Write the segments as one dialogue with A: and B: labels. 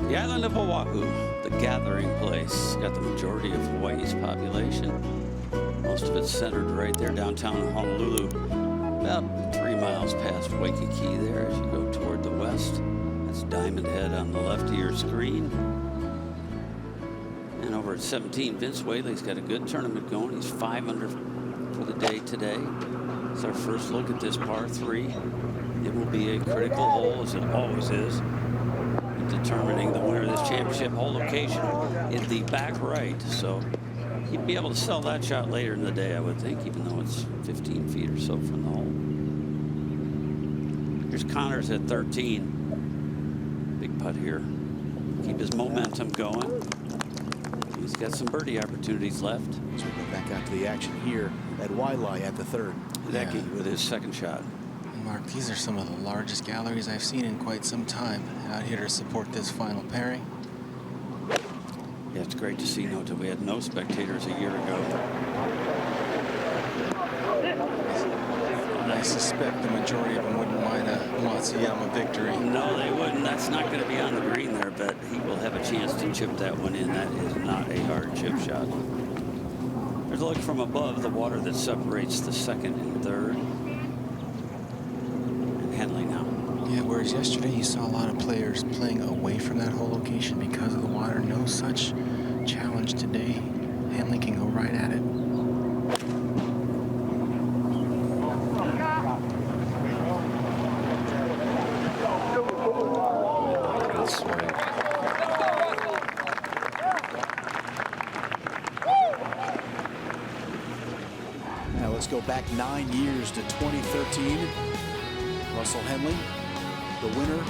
A: The island of Oahu, the gathering place, got the majority of Hawaii's population. Most of it's centered right there downtown Honolulu, about 3 miles past Waikiki there as you go toward the west. That's Diamond Head on the left of your screen. And over at 17, Vince Whaley's got a good tournament going. He's 5 under for the day today. It's our first look at this par 3. It will be a critical hole, as it always is, in determining the winner of this championship. Hole location in the back right. So he'd be able to sell that shot later in the day, I would think, even though it's 15 feet or so from the hole. Here's Connors at 13. Big putt here. Keep his momentum going. He's got some birdie opportunities left.
B: So we go back out to the action here at Wailea at the 3rd.
A: Hideki with his second shot.
C: Mark, these are some of the largest galleries I've seen in quite some time out here to support this final pairing.
A: Yeah, it's great to see. Note we had no spectators a year ago.
C: And I suspect the majority of them wouldn't mind a Matsuyama victory.
A: No, they wouldn't. That's not going to be on the green there, but he will have a chance to chip that one in. That is not a hard chip shot. There's a look from above, the water that separates the 2nd and 3rd. And Henley now.
C: Yeah, whereas yesterday you saw a lot of players playing away from that hole location because of the water. No such challenge today. Henley can go right at it.
D: Good swing.
B: Now let's go back 9 years to 2013. Russell Henley, the winner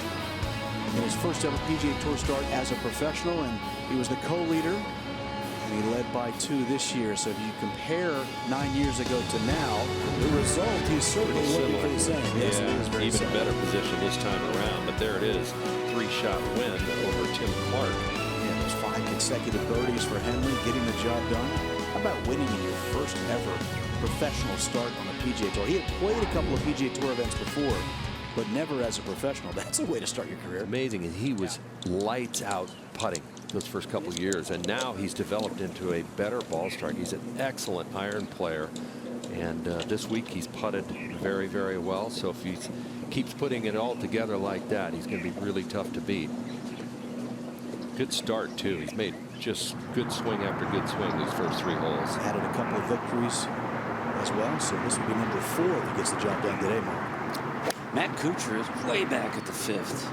B: in his first ever PGA Tour start as a professional, and he was the co-leader, and he led by 2 this year. So if you compare 9 years ago to now, the result, he's certainly looking for the same.
D: Yeah,
B: Yes, it is very
D: even
B: similar.
D: better position this time around, but there it is, 3-shot win over Tim Clark.
B: Yeah, those 5 consecutive birdies for Henley, getting the job done. How about winning in your first ever professional start on the PGA Tour? He had played a couple of PGA Tour events before, but never as a professional. That's a way to start your career.
D: Amazing, and he was lights out putting those first couple of years, and now he's developed into a better ball striker. He's an excellent iron player, and this week he's putted very, very well. So if he keeps putting it all together like that, he's going to be really tough to beat. Good start too. He's made just good swing after good swing these first 3 holes.
B: Added a couple of victories as well, so this will be number 4 if he gets the job done today, Mark.
A: Matt Kuchar is way back at the 5th.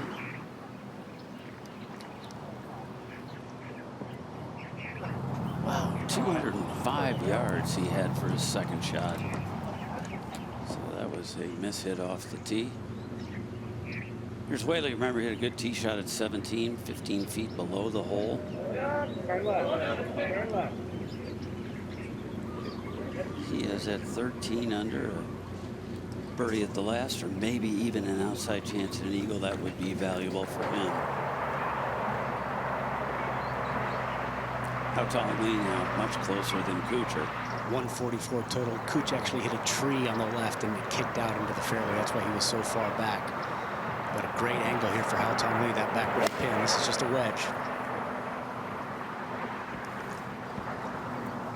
A: Wow, 205 yards he had for his second shot. So that was a miss hit off the tee. Here's Whaley. Remember, he had a good tee shot at 17, 15 feet below the hole. He is at 13 under. Birdie at the last, or maybe even an outside chance at an eagle. That would be valuable for him. Hautala-Lee now much closer than Kuchar.
E: 144 total. Kuchar actually hit a tree on the left and it kicked out into the fairway. That's why he was so far back. But a great angle here for Hautala-Lee, that back right pin. This is just a wedge.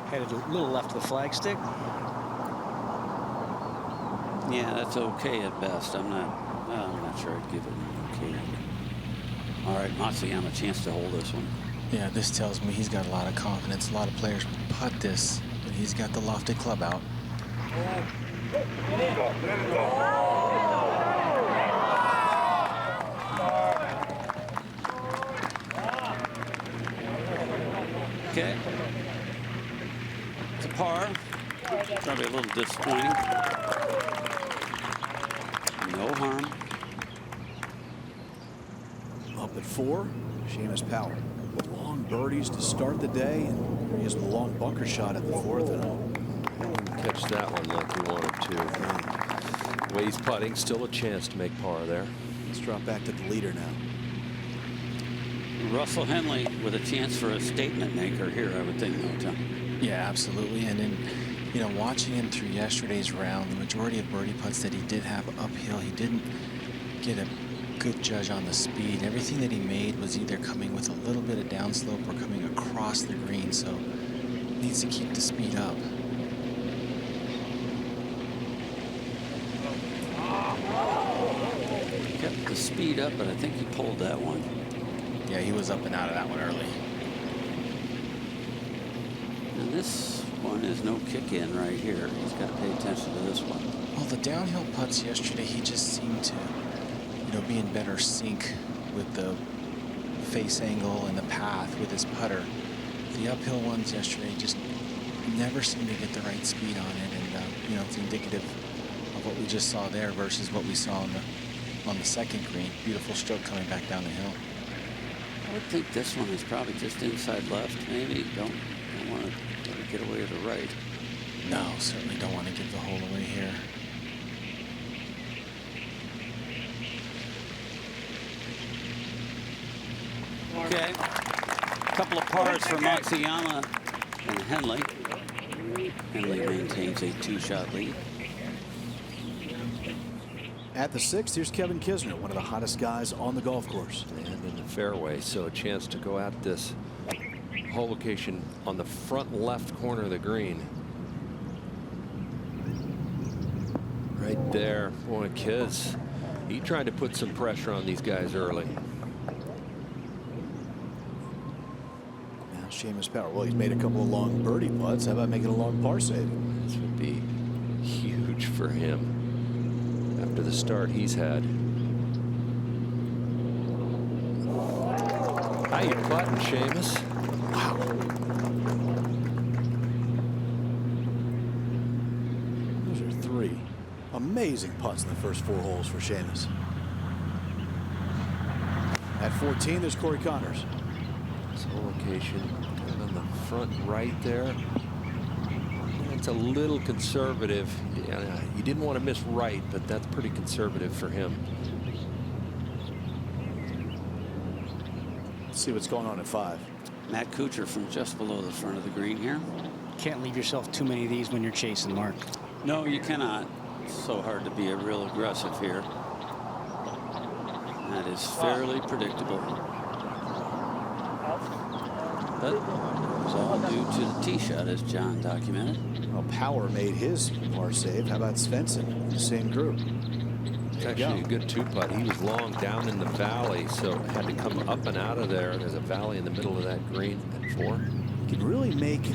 E: Headed a little left of the flagstick.
A: Yeah, that's okay at best. I'm not sure I'd give it an okay. All right, Matsuyama, a chance to hold this one.
C: Yeah, this tells me he's got a lot of confidence. A lot of players putt this, but he's got the lofted club out.
A: Okay. It's a par. Probably a little disappointing. No harm.
B: Up at 4, Seamus Power. Long birdies to start the day, and he has the long bunker shot at the 4th.
D: Catch that one like he wanted to. The way he's putting, still a chance to make par there.
B: Let's drop back to the leader now.
A: Russell Henley with a chance for a statement maker here, I would think, no time.
C: Yeah, absolutely. And in, watching him through yesterday's round, the majority of birdie putts that he did have uphill, he didn't get a good judge on the speed. Everything that he made was either coming with a little bit of downslope or coming across the green, so needs to keep the speed up.
A: Kept the speed up, but I think he pulled that one.
C: Yeah, he was up and out of that one early.
A: And this one is no kick in right here. He's got to pay attention to this one.
C: Well, the downhill putts yesterday, he just seemed to, be in better sync with the face angle and the path with his putter. The uphill ones yesterday just never seemed to get the right speed on it, and it's indicative of what we just saw there versus what we saw on the second green. Beautiful stroke coming back down the hill.
A: I would think this one is probably just inside left. Maybe don't want to get away to the right.
C: No, certainly don't want to give the hole away here.
A: Okay, a couple of pars for Matsuyama and Henley. Henley maintains a 2-shot lead.
B: At the 6th, here's Kevin Kisner, one of the hottest guys on the golf course.
D: And in the fairway, so a chance to go at this hole location on the front left corner of the green. Right there. Boy, Kis, he tried to put some pressure on these guys early.
B: Now Seamus Power. Well, he's made a couple of long birdie putts. How about making a long par save?
D: This would be huge for him after the start he's had. How you putting, Seamus?
B: Wow. Those are 3 amazing putts in the first 4 holes for Seamus. At 14, there's Corey Connors.
D: This whole location kind of on the front right there. It's a little conservative. You didn't want to miss right, but that's pretty conservative for him.
B: Let's see what's going on at 5.
A: Matt Kuchar from just below the front of the green here.
E: Can't leave yourself too many of these when you're chasing, Mark.
A: No, you cannot. It's so hard to be a real aggressive here. That is fairly predictable. But it was all due to the tee shot, as John documented.
B: Well, Power made his par save. How about Svensson in the same group?
D: It's actually a good 2-putt. He was long down in the valley, so had to come up and out of there. There's a valley in the middle of that green at 4.
B: You can really make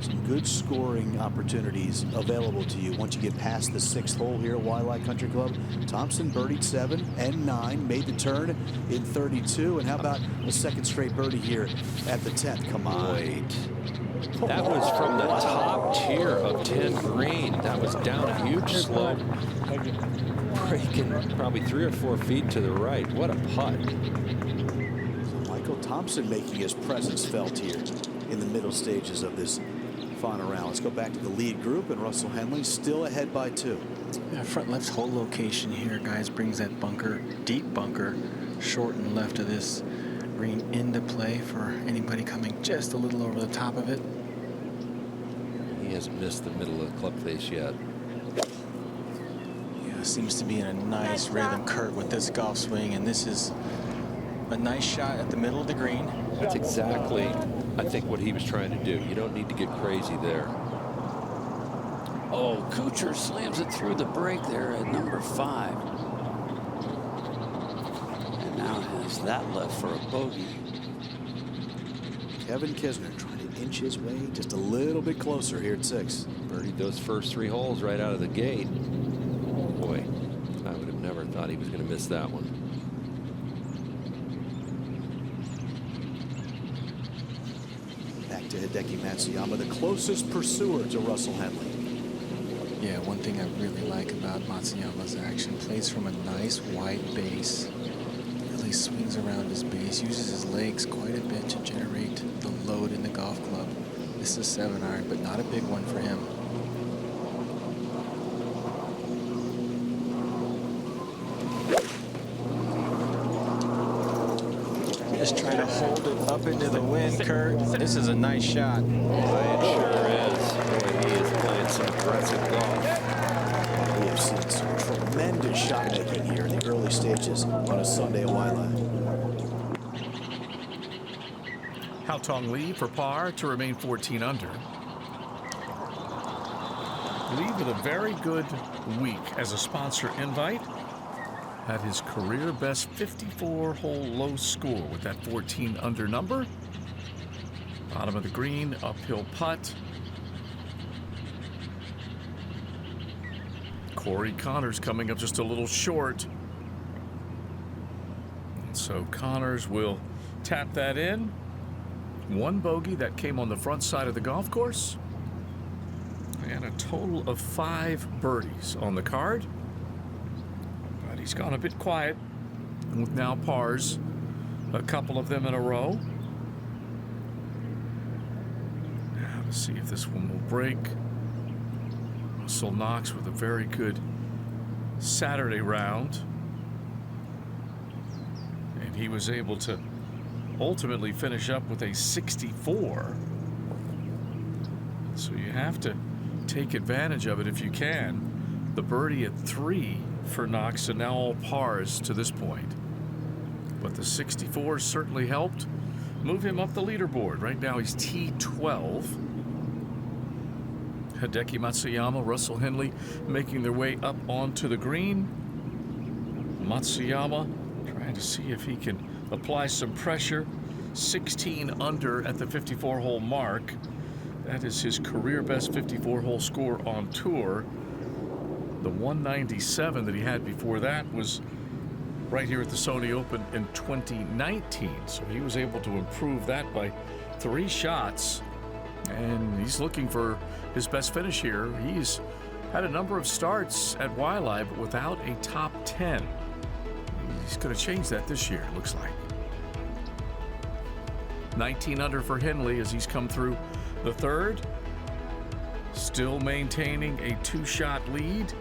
B: some good scoring opportunities available to you once you get past the 6th hole here at Waialae Country Club. Thompson birdied 7 and 9, made the turn in 32. And how about a second straight birdie here at the 10th? Come on.
D: Wait. That was from the top tier of 10 green. That was down a huge slope. Breaking probably 3 or 4 feet to the right. What a putt.
B: Michael Thompson making his presence felt here in the middle stages of this final round. Let's go back to the lead group, and Russell Henley still ahead by 2.
C: Yeah, front left hole location here, guys, brings that bunker, deep bunker, short and left of this green into play for anybody coming just a little over the top of it.
D: He hasn't missed the middle of the club face yet.
C: Yeah, seems to be in a nice rhythm, Kurt, with this golf swing, and this is a nice shot at the middle of the green.
D: That's exactly, I think, what he was trying to do. You don't need to get crazy there.
A: Oh, Kuchar slams it through the break there at number 5. And now has that left for a bogey.
B: Kevin Kisner trying to inch his way just a little bit closer here at 6.
D: Birdied those first 3 holes right out of the gate. Boy, I would have never thought he was going to miss that one.
B: Back to Hideki Matsuyama, the closest pursuer to Russell Henley.
C: Yeah, one thing I really like about Matsuyama's action, plays from a nice wide base, really swings around his base, uses his legs quite a bit to generate the load in the golf club. This is a 7-iron, but not a big one for him. Just trying to hold it up into the wind, Kurt. This is a nice shot.
D: Boy, it sure is. Boy, he is playing some aggressive golf.
B: We have seen some tremendous shot making here in the early early stages on a Sunday at Waialae.
F: Haotong Li for par to remain 14 under. Lee with a very good week as a sponsor invite. Had his career best 54-hole low score with that 14 under number. Bottom of the green, uphill putt. Corey Connors coming up just a little short. And so Connors will tap that in. One bogey that came on the front side of the golf course. And a total of 5 birdies on the card. But he's gone a bit quiet with now pars, a couple of them in a row. Now to see if this one will break. Russell Knox with a very good Saturday round. And he was able to ultimately finish up with a 64. So you have to take advantage of it if you can. The birdie at 3 for Knox, and now all pars to this point. But the 64 certainly helped move him up the leaderboard. Right now he's T12. Hideki Matsuyama, Russell Henley making their way up onto the green. Matsuyama trying to see if he can apply some pressure. 16 under at the 54-hole mark. That is his career best 54-hole score on tour. The 197 that he had before that was right here at the Sony Open in 2019. So he was able to improve that by 3 shots. And he's looking for his best finish here. He's had a number of starts at Waialae, but without a top 10. He's going to change that this year, it looks like. 19 under for Henley as he's come through the third. Still maintaining a 2-shot lead.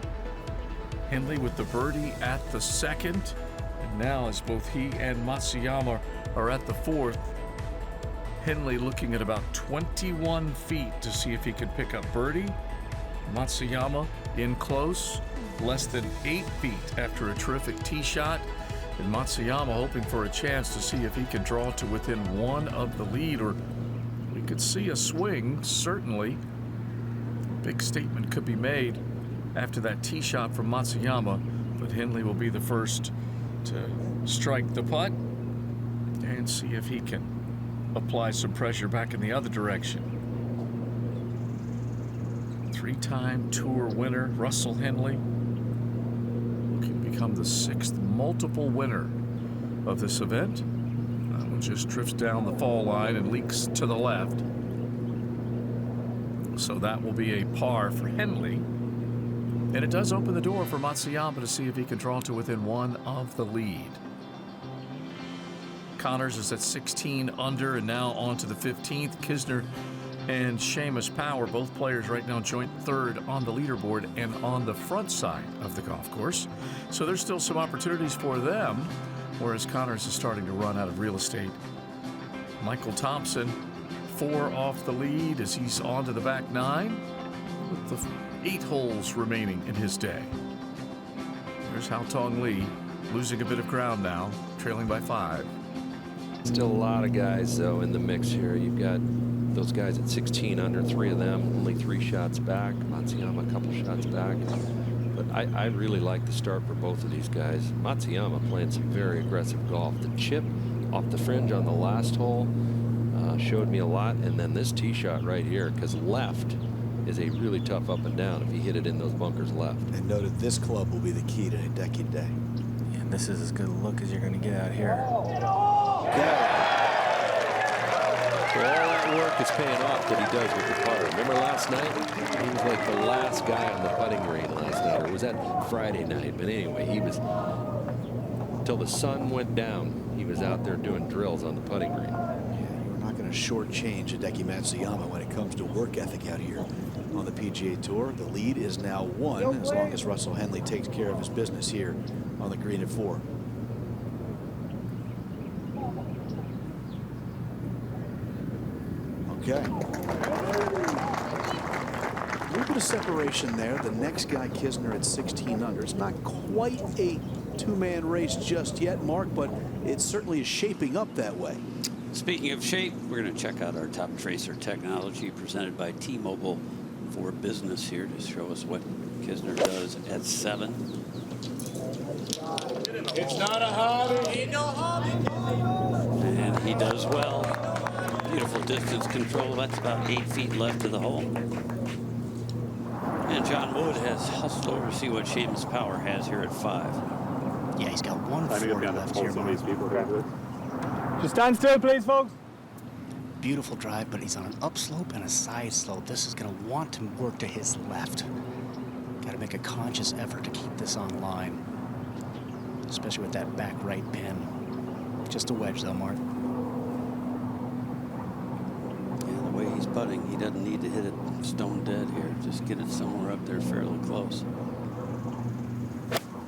F: Henley with the birdie at the second. And now as both he and Matsuyama are at the fourth, Henley looking at about 21 feet to see if he can pick up birdie. Matsuyama in close, less than 8 feet after a terrific tee shot. And Matsuyama hoping for a chance to see if he can draw to within 1 of the lead, or we could see a swing, certainly. Big statement could be made after that tee shot from Matsuyama, but Henley will be the first to strike the putt and see if he can apply some pressure back in the other direction. 3-time tour winner Russell Henley can become the 6th multiple winner of this event. That one just drifts down the fall line and leaks to the left. So that will be a par for Henley. And it does open the door for Matsuyama to see if he can draw to within 1 of the lead. Connors is at 16 under and now on to the 15th. Kisner and Seamus Power, both players right now joint 3rd on the leaderboard and on the front side of the golf course. So there's still some opportunities for them, whereas Connors is starting to run out of real estate. Michael Thompson, 4 off the lead as he's on to the back 9 with the 8 holes remaining in his day. There's Haotong Li losing a bit of ground now, trailing by 5.
D: Still a lot of guys, though, in the mix here. You've got those guys at 16 under, 3 of them, only 3 shots back. Matsuyama, a couple shots back. But I really like the start for both of these guys. Matsuyama playing some very aggressive golf. The chip off the fringe on the last hole showed me a lot. And then this tee shot right here, because left is a really tough up and down if he hit it in those bunkers left.
B: And noted this club will be the key to Hideki today.
C: And this is as good a look as you're going to get out here.
B: Okay.
D: So all that work is paying off that he does with the putter. Remember last night? He was like the last guy on the putting green last night. Or was that Friday night? But anyway, he was, till the sun went down, he was out there doing drills on the putting green.
B: Yeah, you're not going to shortchange Hideki Matsuyama when it comes to work ethic out here on the PGA Tour. The lead is now 1 as long as Russell Henley takes care of his business here on the green at 4. Okay. A little bit of separation there. The next guy, Kisner, at 16 under. It's not quite a two-man race just yet, Mark, but it certainly is shaping up that way.
A: Speaking of shape, we're going to check out our top tracer technology presented by T-Mobile for Business here to show us what Kisner does at 7.
G: It's not a hobby. Ain't no hobby.
A: And he does well. Beautiful distance control. That's about 8 feet left of the hole. And John Wood has hustled over to see what Seamus Power has here at 5.
E: Yeah, he's got 140 left here.
G: Just stand still, please, folks.
E: Beautiful drive, but he's on an upslope and a side slope. This is going to want to work to his left. Got to make a conscious effort to keep this on line, especially with that back right pin. Just a wedge, though, Mark.
A: Yeah, the way he's putting, he doesn't need to hit it stone dead here. Just get it somewhere up there fairly close.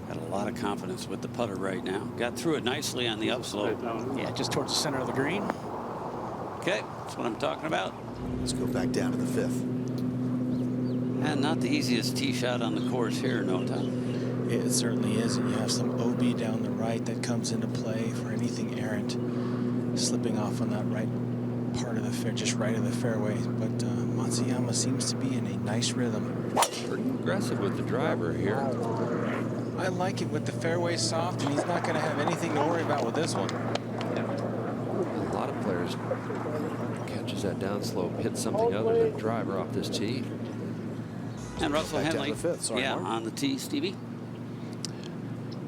A: Got a lot of confidence with the putter right now. Got through it nicely on the upslope.
E: Yeah, just towards the center of the green.
A: Okay, that's what I'm talking about.
B: Let's go back down to the 5th.
A: And not the easiest tee shot on the course here, no time.
C: It certainly is, and you have some OB down the right that comes into play for anything errant, slipping off on that right part of the fair, just right of the fairway. But Matsuyama seems to be in a nice rhythm.
D: Pretty aggressive with the driver here.
C: I like it with the fairway soft, and he's not going to have anything to worry about with this one.
D: A lot of players catches that downslope, hits something other than driver off this tee.
A: And Russell
B: Back down
A: Henley,
B: to the 5th. Sorry,
A: yeah,
B: Mark.
A: on the tee, Stevie.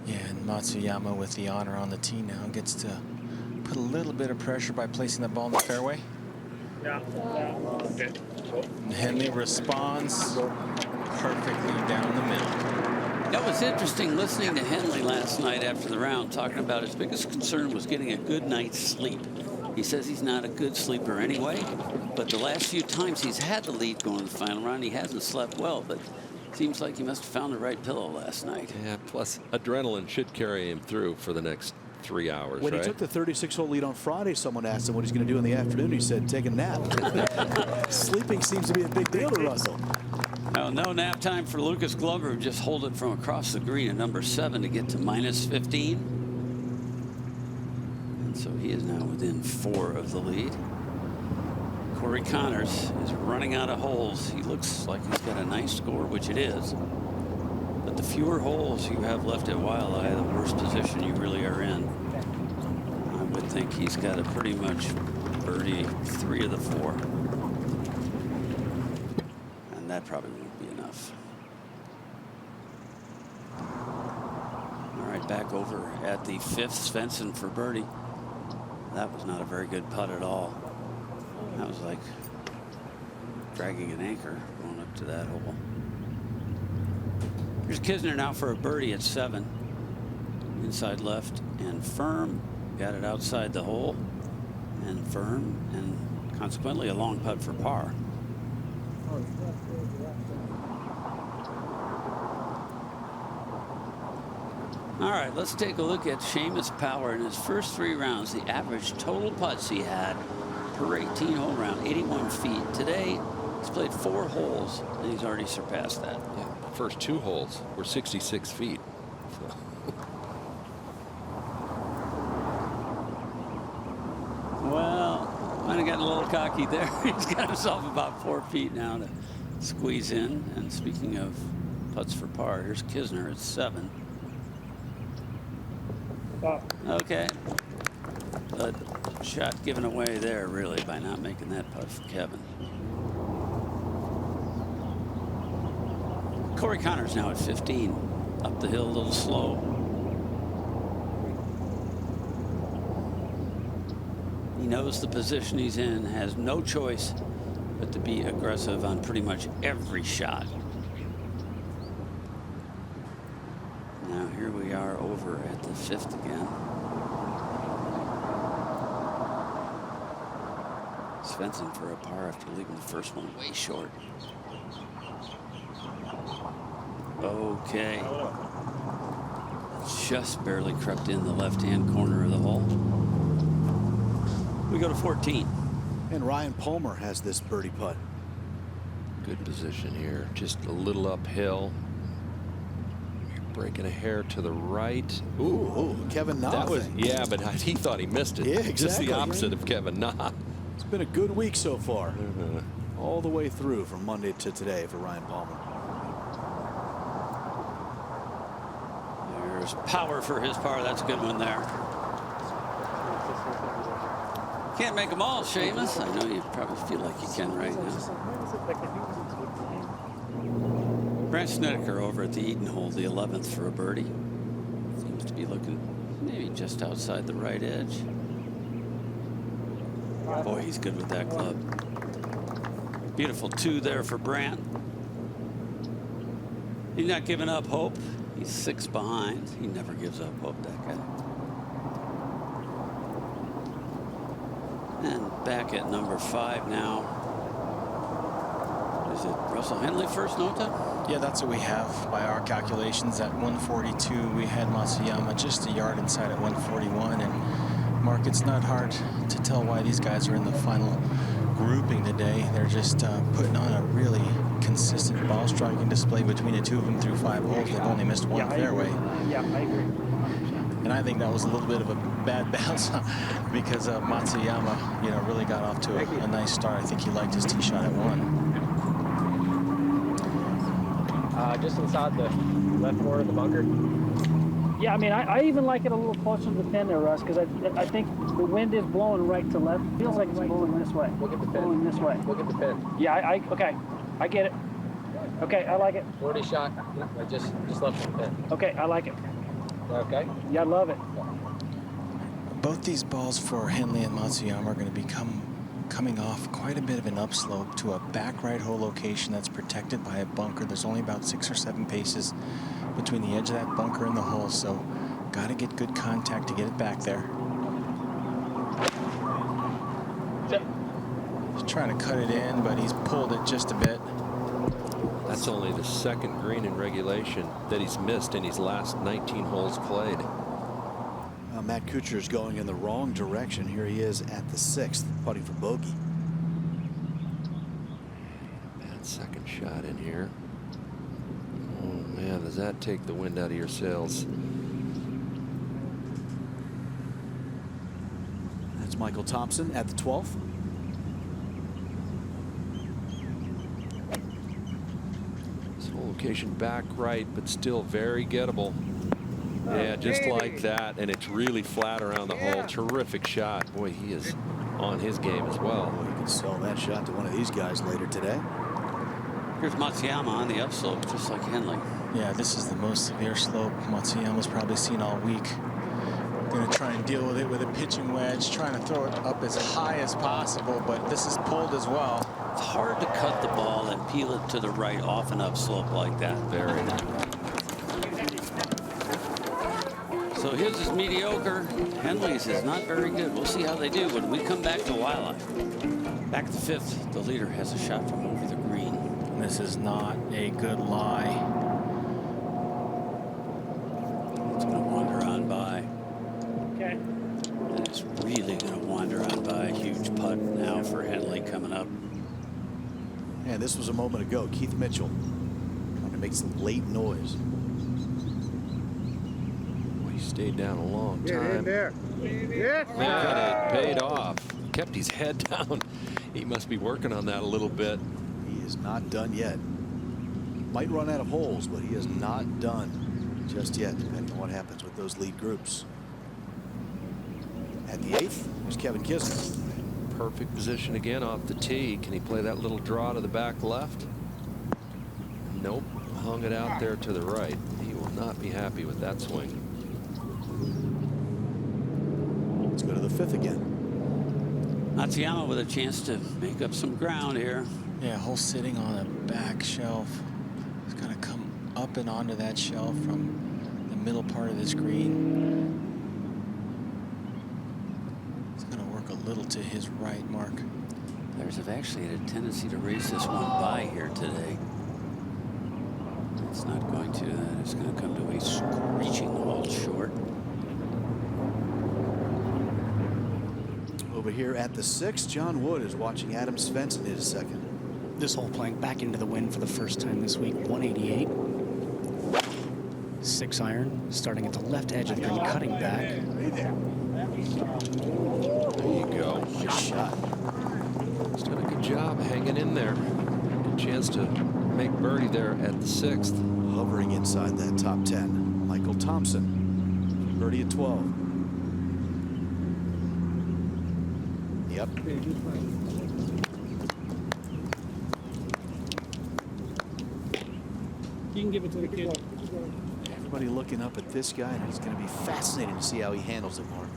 C: Yeah, and Matsuyama with the honor on the tee now gets to put a little bit of pressure by placing the ball in the fairway. And Henley responds perfectly down the middle.
A: That was interesting listening to Henley last night after the round, talking about his biggest concern was getting a good night's sleep. He says he's not a good sleeper anyway, but the last few times he's had the lead going to the final round, he hasn't slept well, but seems like he must have found the right pillow last night.
D: Yeah, plus adrenaline should carry him through for the next 3 hours,
B: When
D: right?
B: he took the 36-hole lead on Friday, someone asked him what he's going to do in the afternoon. He said, take a nap. Sleeping seems to be a big deal to Russell.
A: No nap time for Lucas Glover, who just holed it from across the green at number 7 to get to -15. And so he is now within 4 of the lead. Corey Connors is running out of holes. He looks like he's got a nice score, which it is. But the fewer holes you have left at Waialae, the worse position you really are in. I would think he's got to pretty much birdie 3 of the 4. And that probably won't be enough. All right, back over at the 5th, Svensson for birdie. That was not a very good putt at all. That was like dragging an anchor going up to that hole. Here's Kisner now for a birdie at 7. Inside left and firm. Got it outside the hole and firm, and consequently a long putt for par. All right, let's take a look at Seamus Power in his first 3 rounds. The average total putts he had per 18-hole round, 81 feet. Today, he's played 4 holes, and he's already surpassed that.
D: Yeah, the first 2 holes were 66 feet. So.
A: Well, might have gotten a little cocky there. He's got himself about 4 feet now to squeeze in. And speaking of putts for par, here's Kisner at 7. Okay. A shot given away there, really, by not making that putt for Kevin. Corey Connors now at 15. Up the hill a little slow. He knows the position he's in, has no choice but to be aggressive on pretty much every shot. Now here we are over at the 5th again. Svensson for a par after leaving the first one way short. Okay. Just barely crept in the left-hand corner of the hole. We go to 14.
B: And Ryan Palmer has this birdie putt.
D: Good position here. Just a little uphill. breaking a hair to the right.
B: Ooh, Kevin Na.
D: That was, yeah, but he thought he missed it.
B: Yeah, exactly.
D: Just the opposite of Kevin Na.
B: It's been a good week so far. All the way through from Monday to today for Ryan Palmer.
A: There's power for his par. That's a good one there. Can't make them all, Seamus. I know you probably feel like you can right now. Brant Snedeker over at the Eden hole, the 11th for a birdie. Seems to be looking maybe just outside the right edge. Boy, he's good with that club. Beautiful 2 there for Brant. He's not giving up hope. He's 6 behind. He never gives up hope, that guy. And back at number 5 now. Is it Russell Henley first, Nota?
C: Yeah, that's what we have by our calculations. At 142, we had Matsuyama just a yard inside at 141. And Mark, it's not hard to tell why these guys are in the final grouping today. They're just putting on a really consistent ball striking display between the two of them through 5 holes. They've only missed one fairway.
G: Yeah, I agree.
C: And I think that was a little bit of a bad bounce because Matsuyama, you know, really got off to a nice start. I think he liked his tee shot at 1.
H: Just inside the left corner of the bunker.
G: Yeah, I mean, I even like it a little closer to the pin there, Russ, because I think the wind is blowing right to left. Feels like it's blowing this way.
H: Look at the pin.
G: Blowing this way.
H: Look at the pin.
G: Yeah, okay. I get it. Okay, I like it.
H: 40 shot. I just left the pin.
G: Okay, I like it.
H: Okay.
G: Yeah, I love it.
C: Both these balls for Henley and Matsuyama are going to be coming off quite a bit of an upslope to a back right hole location that's protected by a bunker. There's only about 6 or 7 paces between the edge of that bunker and the hole, so got to get good contact to get it back there. He's trying to cut it in, but he's pulled it just a bit.
D: That's only the 2nd green in regulation that he's missed in his last 19 holes played.
B: Matt Kuchar is going in the wrong direction. Here he is at the 6th, putting for bogey.
D: Bad 2nd shot in here. Oh man, does that take the wind out of your sails?
B: That's Michael Thompson at the 12th.
D: This whole location back right, but still very gettable. Yeah, just like that, and it's really flat around the hole. Terrific shot. Boy, he is on his game as well.
B: Boy, you can sell that shot to one of these guys later today.
A: Here's Matsuyama on the upslope, just like Henley.
C: Yeah, this is the most severe slope Matsuyama's probably seen all week. Going to try and deal with it with a pitching wedge, trying to throw it up as high as possible, but this is pulled as well.
A: It's hard to cut the ball and peel it to the right off an upslope like that.
D: Very.
A: So his is mediocre. Henley's is not very good. We'll see how they do when we come back to Wildlife. Back to 5th. The leader has a shot from over the green.
C: This is not a good lie.
A: It's going to wander on by.
G: Okay.
A: And it's really going to wander on by. A huge putt now for Henley coming up.
B: And this was a moment ago. Keith Mitchell trying to make some late noise.
D: He stayed down a long time.
G: Yeah.
D: Man, it paid off. Kept his head down. He must be working on that a little bit.
B: He is not done yet. Might run out of holes, but he is not done just yet, depending on what happens with those lead groups. At the 8th, there's Kevin Kisner.
D: Perfect position again off the tee. Can he play that little draw to the back left? Nope. Hung it out there to the right. He will not be happy with that swing.
B: Let's go to the 5th again.
A: Matsuyama with a chance to make up some ground here.
C: Yeah, hole sitting on a back shelf. He's going to come up and onto that shelf from the middle part of this green. He's going to work a little to his right, Mark.
A: Players have actually had a tendency to race this one by here today. It's not going to. That is going to come to a screeching halt short.
B: Over here at the 6th, John Wood is watching Adam Svensson hit a 2nd.
E: This hole playing back into the wind for the first time this week, 188. 6 iron, starting at the left edge of the green, cutting back.
D: There you go.
B: Nice shot.
D: He's done a good job hanging in there. Good chance to make birdie there at the 6th.
B: Hovering inside that top 10. Michael Thompson. Birdie at 12. Yep.
G: You can give it to the kid.
B: Everybody looking up at this guy, and it's going to be fascinating to see how he handles it, Mark.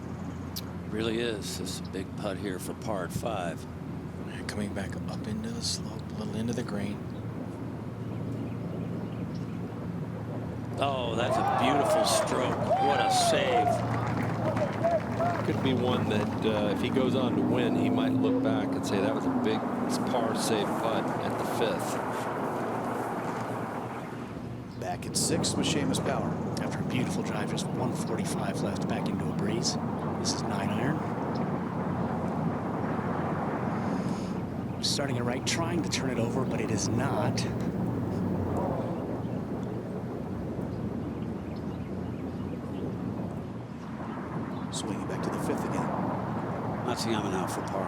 A: Really is. This is a big putt here for par 5.
C: Coming back up into the slope, a little into the green.
A: Oh, that's a beautiful stroke. What a save.
D: Could be one that if he goes on to win, he might look back and say that was a big par save putt at the 5th.
B: Back at 6 with Seamus Power.
E: After a beautiful drive, just 145 left, back into a breeze. This is 9 iron. Starting it right, trying to turn it over, but it is not.
B: Swinging back to the 5th again.
A: Matsuyama now for par.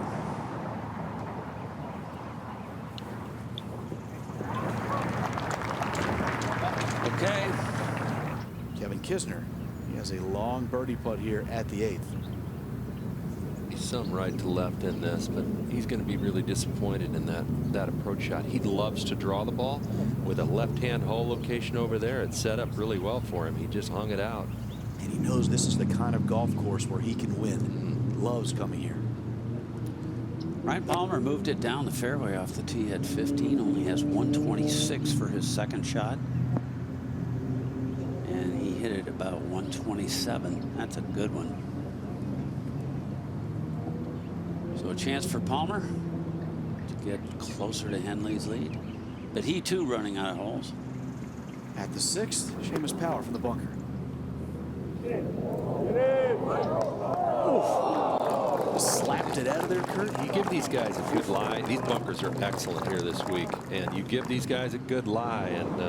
A: Okay.
B: Kevin Kisner. He has a long birdie putt here at the 8th.
D: He's some right to left in this, but he's going to be really disappointed in that approach shot. He loves to draw the ball. With a left-hand hole location over there, it's set up really well for him. He just hung it out.
B: And he knows this is the kind of golf course where he can win. Loves coming here.
A: Ryan Palmer moved it down the fairway off the tee at 15. Only has 126 for his second shot. And he hit it about 127. That's a good one. So a chance for Palmer to get closer to Henley's lead. But he too running out of holes.
B: At the 6th, Seamus Power from the bunker. Slapped it out of there, Kurt.
D: You give these guys a good lie. These bunkers are excellent here this week. And you give these guys a good lie, and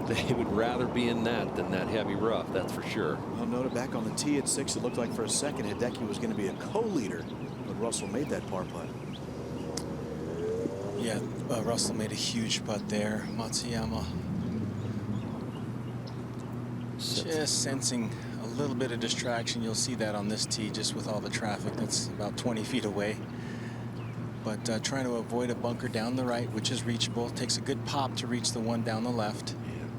D: they would rather be in that than that heavy rough, that's for sure.
B: Well noted, back on the tee at 6, it looked like for a second Hideki was going to be a co-leader, but Russell made that par putt.
C: Yeah, Russell made a huge putt there. Matsuyama just sensing a little bit of distraction. You'll see that on this tee just with all the traffic. That's about 20 feet away. But trying to avoid a bunker down the right, which is reachable. Takes a good pop to reach the one down the left.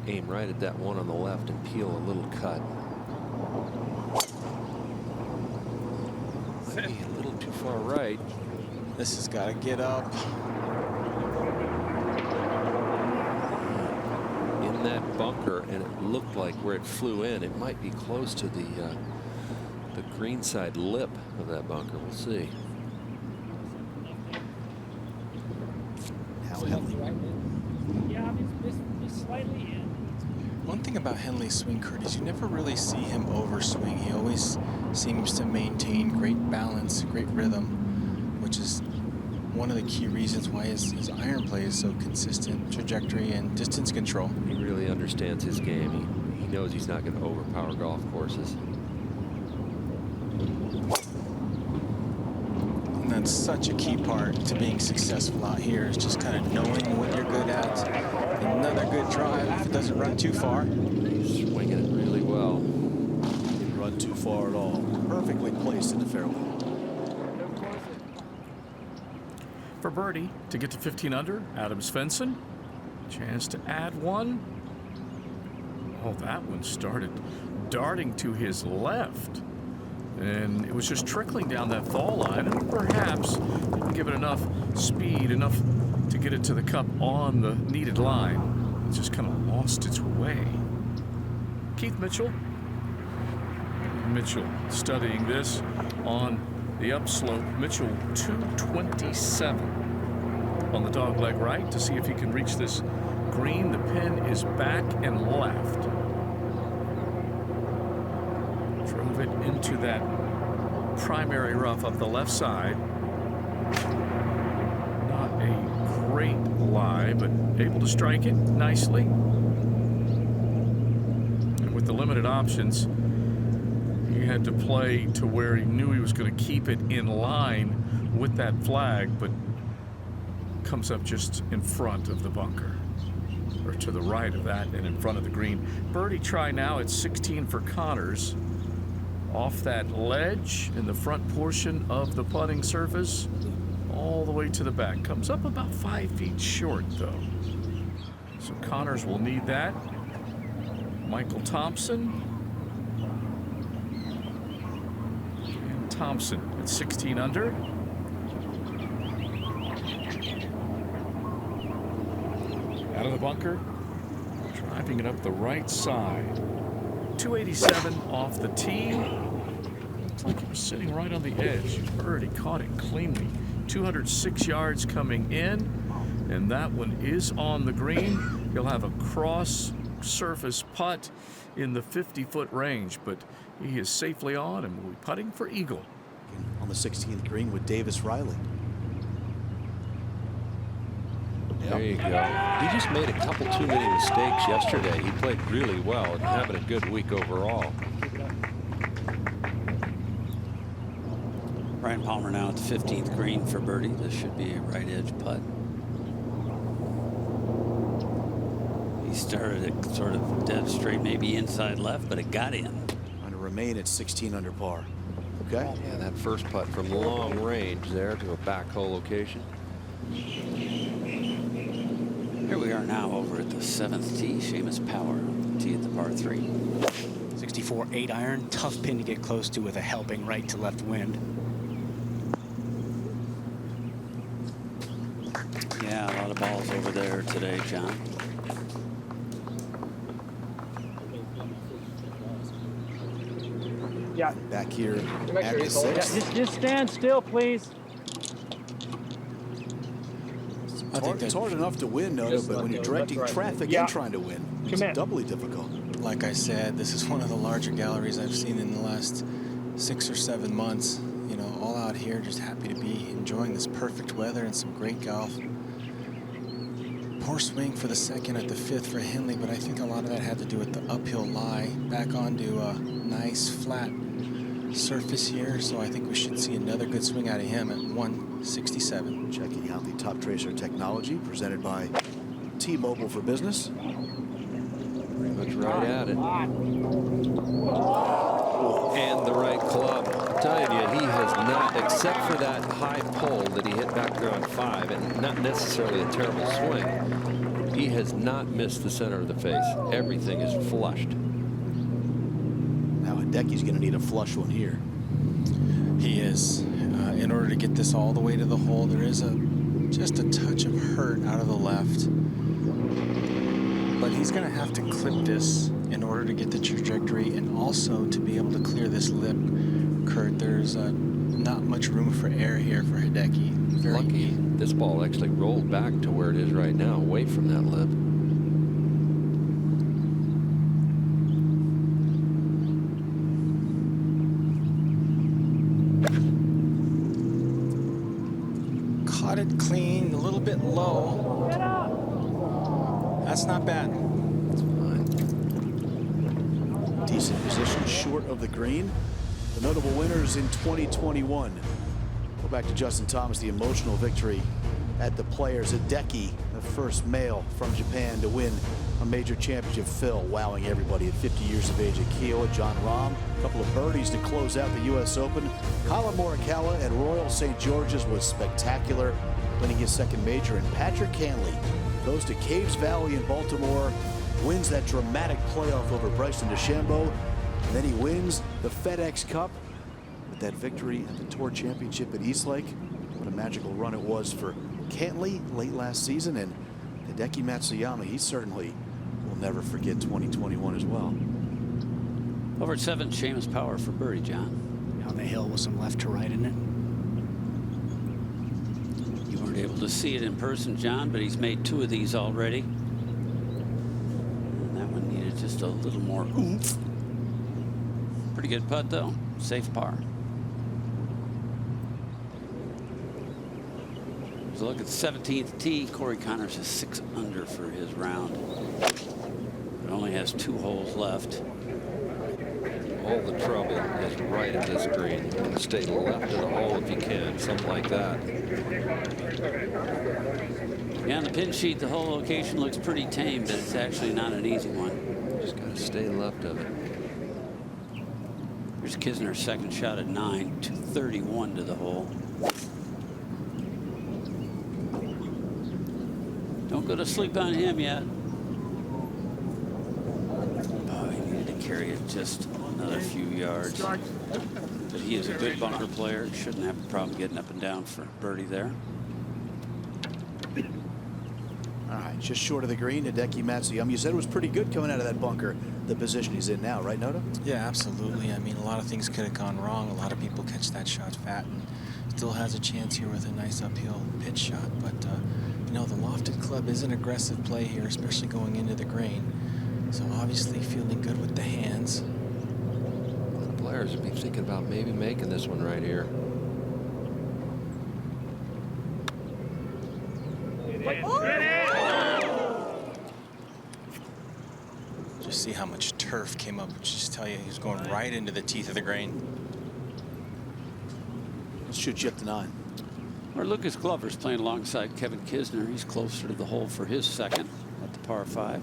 D: Aim right at that one on the left and peel a little cut. Might be a little too far right.
C: This has got to get up.
D: In that bunker, and it looked like where it flew in, it might be close to the green side lip of that bunker. We'll see.
B: Now Henley.
G: Yeah, I mean, it's slightly in.
C: One thing about Henley's swing, Kurt, is you never really see him overswing. He always seems to maintain great balance, great rhythm, which is one of the key reasons why his iron play is so consistent, trajectory and distance control.
D: He really understands his game. He knows he's not going to overpower golf courses.
C: And that's such a key part to being successful out here, is just kind of knowing what you're good at. Another good drive if it doesn't run too far.
D: He's swinging it really well.
B: Didn't run too far at all. Perfectly placed in the fairway.
F: For birdie to get to 15 under, Adam Svensson. Chance to add one. Oh, that one started darting to his left. And it was just trickling down that fall line, and perhaps didn't give it enough speed, enough to get it to the cup on the needed line. It just kind of lost its way. Keith Mitchell. Mitchell studying this on the upslope. Mitchell 227 on the dogleg right to see if he can reach this green. The pin is back and left. Drove it into that primary rough up the left side. Not a great lie, but able to strike it nicely. the limited options, he had to play to where he knew he was going to keep it in line with that flag, but comes up just in front of the bunker, or to the right of that and in front of the green. Birdie try now at 16 for Connors. Off that ledge in the front portion of the putting surface, all the way to the back. Comes up about 5 feet short, though. So Connors will need that. Michael Thompson. And Thompson at 16 under. Out of the bunker, driving it up the right side. 287 off the tee. Looks like he was sitting right on the edge. Birdie caught it cleanly. 206 yards coming in, and that one is on the green. He'll have a cross surface putt in the 50-foot range, but he is safely on and will be putting for eagle.
B: On the 16th green with Davis Riley.
D: There you go. He just made a couple too many mistakes yesterday. He played really well and having a good week overall.
A: Ryan Palmer now at the 15th green for birdie. This should be a right edge putt. He started it sort of dead straight, maybe inside left, but it got in.
B: Trying to remain at 16 under par. Okay.
D: Yeah, that first putt from long range there to a backhoe location.
A: Here we are now over at the 7th tee. Seamus Power tee at the par 3.
E: 64 8-iron, tough pin to get close to with a helping right to left wind.
A: Yeah, a lot of balls over there today, John.
G: Yeah.
B: Back here
H: make
B: at
H: sure
B: the
H: you hold it.
B: 6th.
G: Just stand still, please.
B: It's hard enough to win, Noto,
H: Just
B: but
H: let
B: when you're
H: go,
B: directing
H: left, right.
B: traffic
G: Yeah.
B: and trying to win, it's
G: Commit.
B: doubly difficult.
C: Like I said, this is one of the larger galleries I've seen in the last 6 or 7 months. You know, all out here, just happy to be enjoying this perfect weather and some great golf. Poor swing for the second at the 5th for Henley, but I think a lot of that had to do with the uphill lie back onto a nice flat surface here. So I think we should see another good swing out of him at 167.
B: Checking out the Top Tracer technology presented by T-Mobile for Business.
D: Pretty much right at it. And the right club. I'm telling you, he has not, except for that high pull that he hit back there on 5, and not necessarily a terrible swing, he has not missed the center of the face. Everything is flushed.
B: Now Hideki's going to need a flush one here.
C: He is. In order to get this all the way to the hole, there is just a touch of hurt out of the left. But he's going to have to clip this in order to get the trajectory and also to be able to clear this lip, Kurt. There's not much room for air here for Hideki. Very
D: Lucky this ball actually rolled back to where it is right now, away from that lip.
C: Caught it clean, a little bit low. That's not bad.
D: It's fine.
B: Decent position short of the green. The notable winners in 2021. Go back to Justin Thomas, the emotional victory at the Players. Hideki, the first male from Japan to win a major championship. Phil wowing everybody at 50 years of age at Kiowa. John Rahm, a couple of birdies to close out the U.S. Open. Colin Morikawa at Royal St. George's was spectacular, winning his second major. And Patrick Cantley goes to Caves Valley in Baltimore, wins that dramatic playoff over Bryson DeChambeau, and then he wins the FedEx Cup with that victory at the Tour Championship at Eastlake. What a magical run it was for Cantley late last season, and Hideki Matsuyama, he certainly will never forget 2021 as well.
A: Over at 7, Seamus Power for birdie, John.
E: On the hill with some left to right in it.
A: You weren't able to see it in person, John, but he's made 2 of these already. And that one needed just a little more oomph. Pretty good putt, though. Safe par. So look at the 17th tee. Corey Connors is 6 under for his round. It only has 2 holes left.
D: all the trouble is right at this green. Stay left of the hole if you can, something like that.
A: Yeah, on the pin sheet, the whole location looks pretty tame, but it's actually not an easy one.
D: Just got to stay left of it.
A: Here's Kisner's second shot at 9, 231 to the hole. Don't go to sleep on him yet. Oh, he needed to carry it just another few yards. But he is a good bunker player. Shouldn't have a problem getting up and down for birdie there.
B: All right, just short of the green, Hideki Matsuyama. You said it was pretty good coming out of that bunker, the position he's in now, right, Noda?
C: Yeah, absolutely. I mean, a lot of things could have gone wrong. A lot of people catch that shot fat and still has a chance here with a nice uphill pitch shot. But, you know, the lofted club is an aggressive play here, especially going into the green. So obviously feeling good with the hands.
D: The players would be thinking about maybe making this one right here.
C: Just see how much turf came up, which just tell you he was going right into the teeth of the green.
B: Let's shoot you up to 9.
A: Or Lucas Glover's playing alongside Kevin Kisner. He's closer to the hole for his second at the par 5.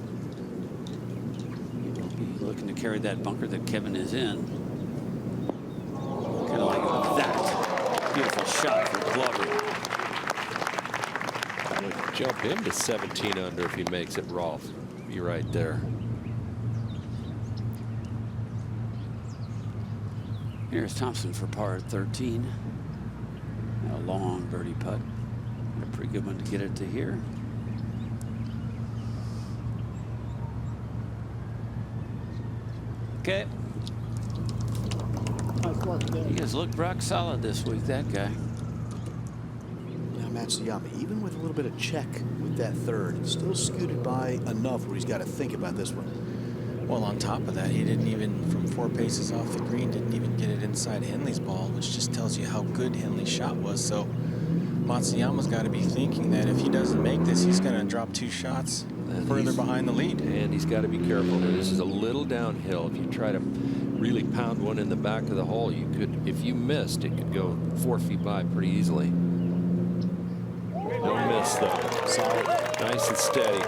A: He will be looking to carry that bunker that Kevin is in. Kind of like that. Beautiful shot for Glover.
D: Would jump him to 17 under if he makes it, Rolf. Be right there.
A: Here's Thompson for par 13. And a long birdie putt. And a pretty good one to get it to here. Okay. He has looked rock solid this week, that guy.
B: Now Matsuyama, even with a little bit of check with that third, still scooted by enough where he's got to think about this one.
C: Well, on top of that, he didn't even, from 4 paces off the green, didn't even get it inside Henley's ball, which just tells you how good Henley's shot was. So Matsuyama's got to be thinking that if he doesn't make this, he's going to drop 2 shots further behind the lead.
D: And he's got to be careful. This is a little downhill. If you try to really pound one in the back of the hole, you could, if you missed, it could go 4 feet by pretty easily. No miss, though.
B: Solid.
D: Nice and steady.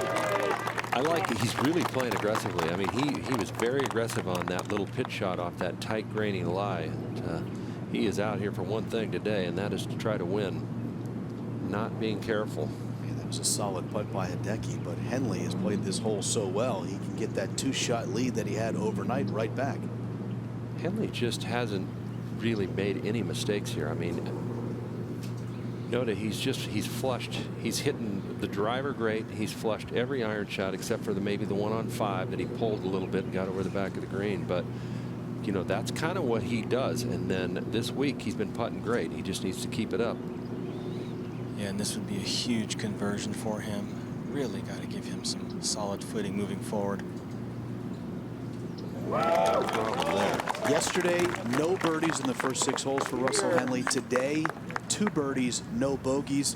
D: I like it. He's really playing aggressively. I mean, he was very aggressive on that little pitch shot off that tight, grainy lie. And, he is out here for one thing today, and that is to try to win, not being careful.
B: Yeah, that was a solid putt by Hideki, but Henley has played this hole so well, he can get that 2-shot lead that he had overnight right back.
D: Henley just hasn't really made any mistakes here. I mean, Noda, he's flushed. He's hitting the driver great. He's flushed every iron shot except for maybe the one on 5 that he pulled a little bit and got over the back of the green. But, you know, that's kind of what he does. And then this week he's been putting great. He just needs to keep it up.
C: Yeah, and this would be a huge conversion for him. Really got to give him some solid footing moving forward.
D: No problem there.
B: Yesterday, no birdies in the first 6 holes for Russell Henley. Today, 2 birdies, no bogeys.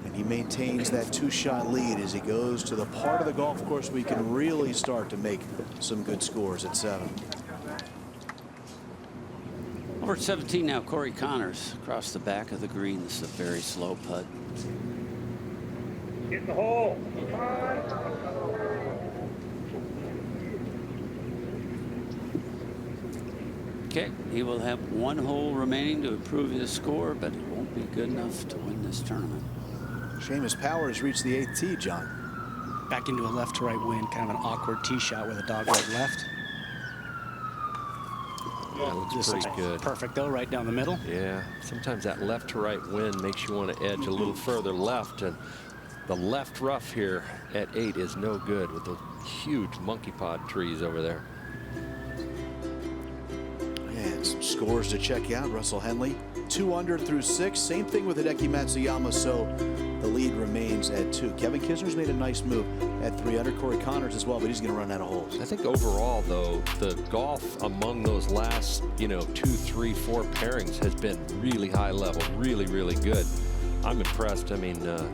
B: And he maintains that 2-shot lead as he goes to the part of the golf course where he can really start to make some good scores at 7.
A: Over at 17 now, Corey Connors across the back of the green. This is a very slow putt.
G: Get in the hole.
A: Okay, he will have 1 hole remaining to improve his score, but it won't be good enough to win this tournament.
B: Seamus Powers reached the 8th tee, John.
E: Back into a left to right wind, kind of an awkward tee shot with a dogleg left.
D: That looks
E: This
D: pretty
E: looks
D: good.
E: perfect though, right down the middle.
D: Yeah, sometimes that left to right wind makes you want to edge a little further left, and the left rough here at 8 is no good with the huge monkey pod trees over there.
B: And some scores to check out. Russell Henley, 2 under through 6. Same thing with Hideki Matsuyama, so the lead remains at 2. Kevin Kisner's made a nice move at 3 under. Corey Connors as well, but he's going to run out of holes.
D: I think overall, though, the golf among those last, 2, 3, 4 pairings has been really high level, really, really good. I'm impressed. I mean, the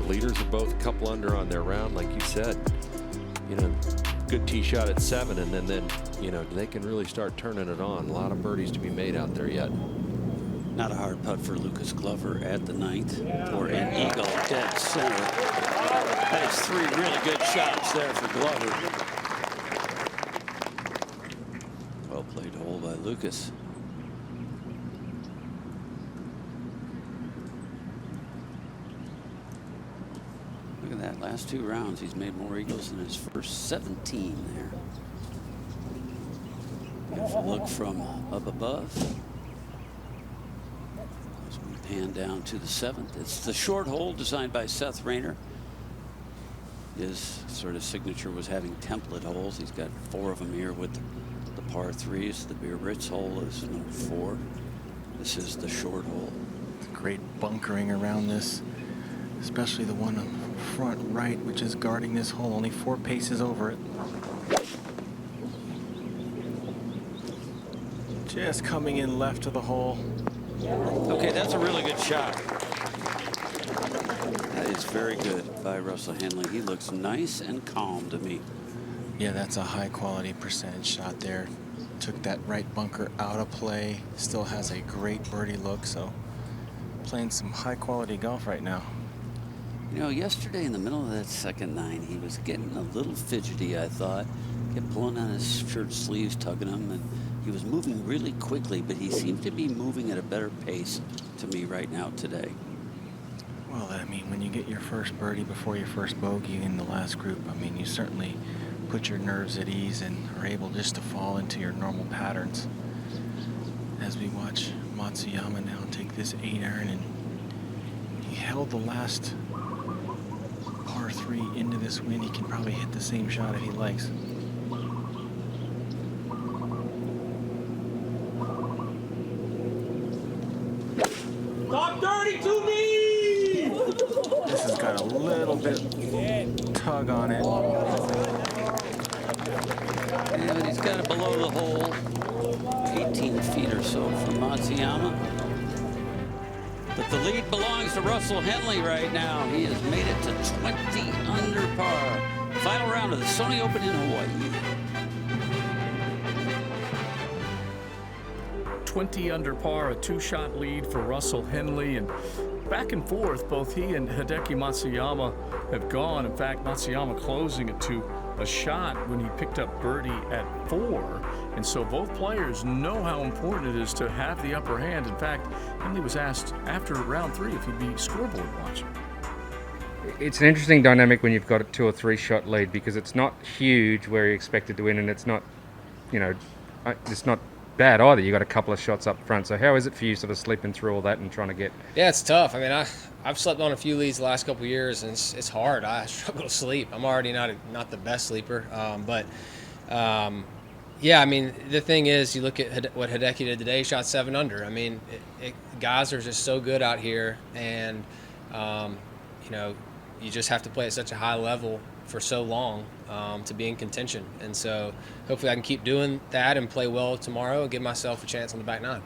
D: leaders are both a couple under on their round, like you said. Good tee shot at 7, and then you know, they can really start turning it on. A lot of birdies to be made out there yet.
A: Not a hard putt for Lucas Glover at the 9th for an eagle dead center. That is 3 really good shots there for Glover. Well played hole by Lucas. Look at that, last 2 rounds he's made more eagles than his first 17 there. Beautiful look from up above. As we pan down to the 7th, it's the short hole designed by Seth Rayner. His sort of signature was having template holes. He's got 4 of them here with the par 3s. The Beer Ritz hole is number 4. This is the short hole.
C: Great bunkering around this, especially the one on front right, which is guarding this hole, only 4 paces over it. Just coming in left of the hole.
A: Okay, that's a really good shot. That is very good by Russell Henley. He looks nice and calm to me.
C: Yeah, that's a high quality percentage shot there. Took that right bunker out of play. Still has a great birdie look, so playing some high quality golf right now.
A: You know, yesterday in the middle of that second 9, he was getting a little fidgety, I thought. Kept pulling on his shirt sleeves, tugging them, and he was moving really quickly, but he seemed to be moving at a better pace to me right now today.
C: Well, I mean, when you get your first birdie before your first bogey in the last group, I mean, you certainly put your nerves at ease and are able just to fall into your normal patterns. As we watch Matsuyama now take this 8-iron, and he held the last par 3 into this wind. He can probably hit the same shot if he likes.
I: Talk dirty to me!
C: This has got a little bit tug on it.
A: Yeah, but he's got it below the hole, 18 feet or so from Matsuyama. But the lead belongs to Russell Henley right now. He has made it to 20 under par. Final round of the Sony Open in Hawaii.
F: 20 under par, a 2-shot lead for Russell Henley, and back and forth, both he and Hideki Matsuyama have gone. In fact, Matsuyama closing it to a shot when he picked up birdie at 4. And so both players know how important it is to have the upper hand. In fact, Henley was asked after round 3 if he'd be scoreboard watching.
J: It's an interesting dynamic when you've got a 2 or 3 shot lead, because it's not huge where you're expected to win, and it's not, you know, it's not bad either. You got a couple of shots up front. So how is it for you sort of sleeping through all that and trying to get?
H: Yeah, it's tough. I mean, I've slept on a few leads the last couple of years, and it's hard. I struggle to sleep. I'm already not the best sleeper, yeah. I mean, the thing is, you look at what Hideki did today. He shot 7 under. I mean, guys are just so good out here, and you know, you just have to play at such a high level for so long to be in contention. And so hopefully I can keep doing that and play well tomorrow and give myself a chance on the back 9.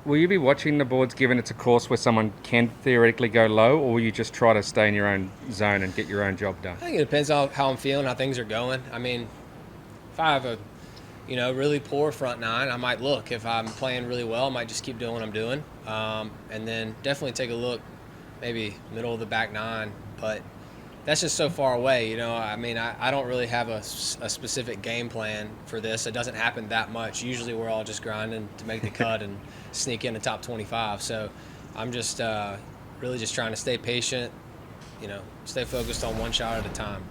J: Will you be watching the boards given it's a course where someone can theoretically go low, or will you just try to stay in your own zone and get your own job done?
H: I think it depends on how I'm feeling, how things are going. I mean, if I have a really poor front 9, I might look. If I'm playing really well, I might just keep doing what I'm doing. And then definitely take a look, maybe middle of the back 9. But that's just so far away, you know. I mean, I don't really have a specific game plan for this. It doesn't happen that much. Usually we're all just grinding to make the cut and sneak in the top 25. So I'm just really just trying to stay patient, you know, stay focused on one shot at a time.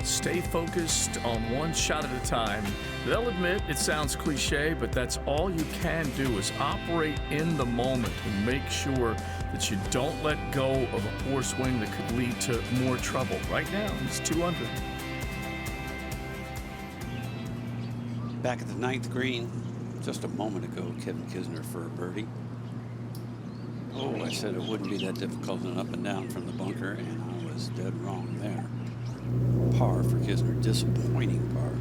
F: Stay focused on one shot at a time. They'll admit it sounds cliche, but that's all you can do is operate in the moment and make sure that you don't let go of a poor swing that could lead to more trouble. Right now, he's 2 under.
A: Back at the 9th green, just a moment ago, Kevin Kisner for a birdie. Oh, I said it wouldn't be that difficult and up and down from the bunker, and I was dead wrong there. Par for Kisner, disappointing par.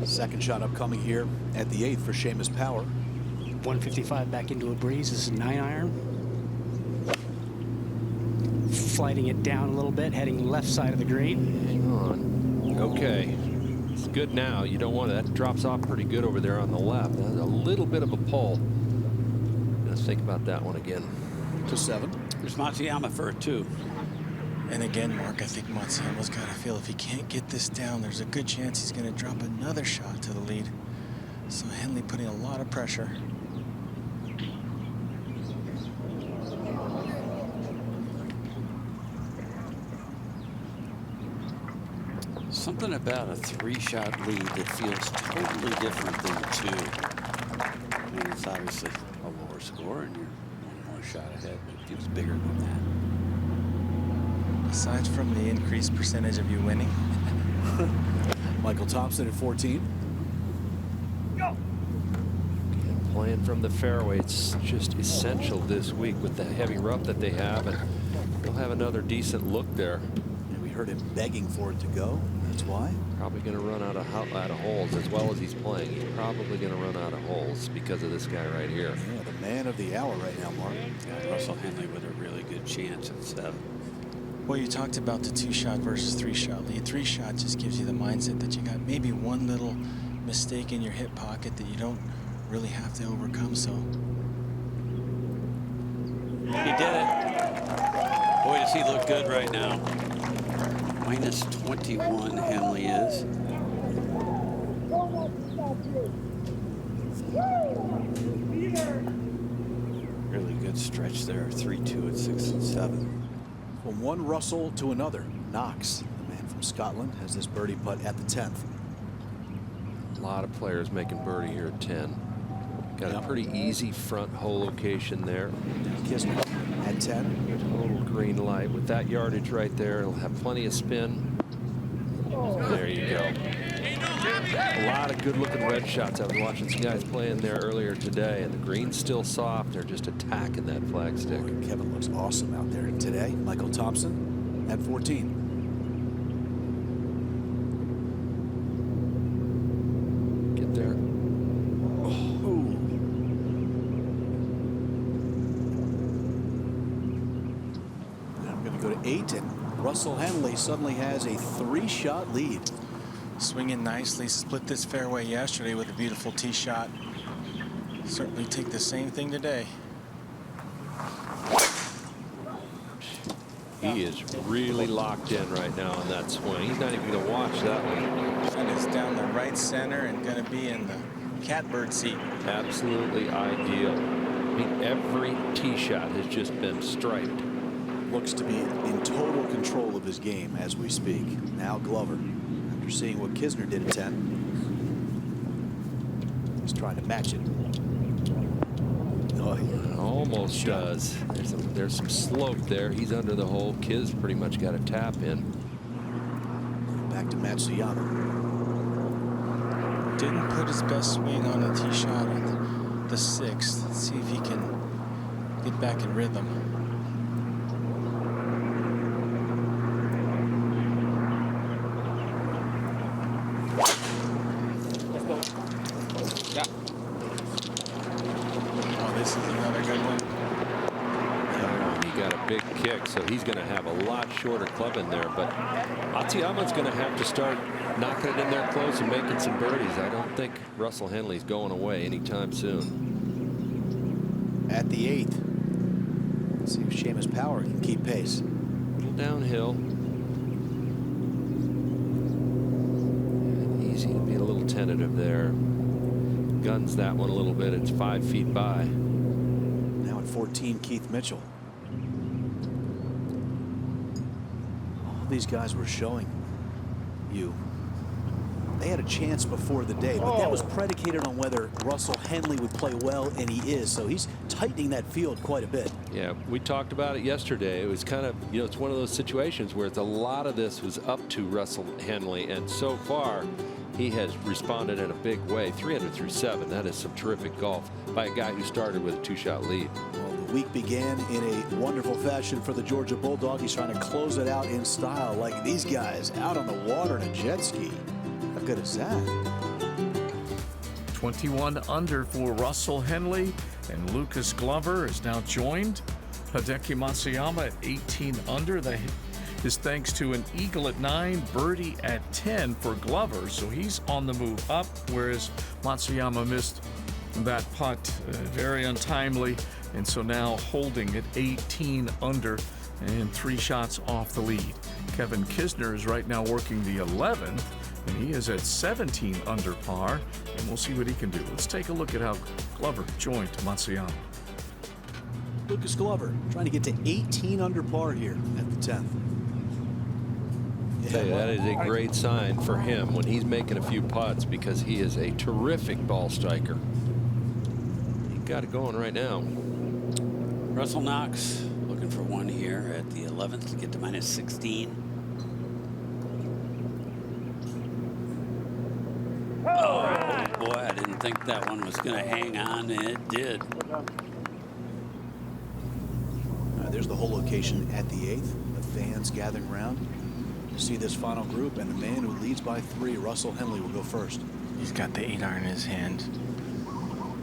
B: Second shot upcoming here at the 8th for Seamus Power.
E: 155 back into a breeze. This is 9-iron. Flighting it down a little bit, heading left side of the green.
D: Hang on. Okay. good now. You don't want it. That drops off pretty good over there on the left. That's a little bit of a pull. Let's think about that one again.
B: To 7.
A: There's Matsuyama for a 2.
C: And again, Mark, I think Matsuyama's got to feel if he can't get this down, there's a good chance he's going to drop another shot to the lead. So Henley putting a lot of pressure.
A: Something about a 3-shot lead that feels totally different than 2. I mean, it's obviously a lower score and you're 1 more shot ahead, but it feels bigger than that.
C: Aside from the increased percentage of you winning.
B: Michael Thompson at 14.
D: Playing from the fairway, it's just essential this week with the heavy rough that they have, and they'll have another decent look there.
B: And we heard him begging for it to go. That's why.
D: Probably going to run out of holes as well as he's playing. He's probably going to run out of holes because of this guy right here.
B: Yeah, the man of the hour right now, Mark.
A: Yeah, Russell Henley with a really good chance at 7.
C: Well, you talked about the 2-shot versus 3-shot lead. 3-shot just gives you the mindset that you got maybe one little mistake in your hip pocket that you don't really have to overcome. So
A: He did it. Boy, does he look good right now. Minus 21 Henley is. Really good stretch there. 3-2 at 6 and 7.
B: From one Russell to another, Knox, the man from Scotland, has this birdie putt at the 10th.
D: A lot of players making birdie here at 10. Got a pretty easy front hole location there.
B: Kisner at 10.
D: Total green light with that yardage right there. It'll have plenty of spin. There you go. A lot of good looking red shots. I was watching some guys playing there earlier today, and the green's still soft. They're just attacking that flagstick.
B: Kevin looks awesome out there today. Michael Thompson at 14.
D: Get there.
B: I'm going to go to 8, and Russell Henley suddenly has a 3-shot lead.
C: swinging nicely, split this fairway yesterday with a beautiful tee shot. Certainly take the same thing today.
D: He is really locked in right now on that swing. He's not even going to watch that one.
C: That is down the right center and going to be in the catbird seat.
D: Absolutely ideal. I mean, every tee shot has just been striped.
B: Looks to be in total control of his game as we speak. Now Glover, after seeing what Kisner did at 10, he's trying to match it. Oh, yeah.
D: Almost does. There's some slope there. He's under the hole. Kis pretty much got a tap in.
B: Back to Matsuyama.
C: Didn't put his best swing on a tee shot on the 6th. Let's see if he can get back in rhythm.
H: Yeah.
C: Oh, this is another good one.
D: He got a big kick, so he's going to have a lot shorter club in there. But Matsuyama's going to have to start knocking it in there close and making some birdies. I don't think Russell Henley's going away anytime soon.
B: At the 8th. Let's see if Seamus Power can keep pace.
D: A little downhill. And easy to be a little tentative there. Guns that one a little bit. It's 5 feet by.
B: Now at 14, Keith Mitchell. All these guys were showing you they had a chance before the day, but that was predicated on whether Russell Henley would play well, and he is. So he's tightening that field quite a bit.
D: Yeah, we talked about it yesterday. It was kind of, you know, it's one of those situations where it's a lot of this was up to Russell Henley, and so far he has responded in a big way. 300 through 7. That is some terrific golf by a guy who started with a 2-shot lead.
B: Well, the week began in a wonderful fashion for the Georgia Bulldog. He's trying to close it out in style, like these guys out on the water in a jet ski. How good is that?
F: 21 under for Russell Henley, and Lucas Glover is now joined. Hideki Matsuyama at 18 under. The is thanks to an eagle at 9, birdie at 10 for Glover. So he's on the move up, whereas Matsuyama missed that putt very untimely. And so now holding at 18 under and 3 shots off the lead. Kevin Kisner is right now working the 11th, and he is at 17 under par, and we'll see what he can do. Let's take a look at how Glover joined Matsuyama.
B: Lucas Glover trying to get to 18 under par here at the 10th.
D: Tell you, that is a great sign for him when he's making a few putts, because he is a terrific ball striker. He got it going right now.
A: Russell Knox looking for one here at the 11th to get to minus 16. Oh boy, I didn't think that one was going to hang on, and it did.
B: There's the whole location at the 8th. The fans gathering around to see this final group, and the man who leads by 3, Russell Henley, will go first.
C: He's got the 8-iron in his hand.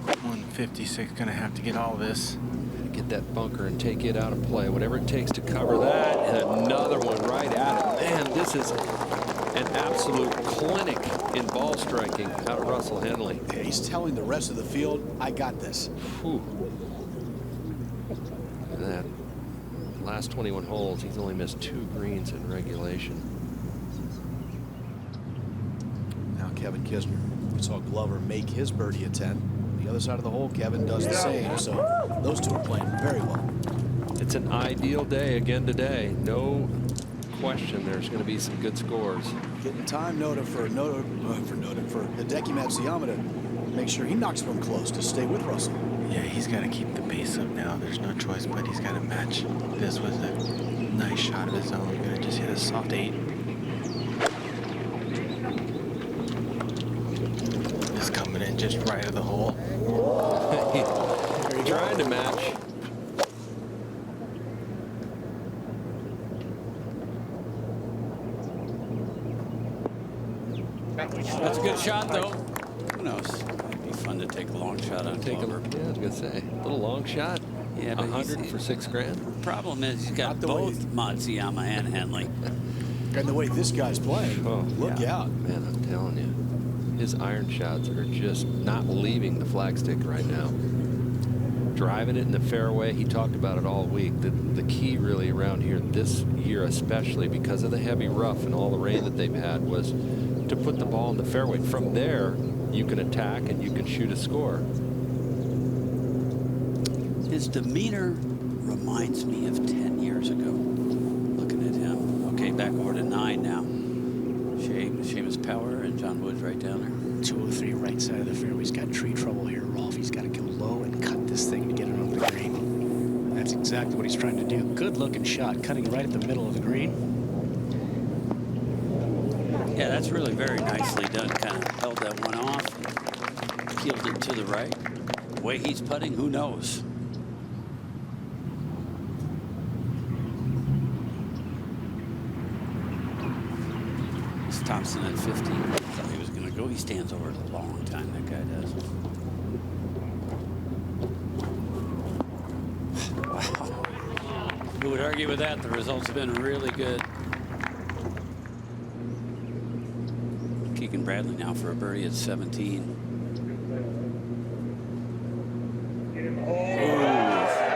C: 156, gonna have to get all this.
D: Get that bunker and take it out of play. Whatever it takes to cover that, and another one right at it. Man, this is an absolute clinic in ball striking out of Russell Henley.
B: Yeah, he's telling the rest of the field, I got this.
D: Whew. That last 21 holes, he's only missed 2 greens in regulation.
B: Now Kevin Kisner. We saw Glover make his birdie at 10. The other side of the hole, Kevin does the same. So those two are playing very well.
D: It's an ideal day again today. No question there's going to be some good scores.
B: Getting time for Hideki Matsuyama to make sure he knocks one close to stay with Russell.
C: Yeah, he's got to keep the pace up now. There's no choice, but he's got to match this with a nice shot of his own. Gonna just hit a soft 8. Just coming in just right of the hole.
D: Trying to match.
A: That's a good shot, though. Who knows? It'd be fun to take a long shot on Glover.
D: Yeah, I was going to say, a little long shot.
A: Yeah, but
D: 100 for $6,000.
A: Problem is, he's got both Matsuyama and Henley.
B: And the way this guy's playing, look out.
D: Man, I'm telling you, his iron shots are just not leaving the flagstick right now. Driving it in the fairway, he talked about it all week. The key really around here this year, especially because of the heavy rough and all the rain that they've had, was to put the ball in the fairway. From there, you can attack and you can shoot a score.
A: His demeanor reminds me of 10 years ago. Looking at him. Okay, back over to 9 now. Seamus Power and John Woods right down there.
E: 203 right side of the fairway. He's got tree trouble here, Rolf. He's got to go low and cut this thing to get it over the green. That's exactly what he's trying to do. Good looking shot, cutting right at the middle of the green.
A: Yeah, that's really very nicely done. Kind of held that one off, peeled it to the right. The way he's putting, who knows? It's Thompson at 15. Thought he was going to go. He stands over it a long time, that guy does. Wow. Who would argue with that? The results have been really good. Keegan Bradley now for a birdie at 17. Ooh,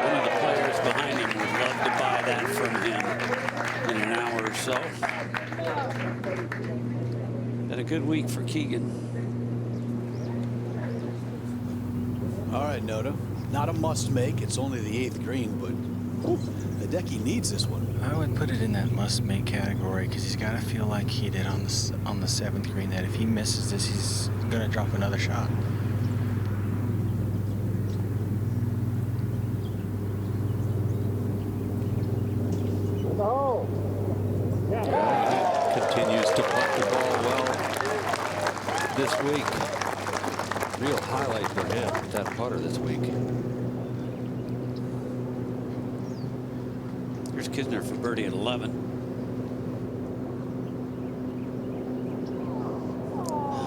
A: one of the players behind him would love to buy that from him in an hour or so. Had a good week for Keegan.
B: All right, Noda. Not a must make. It's only the 8th green, but Hideki needs this one.
C: I would put it in that must-make category because he's got to feel like he did on the 7th green, that if he misses this, he's going to drop another shot.
D: Continues to putt the ball well this week. Real highlight for him, that putter this week.
A: Here's Kisner for birdie at 11.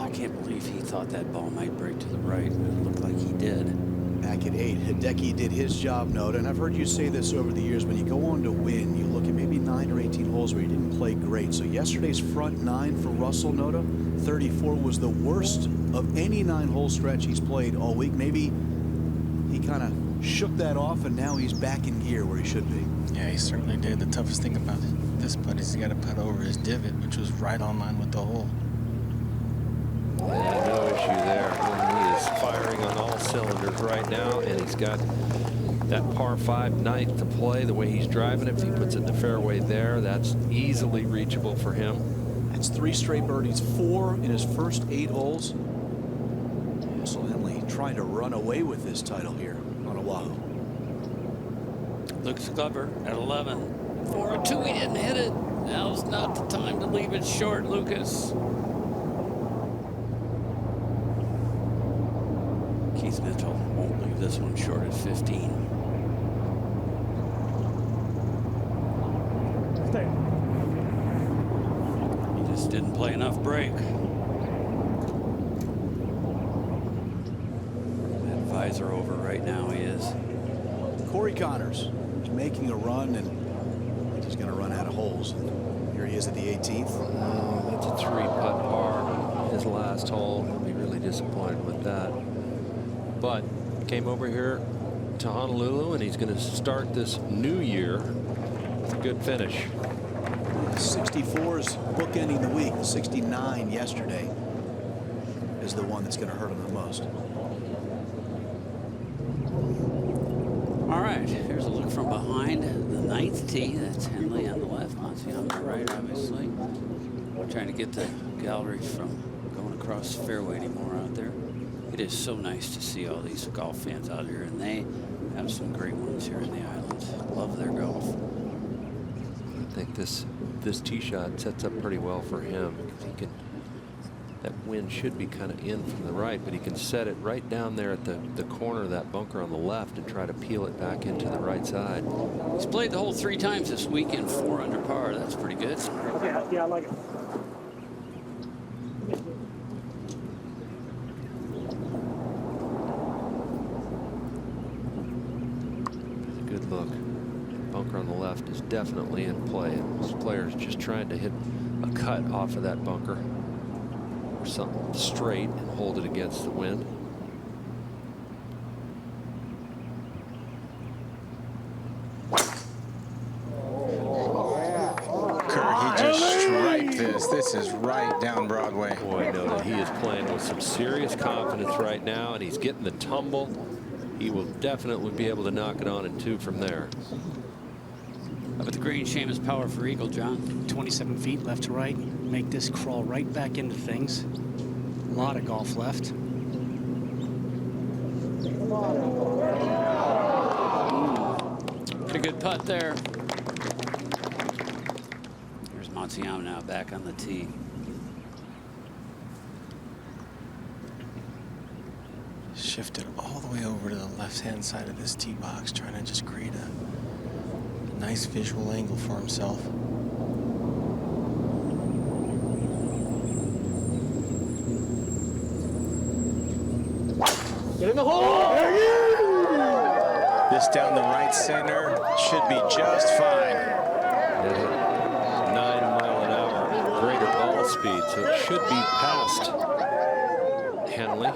A: I can't believe he thought that ball might break to the right. It looked like he did.
B: Back at 8, Hideki did his job, Noda. And I've heard you say this over the years. When you go on to win, you look at maybe 9 or 18 holes where he didn't play great. So yesterday's front 9 for Russell Noda, 34, was the worst of any 9-hole stretch he's played all week. Maybe he kind of shook that off, and now he's back in gear where he should be.
C: Yeah, he certainly did. The toughest thing about this putt is he got to putt over his divot, which was right on line with the hole.
D: Yeah, no issue there. He is firing on all cylinders right now, and he's got that par 5 ninth to play. The way he's driving it, if he puts it in the fairway there, that's easily reachable for him.
B: That's 3 straight birdies, 4 in his first 8 holes. Russell Henley trying to run away with this title here on Oahu.
A: Looks clever at 11. 4-2, he didn't hit it. Now's not the time to leave it short, Lucas. Keith Mitchell won't leave this one short at 15. He just didn't play enough break. That visor over right now, he is.
B: Corey Connors is making a run, and he's going to run out of holes. And here he is at the 18th.
D: That's a 3-putt par. His last hole. He'll be really disappointed with that. But came over here to Honolulu, and he's going to start this new year with a good finish.
B: 64's bookending the week. 69 yesterday is the one that's going to hurt him the most.
A: All right, here's a look from behind the 9th tee. That's Henley on the left, Matsuyama on the right, obviously. We're trying to get the gallery from going across the fairway anymore out there. It is so nice to see all these golf fans out here, and they have some great ones here in the islands. Love their golf.
D: I think this tee shot sets up pretty well for him. He can, that wind should be kind of in from the right, but he can set it right down there at the corner of that bunker on the left and try to peel it back into the right side.
A: He's played the hole 3 times this weekend, 4 under par. That's pretty good.
G: Yeah, I like it.
D: Good look. Bunker on the left is definitely in play. This player's just trying to hit a cut off of that bunker or something straight and hold it against the wind.
C: Kerr, he just striped this. This is right down Broadway.
D: Boy, no, he is playing with some serious confidence right now, and he's getting the tumble. He will definitely be able to knock it on in 2 from there.
A: How about the green? Seamus power for eagle, John?
E: 27 feet left to right. Make this crawl right back into things. A lot of golf left.
A: Pretty good putt there. Here's Matsuyama now back on the tee.
C: Shifted all the way over to the left-hand side of this tee box, trying to just create a nice visual angle for himself.
I: Get in the hole!
C: This down the right center should be just fine.
D: 9-mile-an-hour greater ball speed, so it should be past Henley.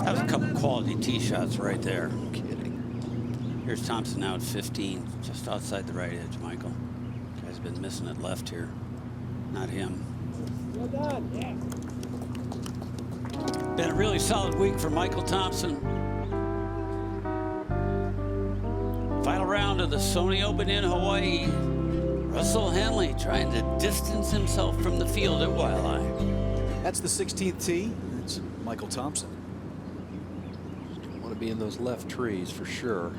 A: That was a couple quality tee shots right there. No kidding. Here's Thompson now at 15, just outside the right edge, Michael. Guy's been missing it left here. Not him.
I: Well done. Yeah.
A: Been a really solid week for Michael Thompson. Final round of the Sony Open in Hawaii. Russell Henley trying to distance himself from the field at Waialae.
B: That's the 16th tee. That's Michael Thompson.
D: Want to be in those left trees for sure.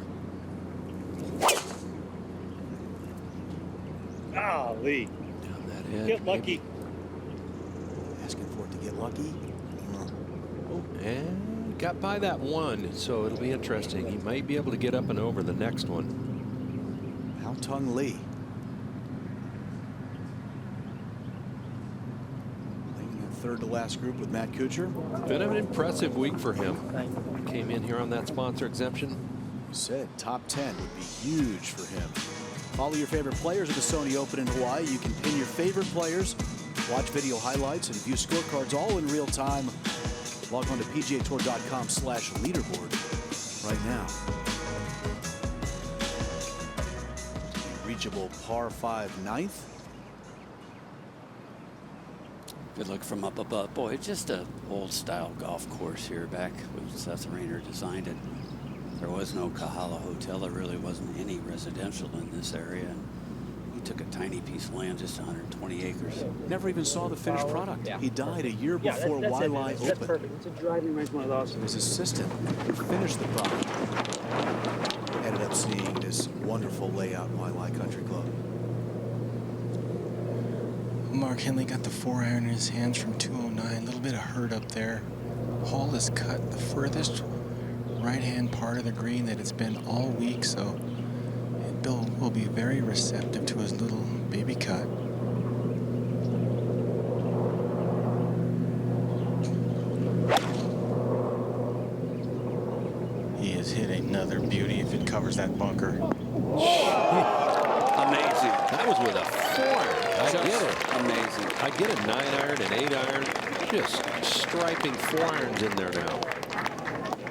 I: Golly.
D: Down that edge.
I: Get lucky.
B: Asking for it to get lucky.
D: And got by that one, so it'll be interesting. He might be able to get up and over the next one.
B: Haotong Lee. Playing in third to last group with Matt Kuchar.
D: Been an impressive week for him. Came in here on that sponsor exemption.
B: Said top 10 would be huge for him. Follow your favorite players at the Sony Open in Hawaii. You can pin your favorite players, watch video highlights, and view scorecards all in real time. Log on to PGATour.com/leaderboard right now. Reachable par 5 ninth.
A: Good look from up above. Boy, it's just a old style golf course here back when Seth Rayner designed it. There was no Kahala Hotel. There really wasn't any residential in this area. And he took a tiny piece of land, just 120 acres.
B: Never even saw the finished product. He died a year before Wailea
G: That's
B: Open.
G: perfect. It's a driving range, one of those.
B: His assistant who finished the product ended up seeing this wonderful layout Wailea Country Club.
C: Mark Henley got the 4-iron in his hands from 209. A little bit of hurt up there. Hole is cut the furthest right-hand part of the green that it's been all week, so Bill will be very receptive to his little baby cut. He has hit another beauty if it covers that bunker.
A: Amazing.
D: That was with a 4-iron. I
A: Just
D: get it.
A: amazing.
D: I get a 9-iron, an 8-iron. Just striping 4-irons in there now.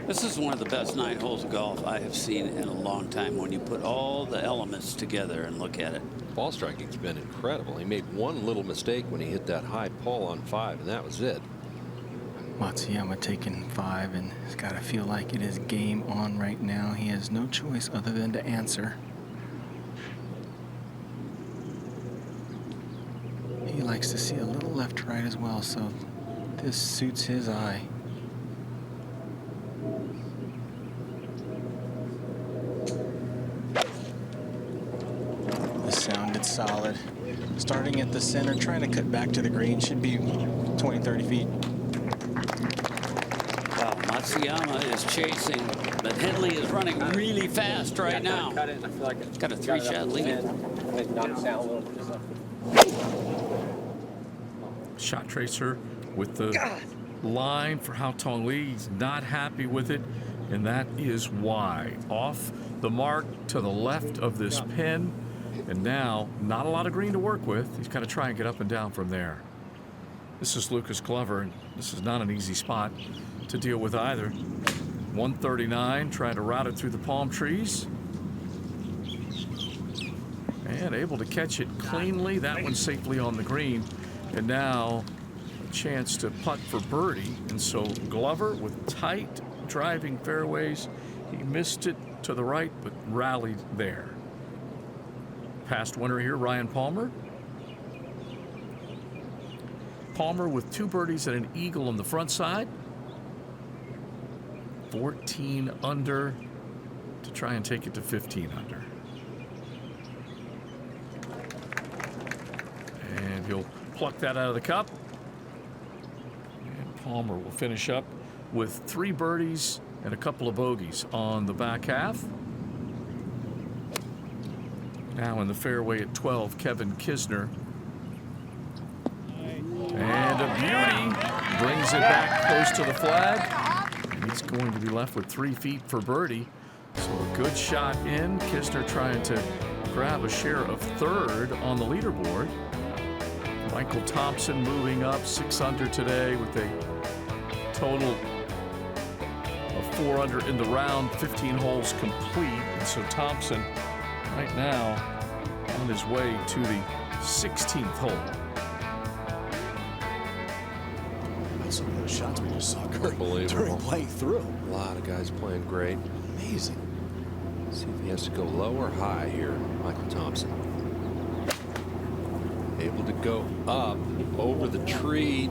A: This is one of the best 9 holes of golf I have seen in a long time when you put all the elements together and look at it.
D: Ball striking's been incredible. He made one little mistake when he hit that high pull on 5, and that was it.
C: Matsuyama taking 5 and has got to feel like it is game on right now. He has no choice other than to answer. He likes to see a little left to right as well, so this suits his eye. This sounded solid. Starting at the center, trying to cut back to the green, should be 20, 30 feet.
A: Wow, Matsuyama is chasing, but Henley is running really fast right now.
H: Cut it. I feel like
A: It's got a 3-shot lead.
H: It knocks down a little bit.
F: Shot tracer with the line for Hao Tong Lee. He's not happy with it, and that is why. Off the mark to the left of this pin, and now not a lot of green to work with. He's got to try and get up and down from there. This is Lucas Glover, and this is not an easy spot to deal with either. 139, trying to route it through the palm trees. And able to catch it cleanly. That one safely on the green. And now a chance to putt for birdie. And so Glover with tight driving fairways. He missed it to the right, but rallied there. Past winner here, Ryan Palmer. Palmer with 2 birdies and an eagle on the front side. 14 under to try and take it to 15 under. And he'll pluck that out of the cup. And Palmer will finish up with 3 birdies and a couple of bogeys on the back half. Now in the fairway at 12, Kevin Kisner. And a beauty. Brings it back close to the flag. And he's going to be left with 3 feet for birdie. So a good shot in. Kisner trying to grab a share of 3rd on the leaderboard. Michael Thompson moving up 6 under today with a total of 4 under in the round, 15 holes complete. And so Thompson right now on his way to the 16th hole.
B: Some of those shots we just saw during
D: Unbelievable.
B: playing through.
D: A lot of guys playing great.
B: Amazing.
D: See if he has to go low or high here, Michael Thompson. Able to go up over the tree.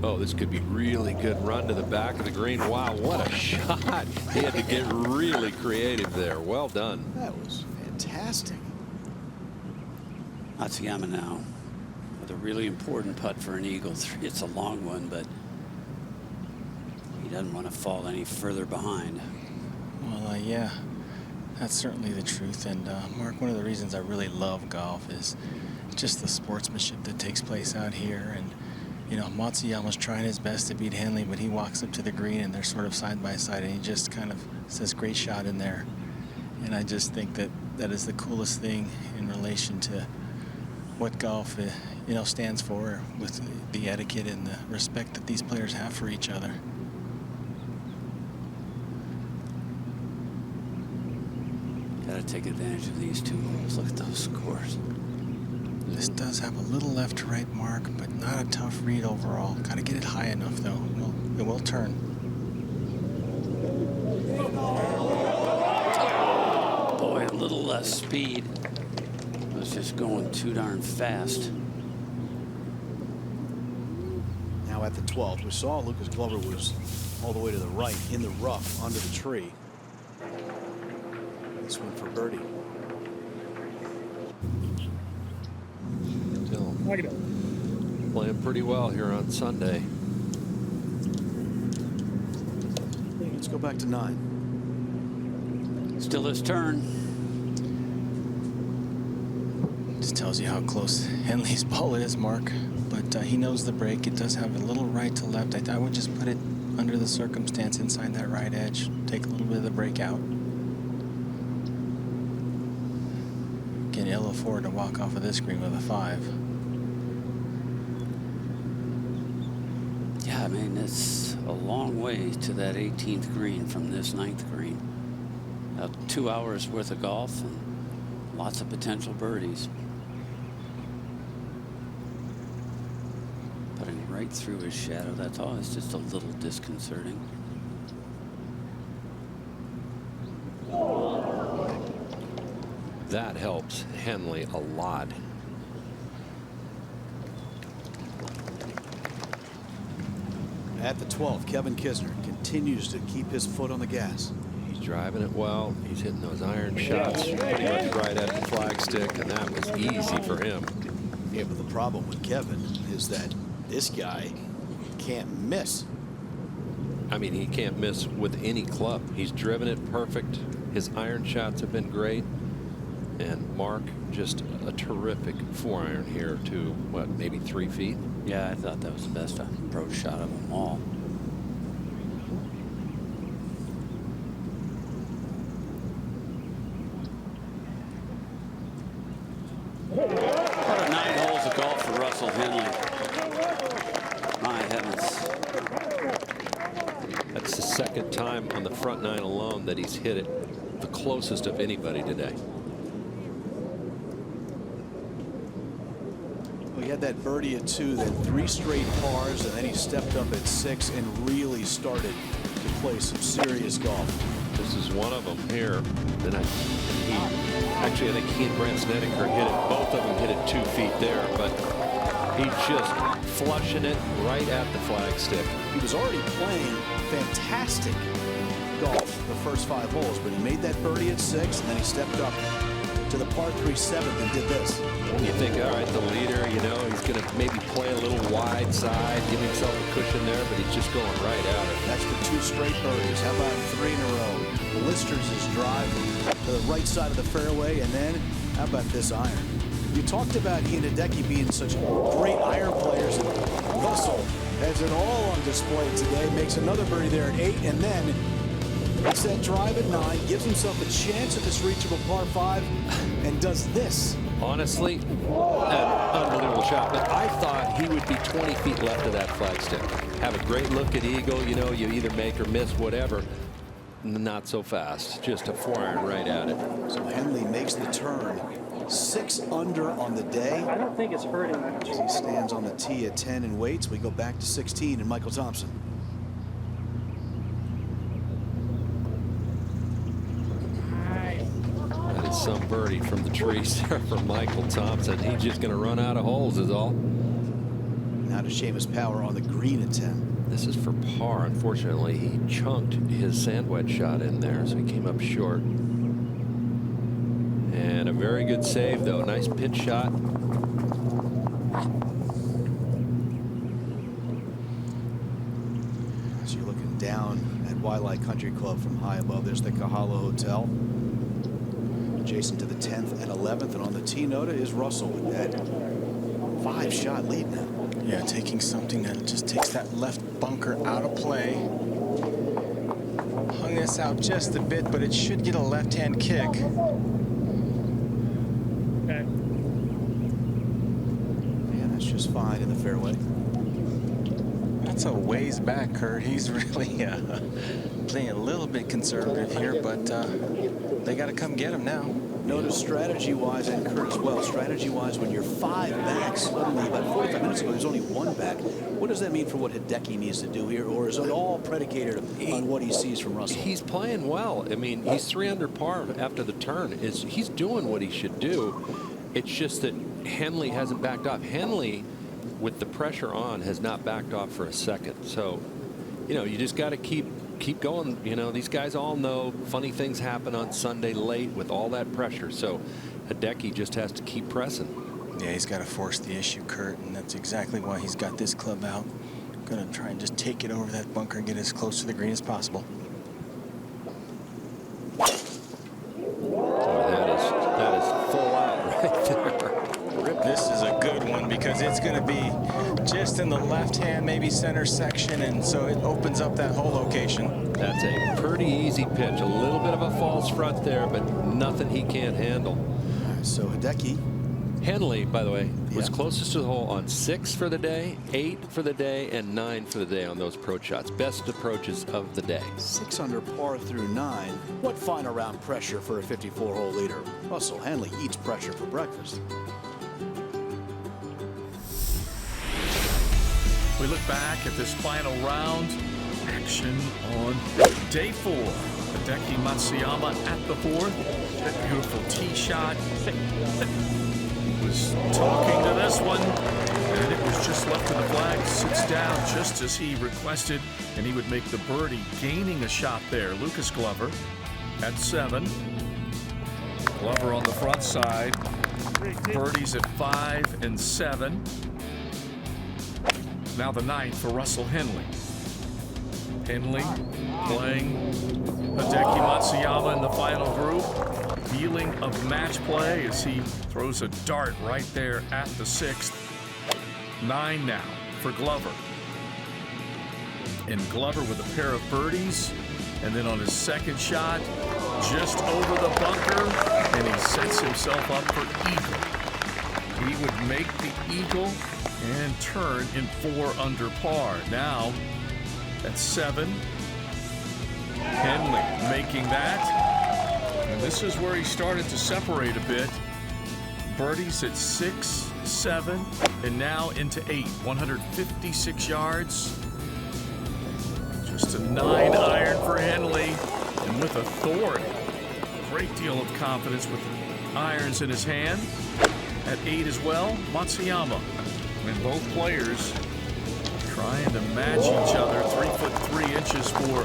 D: Oh, this could be really good run to the back of the green. Wow, what a shot. He had to get really creative there. Well done.
B: That was fantastic.
A: Matsuyama now with a really important putt for an eagle. It's a long one, but he doesn't want to fall any further behind.
C: Well, yeah, that's certainly the truth. And Mark, one of the reasons I really love golf is just the sportsmanship that takes place out here. And You know, Matsuyama's trying his best to beat Henley, but he walks up to the green and they're sort of side by side, and he just kind of says, great shot in there. And I just think that that is the coolest thing in relation to what golf, you know, stands for, with the etiquette and the respect that these players have for each other.
A: Got to take advantage of these 2 holes. Look at those scores.
C: This does have a little left to right mark, but not a tough read overall. Got to get it high enough, though. It will turn.
A: Boy, a little less speed. It was just going too darn fast.
B: Now at the 12th, we saw Lucas Glover was all the way to the right in the rough under the tree. This one for birdie.
D: Still playing pretty well here on Sunday.
B: Let's go back to 9.
A: Still his turn.
C: Just tells you how close Henley's ball is, Mark. But he knows the break. It does have a little right to left. I would just put it under the circumstance inside that right edge. Take a little bit of the break out. Can ill afford to walk off of this green with a 5.
A: Yeah, I mean, it's a long way to that 18th green from this 9th green. 2 hours worth of golf and lots of potential birdies. Putting right through his shadow. That's always just a little disconcerting.
D: That helps Henley a lot.
B: At the 12th, Kevin Kisner continues to keep his foot on the gas.
D: He's driving it well. He's hitting those iron shots pretty much right at the flagstick, and that was easy for him.
B: Yeah, but the problem with Kevin is that this guy can't miss.
D: I mean, he can't miss with any club. He's driven it perfect. His iron shots have been great. And Mark, just a terrific 4-iron here to, what, maybe 3 feet?
A: Yeah, I thought that was the best approach shot of them all. What a 9 holes of golf for Russell Henley. My heavens.
D: That's the 2nd time on the front 9 alone that he's hit it the closest of anybody today.
B: He had that birdie at 2, then 3 straight pars, and then he stepped up at 6 and really started to play some serious golf.
D: This is one of them here. And I think he and Brant Snedeker hit it. Both of them hit it 2 feet there, but he's just flushing it right at the flagstick.
B: He was already playing fantastic golf the first 5 holes, but he made that birdie at 6, and then he stepped up to the par 3 7th and did this.
D: You think, all right, the leader, you know, he's going to maybe play a little wide side, give himself a cushion there, but he's just going right at it.
B: That's for 2 straight birdies. How about 3 in a row? Blisters his drive to the right side of the fairway, and then how about this iron? You talked about he and Hideki being such great iron players, and Russell has it all on display today. Makes another birdie there at 8, and then makes that drive at 9, gives himself a chance at this reachable par 5, and does this.
D: Honestly, an unbelievable shot, but I thought he would be 20 feet left of that flagstick. Have a great look at Eagle, you know, you either make or miss, whatever. Not so fast, just a 4-iron right at it.
B: So Henley makes the turn, 6 under on the day.
G: I don't think it's hurting.
B: As he stands on the tee at 10 and waits, we go back to 16 and Michael Thompson.
D: Some birdie from the trees there for Michael Thompson. He's just going to run out of holes is all.
B: Now to Seamus Power on the green at 10.
D: This is for par. Unfortunately, he chunked his sand wedge shot in there, so he came up short. And a very good save, though. Nice pitch shot.
B: So you're looking down at Waialae Country Club from high above. There's the Kahala Hotel. Adjacent to the 10th and 11th, and on the tee nota is Russell with that 5-shot lead now.
C: Yeah, taking something that just takes that left bunker out of play. Hung this out just a bit, but it should get a left-hand kick.
G: Okay.
B: And that's just fine in the fairway.
C: That's a ways back, Kurt. He's really playing a little bit conservative here, but they got to come get him now.
B: Notice strategy-wise, and Kurt as well, strategy-wise, when you're 5 back suddenly, about 45 minutes ago, there's only 1 back. What does that mean for what Hideki needs to do here, or is it all predicated on what he sees from Russell?
D: He's playing well. I mean, he's 3 under par after the turn. He's doing what he should do. It's just that Henley hasn't backed off. Henley, with the pressure on, has not backed off for a second. So, you know, you just got to keep going. You know, these guys all know funny things happen on Sunday late with all that pressure. So Hideki just has to keep pressing.
C: Yeah, he's got to force the issue, Kurt, and that's exactly why he's got this club out. Going to try and just take it over that bunker and get as close to the green as possible.
D: Boy, that is full out right there.
C: This is a good one because it's going to be just in the left-hand, maybe center section, and so it opens up that whole location.
D: That's a pretty easy pitch. A little bit of a false front there, but nothing he can't handle.
B: All right, so Hideki.
D: Henley, by the way, was
B: Yeah.
D: closest to the hole on 6 for the day, 8 for the day, and 9 for the day on those approach shots. Best approaches of the day.
B: 6 under par through 9. What final round pressure for a 54-hole leader? Russell Henley eats pressure for breakfast.
F: We look back at this final round. Action on day 4. Hideki Matsuyama at the 4th. That beautiful tee shot. He was talking to this one, and it was just left to the flag. Sits down just as he requested, and he would make the birdie, gaining a shot there. Lucas Glover at 7. Glover on the front side. Birdies at 5 and 7. Now the 9th for Russell Henley. Henley playing Hideki Matsuyama in the final group. Feeling of match play as he throws a dart right there at the 6th. 9 now for Glover. And Glover with a pair of birdies. And then on his second shot, just over the bunker, and he sets himself up for eagle. He would make the eagle and turn in 4 under par. Now at 7, Henley making that. And this is where he started to separate a bit. Birdies at 6, 7, and now into 8. 156 yards. Just a 9 iron for Henley. And with authority. Great deal of confidence with the irons in his hand. At 8 as well, Matsuyama. And both players trying to match each other. 3 foot 3 inches for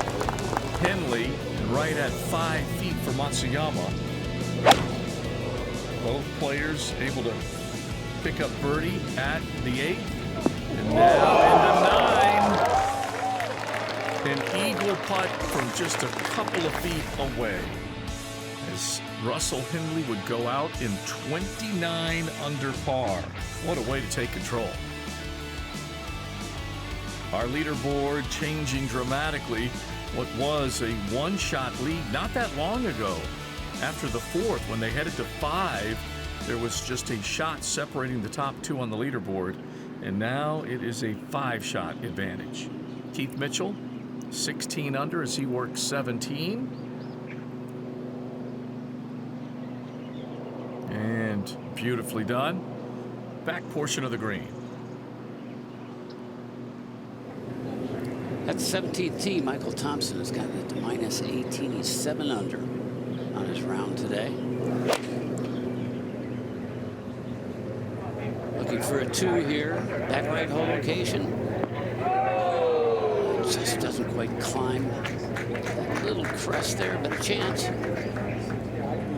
F: Henley, and right at 5 feet for Matsuyama. Both players able to pick up birdie at the 8th. And now into 9. An eagle putt from just a couple of feet away. As Russell Henley would go out in 29 under par. What a way to take control. Our leaderboard changing dramatically. What was a 1-shot lead not that long ago. After the 4th, when they headed to 5, there was just a shot separating the top 2 on the leaderboard. And now it is a 5-shot advantage. Keith Mitchell, 16 under as he works 17. And beautifully done. Back portion of the green.
A: At 17th tee, Michael Thompson has gotten it to minus 18. He's 7 under on his round today. Looking for a 2 here. Back right hole location. Just doesn't quite climb that little crest there, but a chance.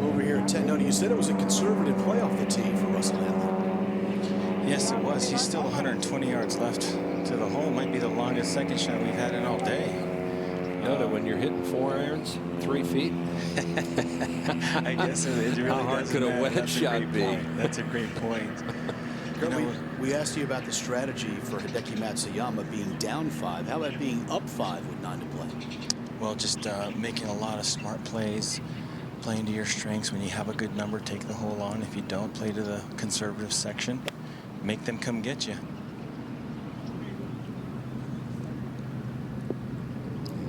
B: Over here at 10. No, you said it was a conservative play off the tee for Russell Henley.
C: Yes, it was. He's still 120 yards left to the hole. Might be the longest second shot we've had in all day.
D: You know that when you're hitting 4 irons, 3 feet.
C: I guess it really
D: How hard
C: doesn't
D: could a
C: matter.
D: wedge
C: That's
D: shot
C: great
D: be?
C: point. That's a great point.
B: Kurt, we asked you about the strategy for Hideki Matsuyama being down 5. How about being up 5 with 9 to play?
C: Well, just making a lot of smart plays, playing to your strengths. When you have a good number, take the hole on. If you don't, play to the conservative section. Make them come get you.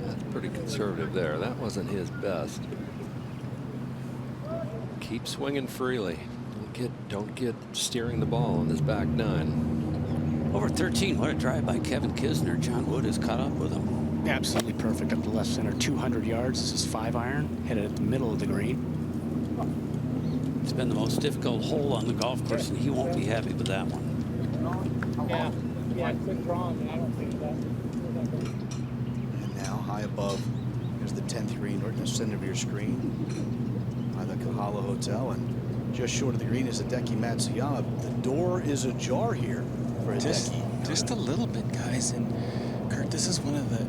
D: That's pretty conservative there. That wasn't his best. Keep swinging freely. Don't get steering the ball on this back 9.
A: Over 13. What a drive by Kevin Kisner. John Wood has caught up with him.
E: Absolutely perfect up the left center. 200 yards. This is 5 iron. Hit it at the middle of the green.
A: It's been the most difficult hole on the golf course, and he won't be happy with that one.
G: Yeah, quick draw, I don't think that.
B: And now high above, here's the 10th green right in the center of your screen by the Kahala Hotel, and just short of the green is Hideki Matsuyama. The door is ajar here for Hideki.
C: Just a little bit, guys. And Kurt, this is one of the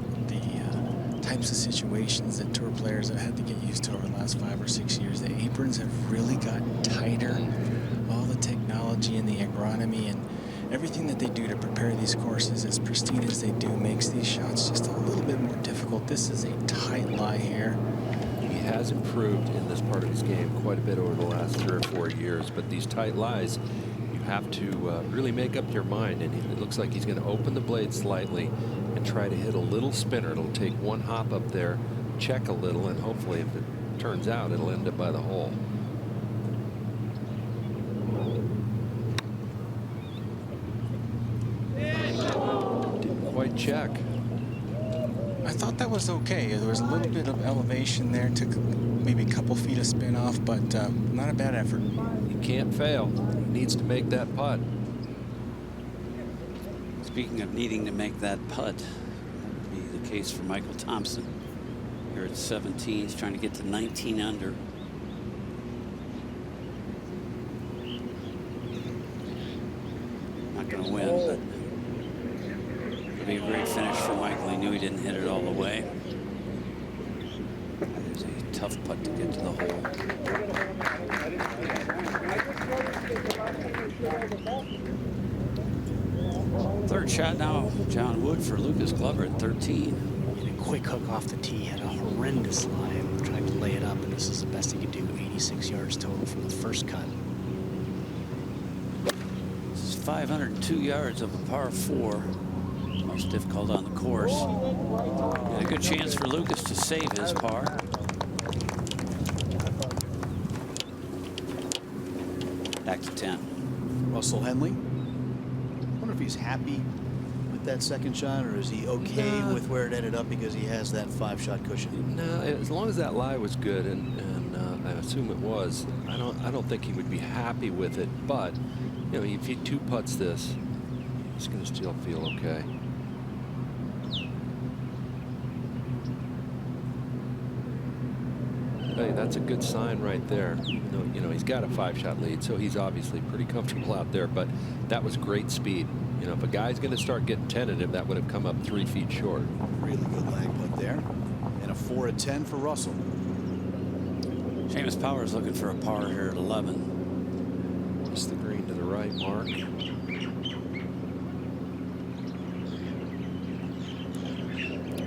C: types of situations that tour players have had to get used to over the last 5 or 6 years. The aprons have really gotten tighter. All the technology and the agronomy and everything that they do to prepare these courses, as pristine as they do, makes these shots just a little bit more difficult. This is a tight lie here.
D: He has improved in this part of his game quite a bit over the last 3 or 4 years, but these tight lies, you have to really make up your mind, and it looks like he's going to open the blade slightly and try to hit a little spinner. It'll take one hop up there, check a little, and hopefully, if it turns out, it'll end up by the hole. Didn't quite check.
C: I thought that was okay. There was a little bit of elevation there. Took maybe a couple feet of spin off, but not a bad effort.
D: He can't fail. He needs to make that putt.
A: Speaking of needing to make that putt, that would be the case for Michael Thompson. Here at 17, he's trying to get to 19 under. Not going to win, but it'll be a great finish for Michael. He knew he didn't hit it all the way. There's a tough putt to get to the hole. Third shot now, John Wood for Lucas Glover at 13.
E: And a quick hook off the tee. Had a horrendous lie. Tried to lay it up, and this is the best he could do. 86 yards total from the first cut.
A: This is 502 yards of a par 4. Most difficult on the course. And a good chance for Lucas to save his par. Back to 10.
B: Russell Henley. Wonder if he's happy with that second shot, or is he okay with where it ended up because he has that 5-shot cushion?
D: No, as long as that lie was good, and I assume it was, I don't think he would be happy with it. But you know, if he 2 putts this, he's going to still feel okay. Hey, that's a good sign right there. Even though, you know, he's got a 5-shot lead, so he's obviously pretty comfortable out there. But that was great speed. You know, if a guy's going to start getting tentative, that would have come up 3 feet short.
B: Really good lag putt there. And a 4 at 10 for Russell.
A: Seamus Power is looking for a par here at 11.
D: Just the green to the right, Mark.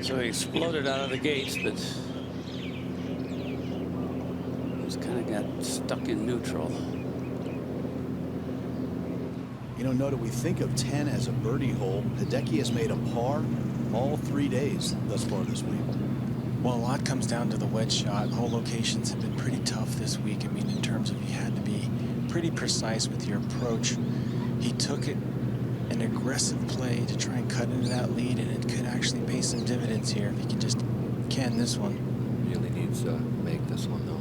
A: So he exploded out of the gates, but just kind of got stuck in neutral.
B: You know, Noda, we think of 10 as a birdie hole. Hideki has made a par all 3 days thus far this week.
C: Well, a lot comes down to the wedge shot. Hole locations have been pretty tough this week. I mean, in terms of you had to be pretty precise with your approach. He took it an aggressive play to try and cut into that lead, and it could actually pay some dividends here if he can just can this one.
D: Really needs to make this one, though.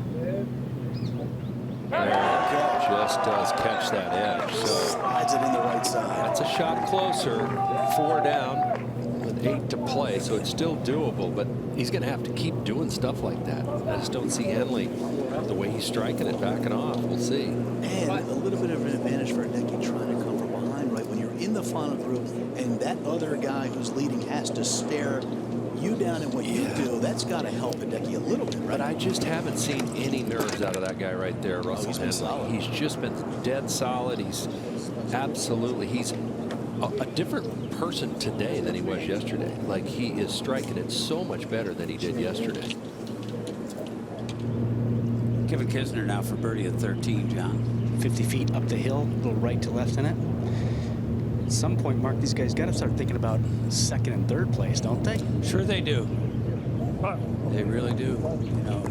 D: Just does catch that edge. So
B: Slides it in the right side.
D: that's a shot closer. 4 down with 8 to play, so it's still doable, but he's going to have to keep doing stuff like that. I just don't see Henley, the way he's striking it, backing off. We'll see.
B: And a little bit of an advantage for Hideki trying to come from behind, right? When you're in the final group and that other guy who's leading has to stare you down in what you do, that's got to help Hideki a little bit, right?
D: But I just haven't seen any nerves out of that guy right there, Russell
B: he's been
D: Henley.
B: solid.
D: He's just been dead solid. He's a different person today than he was yesterday. Like, he is striking it so much better than he did yesterday.
A: Kevin Kisner now for birdie at 13, John.
E: 50 feet up the hill, a little right to left in it. At some point, Mark, these guys got to start thinking about second and third place, don't they?
A: Sure they do. They really do. You know,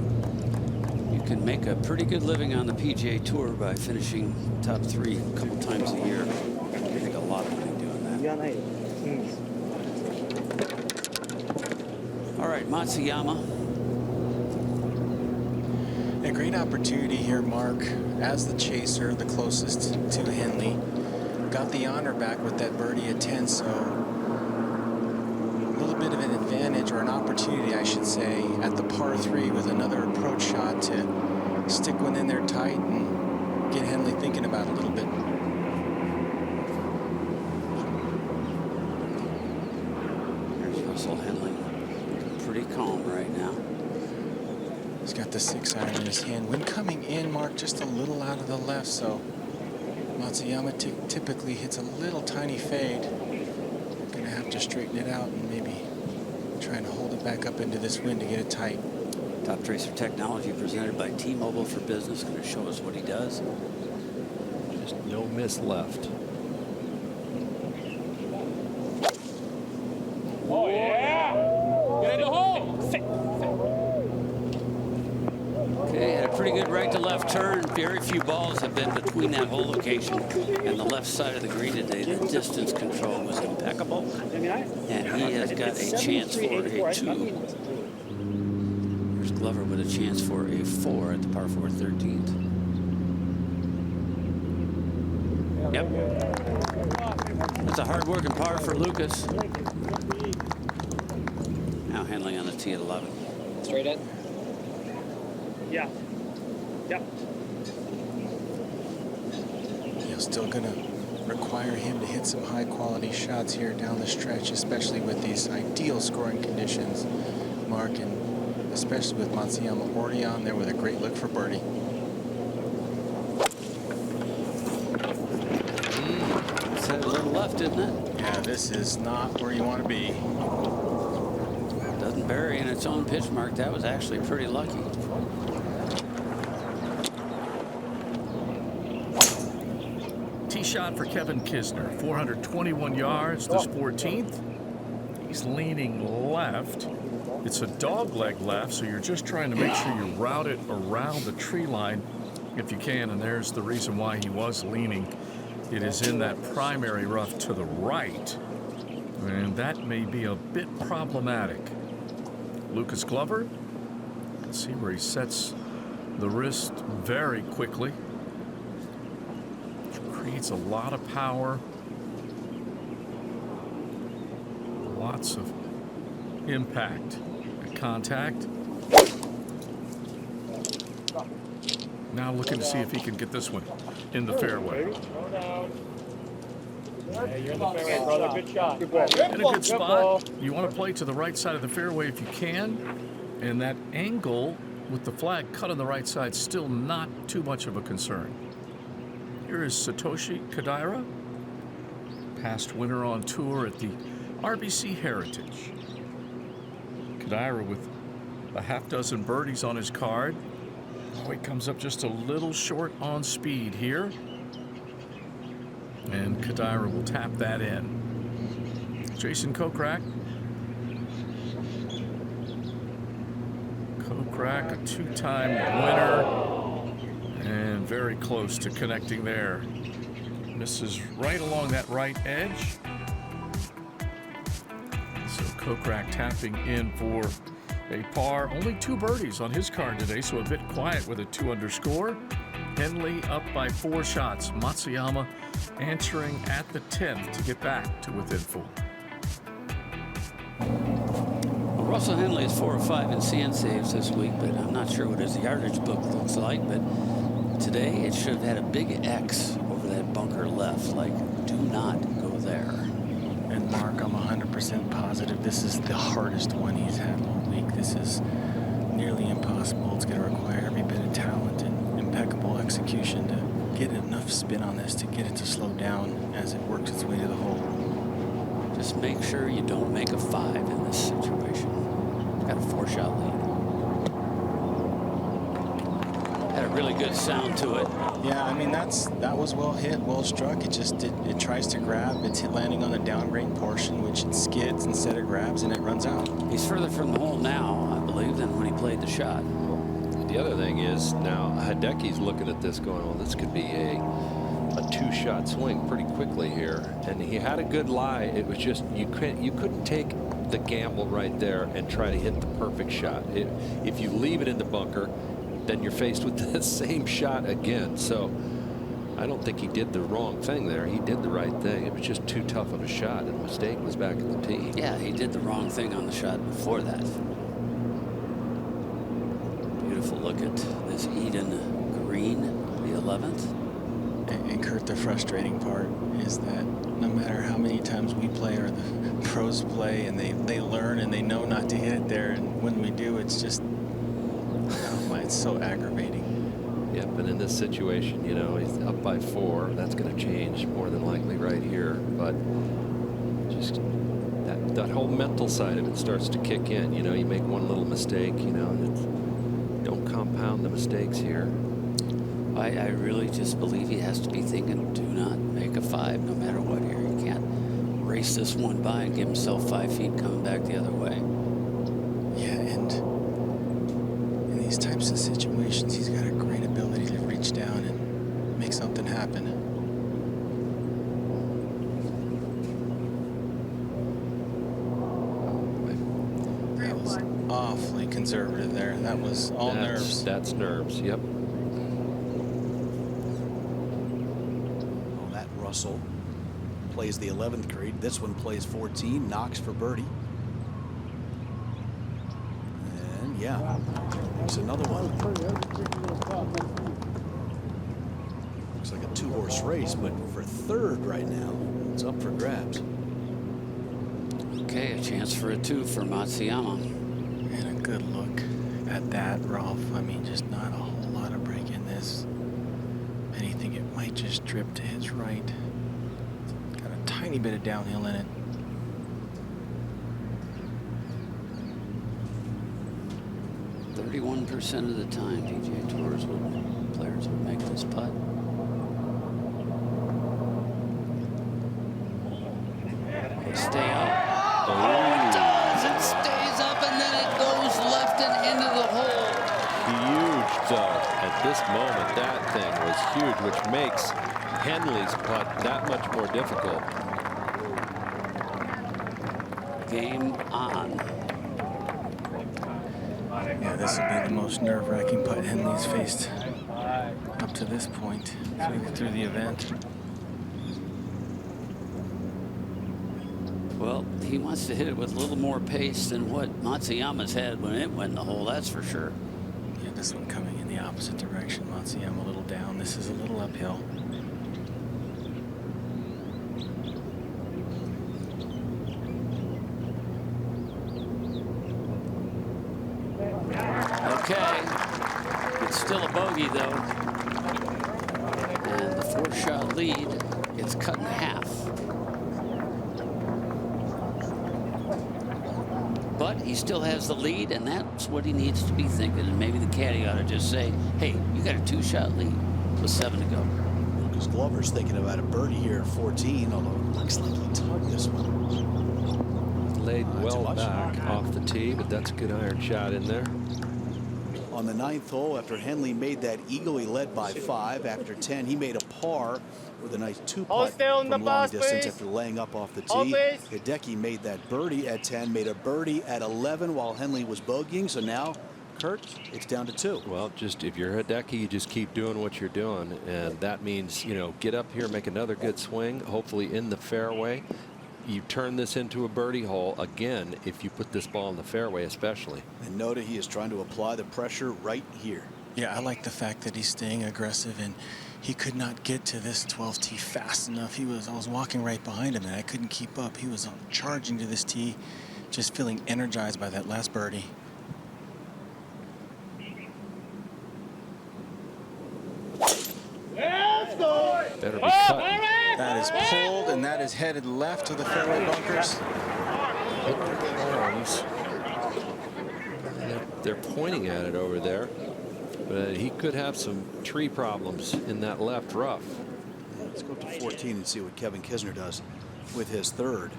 A: you can make a pretty good living on the PGA Tour by finishing top 3 a couple times a year. You make a lot of money doing that. All right, Matsuyama.
C: A great opportunity here, Mark, as the chaser, the closest to Henley. Got the honor back with that birdie at 10, so a little bit of an advantage, or an opportunity, I should say, at the par 3 with another approach shot to stick one in there tight and get Henley thinking about it a little bit.
A: There's Russell Henley. Pretty calm right now.
C: He's got the 6-iron in his hand. When coming in, Mark, just a little out of the left, so Matsuyama typically hits a little tiny fade. Gonna have to straighten it out and maybe trying to hold it back up into this wind to get it tight.
A: Top Tracer technology presented by T-Mobile for Business. Going to show us what he does.
D: Just no miss left.
I: Oh, yeah. Get in the hole.
A: Okay, had a pretty good right to left turn. Very few balls have been between that hole location and the left side of the green today. The distance control was impeccable, and he has got a chance for a 2. Here's Glover with a chance for a 4 at the par 4 13th. Yep. That's a hard-working par for Lucas. Now Henley on the tee at 11.
H: Straight in.
G: Yeah. Yep.
C: Still gonna require him to hit some high-quality shots here down the stretch, especially with these ideal scoring conditions, Mark, and especially with Matsuyama already on there with a great look for birdie.
A: It's a little left, isn't it?
C: Yeah, this is not where you want to be.
A: Doesn't bury in its own pitch mark. That was actually pretty lucky.
F: Tee shot for Kevin Kisner, 421 yards, this 14th. He's leaning left. It's a dogleg left, so you're just trying to make sure you route it around the tree line if you can, and there's the reason why he was leaning. It is in that primary rough to the right, and that may be a bit problematic. Lucas Glover, let's see where he sets the wrist very quickly. Creates a lot of power, lots of impact and contact. Now looking to see if he can get this one in the fairway.
I: Yeah, you're in the fairway, brother. Good shot. Good ball.
F: In a good spot. You want to play to the right side of the fairway if you can, and that angle with the flag cut on the right side still not too much of a concern. Here is Satoshi Kodaira, past winner on tour at the RBC Heritage. Kodaira with a half-dozen birdies on his card. Oh, he comes up just a little short on speed here. And Kodaira will tap that in. Jason Kokrak. Kokrak, a 2-time winner. And very close to connecting there. Misses right along that right edge. So Kokrak tapping in for a par. Only 2 birdies on his card today, so a bit quiet with a 2-under score. Henley up by 4 shots. Matsuyama answering at the 10th to get back to within 4.
A: Well, Russell Henley is 4 or 5 in sand saves this week, but I'm not sure what his yardage book looks like. But today it should have had a big X over that bunker left, like do not go there.
C: And Mark, I'm 100% positive this is the hardest one he's had all week. This is nearly impossible. It's going to require every bit of talent and impeccable execution to get enough spin on this to get it to slow down as it works its way to the hole.
A: Just make sure you don't make a 5 in this situation. Got a 4-shot lead. Had a really good sound to it.
C: Yeah, I mean, that was well hit, well struck. It just it tries to grab. It's landing on the downgrade portion, which it skids instead of grabs, and it runs out.
A: He's further from the hole now, I believe, than when he played the shot.
D: The other thing is now Hideki's looking at this going, well, this could be a 2-shot swing pretty quickly here. And he had a good lie. It was just you couldn't take the gamble right there and try to hit the perfect shot. If you leave it in the bunker, then you're faced with the same shot again. So I don't think he did the wrong thing there. He did the right thing. It was just too tough of a shot, and the mistake was back at the tee.
A: Yeah, he did the wrong thing on the shot before that. Beautiful look at this Eden green, the 11th.
C: And Kurt, the frustrating part is that no matter how many times we play or the pros play, and they learn and they know not to hit it there, and when we do, it's just, it's so aggravating.
D: Yep, and in this situation, you know, he's up by 4. That's going to change more than likely right here. But just that whole mental side of it starts to kick in. You know, you make one little mistake, you know, don't compound the mistakes here.
A: I really just believe he has to be thinking, do not make a 5 no matter what here. You can't race this one by and give himself 5 feet coming back the other way.
C: Yeah, and in these types of situations, he's got a great ability to reach down and make something happen. That was awfully conservative there. That was all nerves.
D: That's nerves, yep.
B: Russell plays the 11th green. This one plays 14. Knocks for birdie. And yeah, it's another one. Looks like a 2-horse race, but for 3rd right now, it's up for grabs.
A: Okay, a chance for a 2 for Matsuyama.
C: And a good look at that, Rolf. I mean, just not a whole lot of break in this. Anything, it might just drip to his right. Got a tiny bit of downhill in it.
A: %31% of the time, PGA Tours players would make this putt. They stay up. Oh, it does! It stays up, and then it goes left and into the hole.
D: Huge, though. At this moment, that thing was huge, which makes Henley's putt that much more difficult.
A: Game on.
C: Yeah, this will be the most nerve-wracking putt Henley's faced up to this point through the event.
A: Well, he wants to hit it with a little more pace than what Matsuyama's had when it went in the hole, that's for sure.
C: Yeah, this one coming in the opposite direction. Matsuyama a little down. This is a little uphill.
A: Okay. It's still a bogey, though. And the 4-shot lead gets cut in half. But he still has the lead, and that's what he needs to be thinking. And maybe the caddy ought to just say, hey, you got a 2-shot lead with 7 to go.
B: Lucas Glover's thinking about a birdie here at 14, although it looks like he tugged this one.
D: Laid well back off the tee, but that's a good iron shot in there.
B: On the 9th hole, after Henley made that eagle, he led by 5. After 10, he made a par with a nice 2-putt from long distance after laying up off the tee. Hideki made that birdie at 10, made a birdie at 11 while Henley was bogeying. So now, Kurt, it's down to 2.
D: Well, just if you're Hideki, you just keep doing what you're doing, and that means, you know, get up here, make another good swing, hopefully in the fairway. You turn this into a birdie hole again if you put this ball in the fairway, especially.
B: And Noda, he is trying to apply the pressure right here.
C: Yeah, I like the fact that he's staying aggressive, and he could not get to this 12th tee fast enough. I was walking right behind him, and I couldn't keep up. He was charging to this tee, just feeling energized by that last birdie.
D: Better be cut.
C: That is pulled, and that is headed left to the fairway bunkers.
D: They're pointing at it over there, but he could have some tree problems in that left rough.
B: Yeah, let's go up to 14 and see what Kevin Kisner does with his third.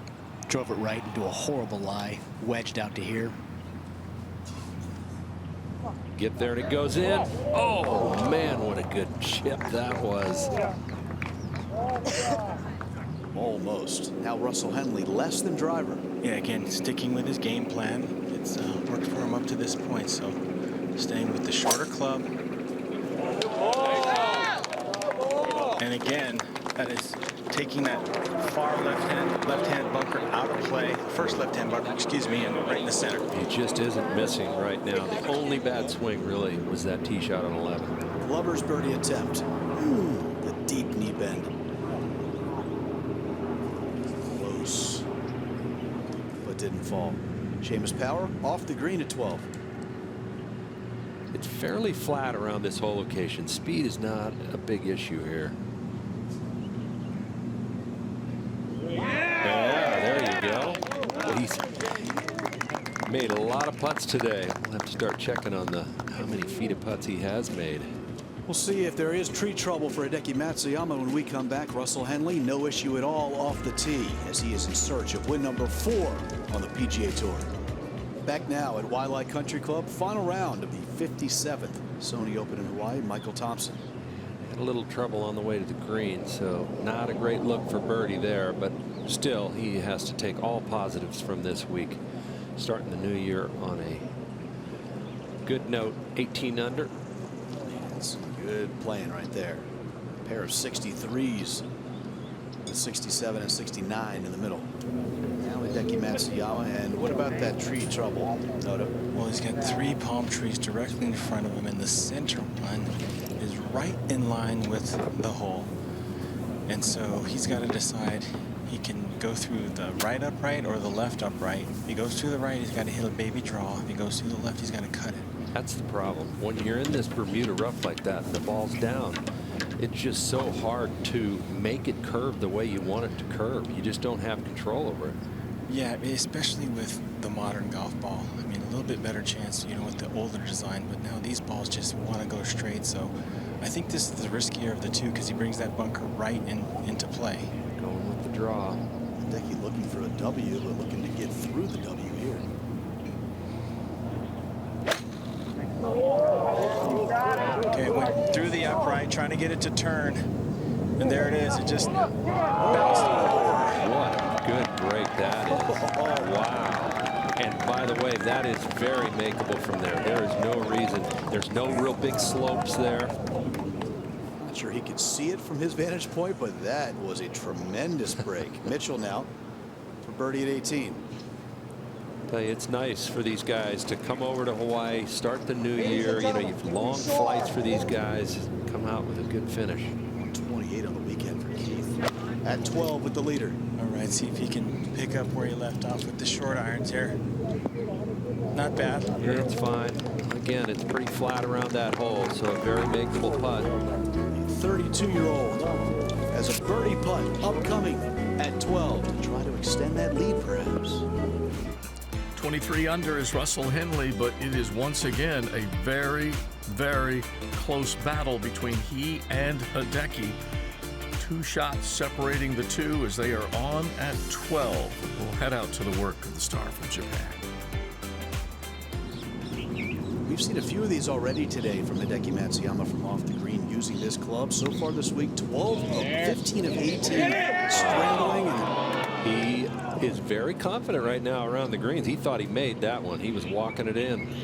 E: Drove it right into a horrible lie, wedged out to here.
D: Get there and it goes in. Oh man, what a good chip that was.
B: Almost. Now Russell Henley less than driver.
C: Yeah, again, sticking with his game plan. It's worked for him up to this point, so staying with the shorter club. And again, that is taking that far left-hand bunker out of play. First left-hand bunker, excuse me, and right in the center.
D: He just isn't missing right now. The only bad swing really was that tee shot on 11.
B: Glover's birdie attempt. The deep knee bend. Close, but didn't fall. Seamus Power off the green at 12.
D: It's fairly flat around this whole location. Speed is not a big issue here. Yeah, there you go. Well, he's made a lot of putts today. We'll have to start checking on how many feet of putts he has made.
B: We'll see if there is tree trouble for Hideki Matsuyama when we come back. Russell Henley, no issue at all off the tee as he is in search of win number 4 on the PGA Tour. Back now at Waialae Country Club, final round of the 57th Sony Open in Hawaii. Michael Thompson.
D: Had a little trouble on the way to the green, so not a great look for birdie there, but still he has to take all positives from this week. Starting the new year on a good note, 18 under.
B: That's good playing right there. A pair of 63s with 67 and 69 in the middle. Now Hideki Matsuyama, and what about that tree trouble, Noto?
C: Well, he's got 3 palm trees directly in front of him, and the center one is right in line with the hole. And so he's got to decide he can go through the right upright or the left upright. If he goes through the right, he's got to hit a baby draw. If he goes through the left, he's got to cut it.
D: That's the problem. When you're in this Bermuda rough like that and the ball's down, it's just so hard to make it curve the way you want it to curve. You just don't have control over it.
C: Yeah, especially with the modern golf ball. I mean, a little bit better chance, you know, with the older design, but now these balls just want to go straight. So I think this is the riskier of the two because he brings that bunker right into play.
D: Going with the draw.
B: Hideki looking for a W, but looking to get through the W here.
C: Okay, went through the upright, trying to get it to turn. And there it is. It just bounced over.
D: What a good break that is. Wow. And by the way, that is very makeable from there. There is no reason. There's no real big slopes there.
B: Not sure he could see it from his vantage point, but that was a tremendous break. Mitchell now for birdie at 18.
D: Tell you, it's nice for these guys to come over to Hawaii, start the new year. You know, you've long flights for these guys. Come out with a good finish.
B: 128 on the weekend for Keith. At 12 with the leader.
C: All right, see if he can pick up where he left off with the short irons here. Not bad.
D: Yeah, it's fine. Again, it's pretty flat around that hole, so a very makeable putt.
B: 32-year-old has a birdie putt upcoming at 12 to try to extend that lead, perhaps.
F: 23 under is Russell Henley, but it is once again a very, very close battle between he and Hideki. 2 shots separating the two as they are on at 12. We'll head out to the work of the star from Japan.
B: We've seen a few of these already today from Hideki Matsuyama from off the green using this club. So far this week, 12 of 15 of 18 scrambling. And
D: he is very confident right now around the greens. He thought he made that one. He was walking it in.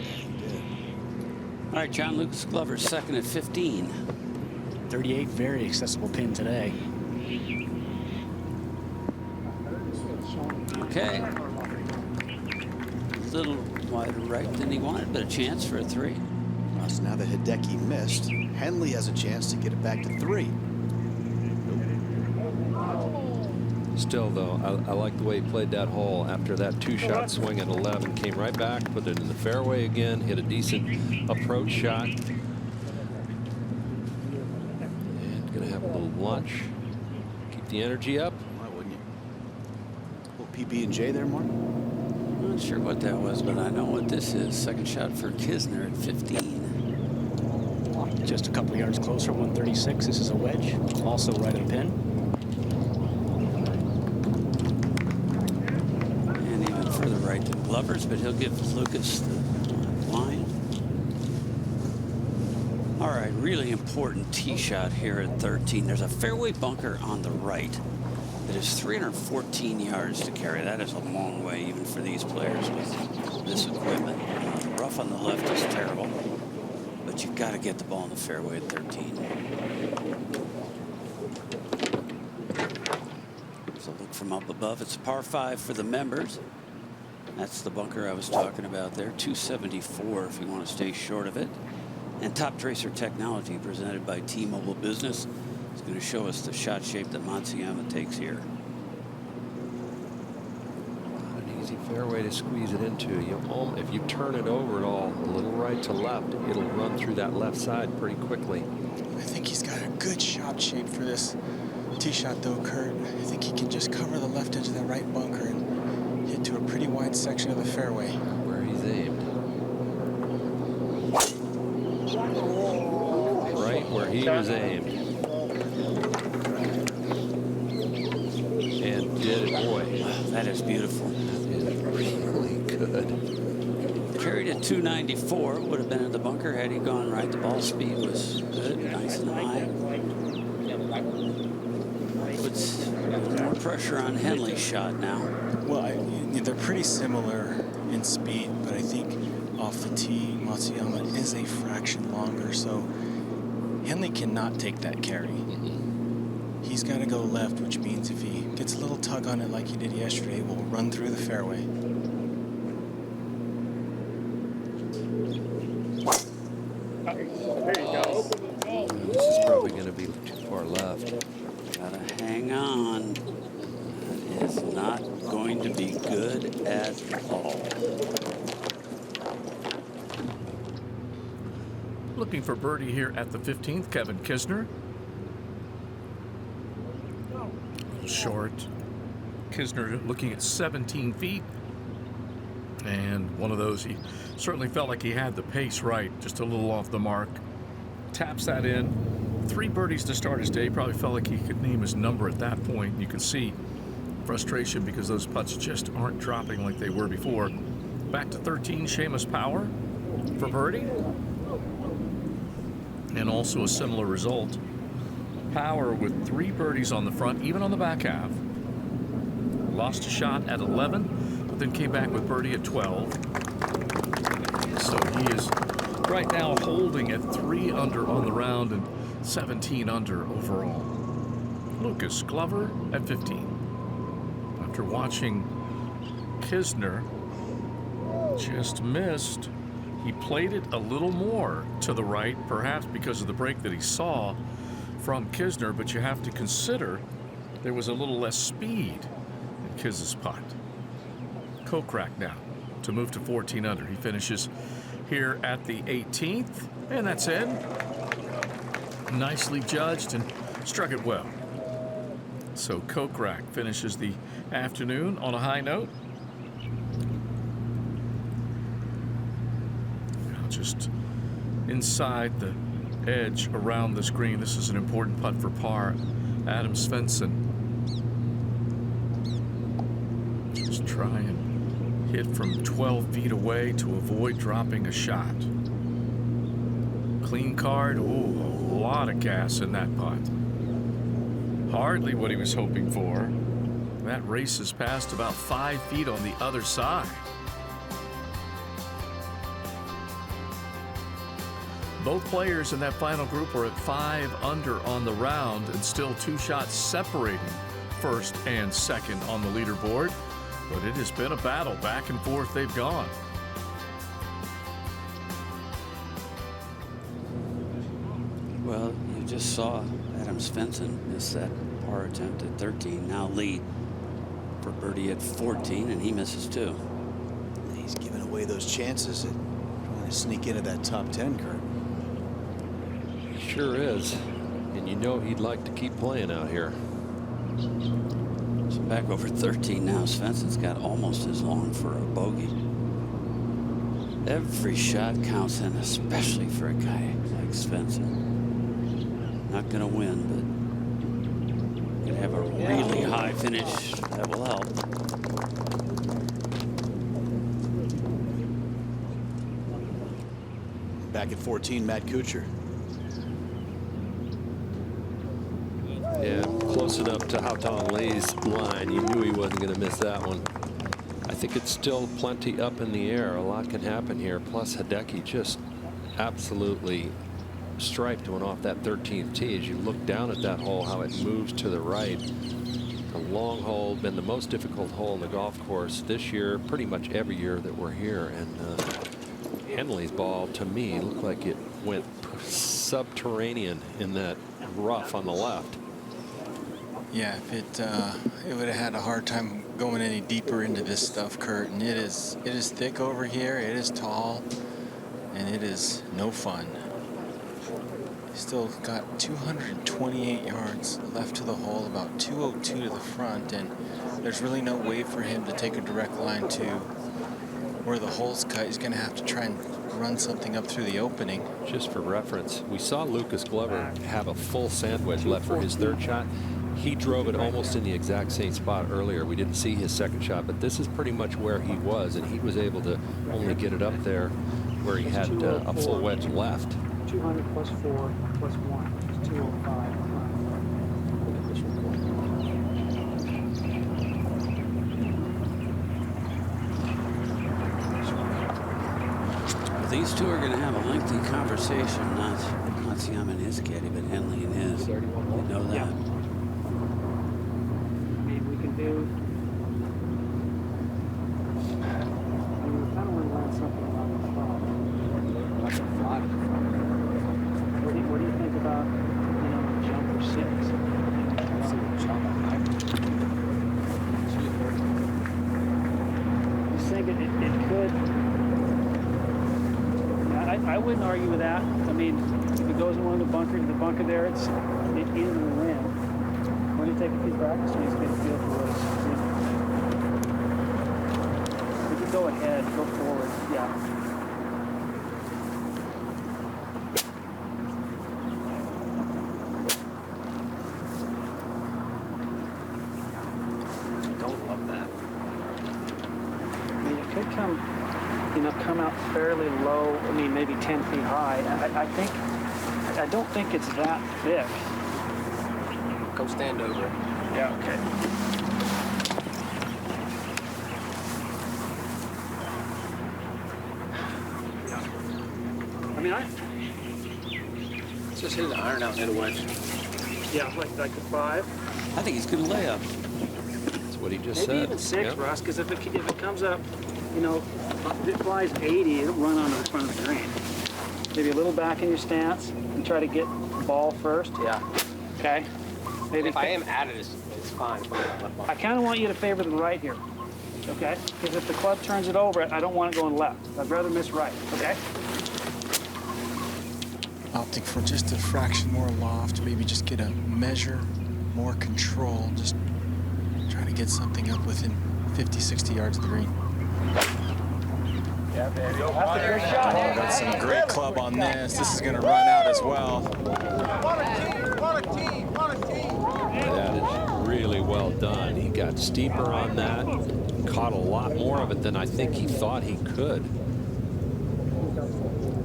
A: All right, John Lucas Glover, second at 15.
E: 38, very accessible pin today.
A: Okay. A little wider right than he wanted, but a chance for a 3.
B: So now that Hideki missed, Henley has a chance to get it back to 3.
D: Still, though, I like the way he played that hole after that 2-shot swing at 11. Came right back, put it in the fairway again, hit a decent approach shot. And going to have a little lunch. Keep the energy up.
B: Why wouldn't you? A little PB&J there, Mark?
A: Not sure what that was, but I know what this is. Second shot for Kisner at 15.
E: Just a couple yards closer, 136. This is a wedge, also right of the pin.
A: And even further right than Glover's, but he'll give Lucas the line. All right, really important tee shot here at 13. There's a fairway bunker on the right that is 314 yards to carry. That is a long way, even for these players with this equipment. Rough on the left is terrible, but you've got to get the ball in the fairway at 13. So look from up above. It's a par 5 for the members. That's the bunker I was talking about there. 274 if you want to stay short of it. And Top Tracer Technology, presented by T-Mobile Business, is going to show us the shot shape that Matsuyama takes here.
D: Not an easy fairway to squeeze it into. If you turn it over at all, a little right to left, it'll run through that left side pretty quickly.
C: I think he's got a good shot shape for this tee shot, though, Kurt. I think he can just cover the left edge of that right bunker and hit to a pretty wide section of the fairway.
D: Where he's aimed. Right where he was aimed. And did it, boy.
A: That is beautiful.
D: That is really good.
A: Carried at 294. Would have been in the bunker had he gone right. The ball speed was good, nice and high. Puts more pressure on Henley's shot now.
C: Well, they're pretty similar in speed, but I think off the tee, Matsuyama is a fraction longer, so Henley cannot take that carry. He's got to go left, which means if he gets a little tug on it like he did yesterday, we'll run through the fairway.
I: There you go.
D: This is probably going to be too far left.
A: Gotta hang on. That is not going to be good at all.
F: Looking for birdie here at the 15th, Kevin Kisner. Short. Kisner looking at 17 feet. And one of those, he certainly felt like he had the pace right, just a little off the mark. Taps that in. 3 birdies to start his day. Probably felt like he could name his number at that point. You can see frustration because those putts just aren't dropping like they were before. Back to 13, Seamus Power for birdie. And also a similar result. Power with 3 birdies on the front, even on the back half. Lost a shot at 11, but then came back with birdie at 12. So he is right now holding at 3 under on the round and 17 under overall. Lucas Glover at 15. After watching Kisner just missed, he played it a little more to the right, perhaps because of the break that he saw from Kisner, but you have to consider there was a little less speed in Kiz's putt. Kokrak now to move to 14 under. He finishes here at the 18th, and that's in. Nicely judged and struck it well. So Kokrak finishes the afternoon on a high note. Now just inside the edge around this green. This is an important putt for par. Adam Svensson. Just try and hit from 12 feet away to avoid dropping a shot. Clean card. Ooh, a lot of gas in that putt. Hardly what he was hoping for. That races past about 5 feet on the other side. Both players in that final group are at 5 under on the round and still 2 shots separating first and second on the leaderboard. But it has been a battle. Back and forth they've gone.
A: Well, you just saw Adam Svensson miss that par attempt at 13. Now lead for birdie at 14, and he misses too.
B: He's giving away those chances and trying to sneak into that top 10, Kurt.
D: Sure is. And you know he'd like to keep playing out here.
A: So back over 13 now. Svensson's got almost as long for a bogey. Every shot counts, and especially for a guy like Svensson. Not going to win, but going to have a really high finish. That will help.
B: Back at 14, Matt Kuchar.
D: Yeah, close enough to Haotong Lee's line. You knew he wasn't going to miss that one. I think it's still plenty up in the air. A lot can happen here. Plus, Hideki just absolutely striped one off that 13th tee. As you look down at that hole, how it moves to the right. A long hole, been the most difficult hole in the golf course this year, pretty much every year that we're here. And Henley's ball, to me, looked like it went subterranean in that rough on the left.
C: Yeah, it would have had a hard time going any deeper into this stuff, Kurt. And it is thick over here. It is tall, and it is no fun. Still got 228 yards left to the hole, about 202 to the front, and there's really no way for him to take a direct line to where the hole's cut. He's going to have to try and run something up through the opening.
D: Just for reference, we saw Lucas Glover have a full sandwich left for his third shot. He drove it almost in the exact same spot earlier. We didn't see his second shot, but this is pretty much where he was, and he was able to only get it up there where he had a full wedge left.
G: 200 plus 4 plus 1 is 205.
A: These two are going to have a lengthy conversation, not Matsuyama and his caddy, but Henley and his. You know that.
G: Yeah. Maybe we can do. I mean, we kind of want to learn something about the spot. Like a 5. What do you think about, jump for 6? Just think it could. I wouldn't argue with that. I mean, if it goes in one of the bunker there, it's into the rim. When you take a few practice swings, get a feel for what it's. We could go ahead, go forward. Yeah. Don't love that. I mean, it could come out fairly low. I mean, maybe 10 feet high. I don't think it's that thick.
H: Go stand over it.
G: Yeah, okay. I mean,
H: Let's just hit the iron out and hit a wedge.
G: yeah, like the 5.
A: I think he's going to lay up.
D: That's what he just
G: Maybe
D: said.
G: even 6,
D: Yep.
G: Russ, because if it comes up, if it flies 80, it'll run onto the front of the green. Maybe a little back in your stance and try to get the ball first.
H: Yeah.
G: Okay. Maybe
H: If I am at it, it's fine.
G: I kind of want you to favor the right here. Okay? Because if the club turns it over, I don't want it going left. I'd rather miss right. Okay?
C: Opting for just a fraction more loft, maybe just get a measure, more control, just trying to get something up within 50, 60 yards of the green.
G: Yeah, baby. That's a good shot.
C: Oh, got some great club on this. This is going to run out as well.
D: That is really well done. He got steeper on that, caught a lot more of it than I think he thought he could.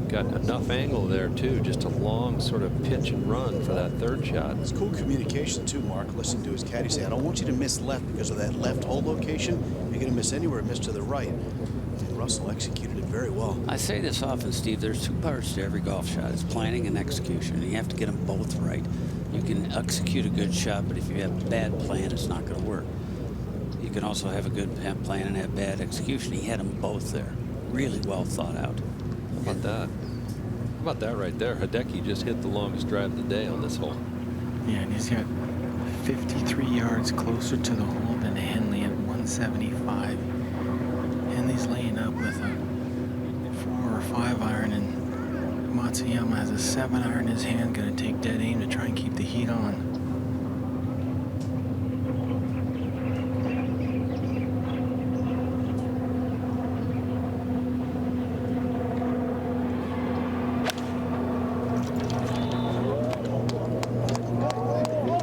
D: Got enough angle there too, just a long sort of pitch and run for that third shot.
B: It's cool communication too, Mark. Listen to his caddy say, I don't want you to miss left because of that left hole location. You're going to miss anywhere, miss to the right. And Russell executed it very well.
A: I say this often, Steve, there's 2 parts to every golf shot. It's planning and execution, and you have to get them both right. You can execute a good shot, but if you have a bad plan, it's not going to work. You can also have a good plan and have bad execution. He had them both there. Really well thought out.
D: How about that? about that right there? Hideki just hit the longest drive of the day on this hole.
C: Yeah, and he's got 53 yards closer to the hole than Henley at 175. Henley's laying up with a 4 or 5 iron, and Matsuyama has a 7 iron in his hand, going to take dead aim to try and keep the heat on.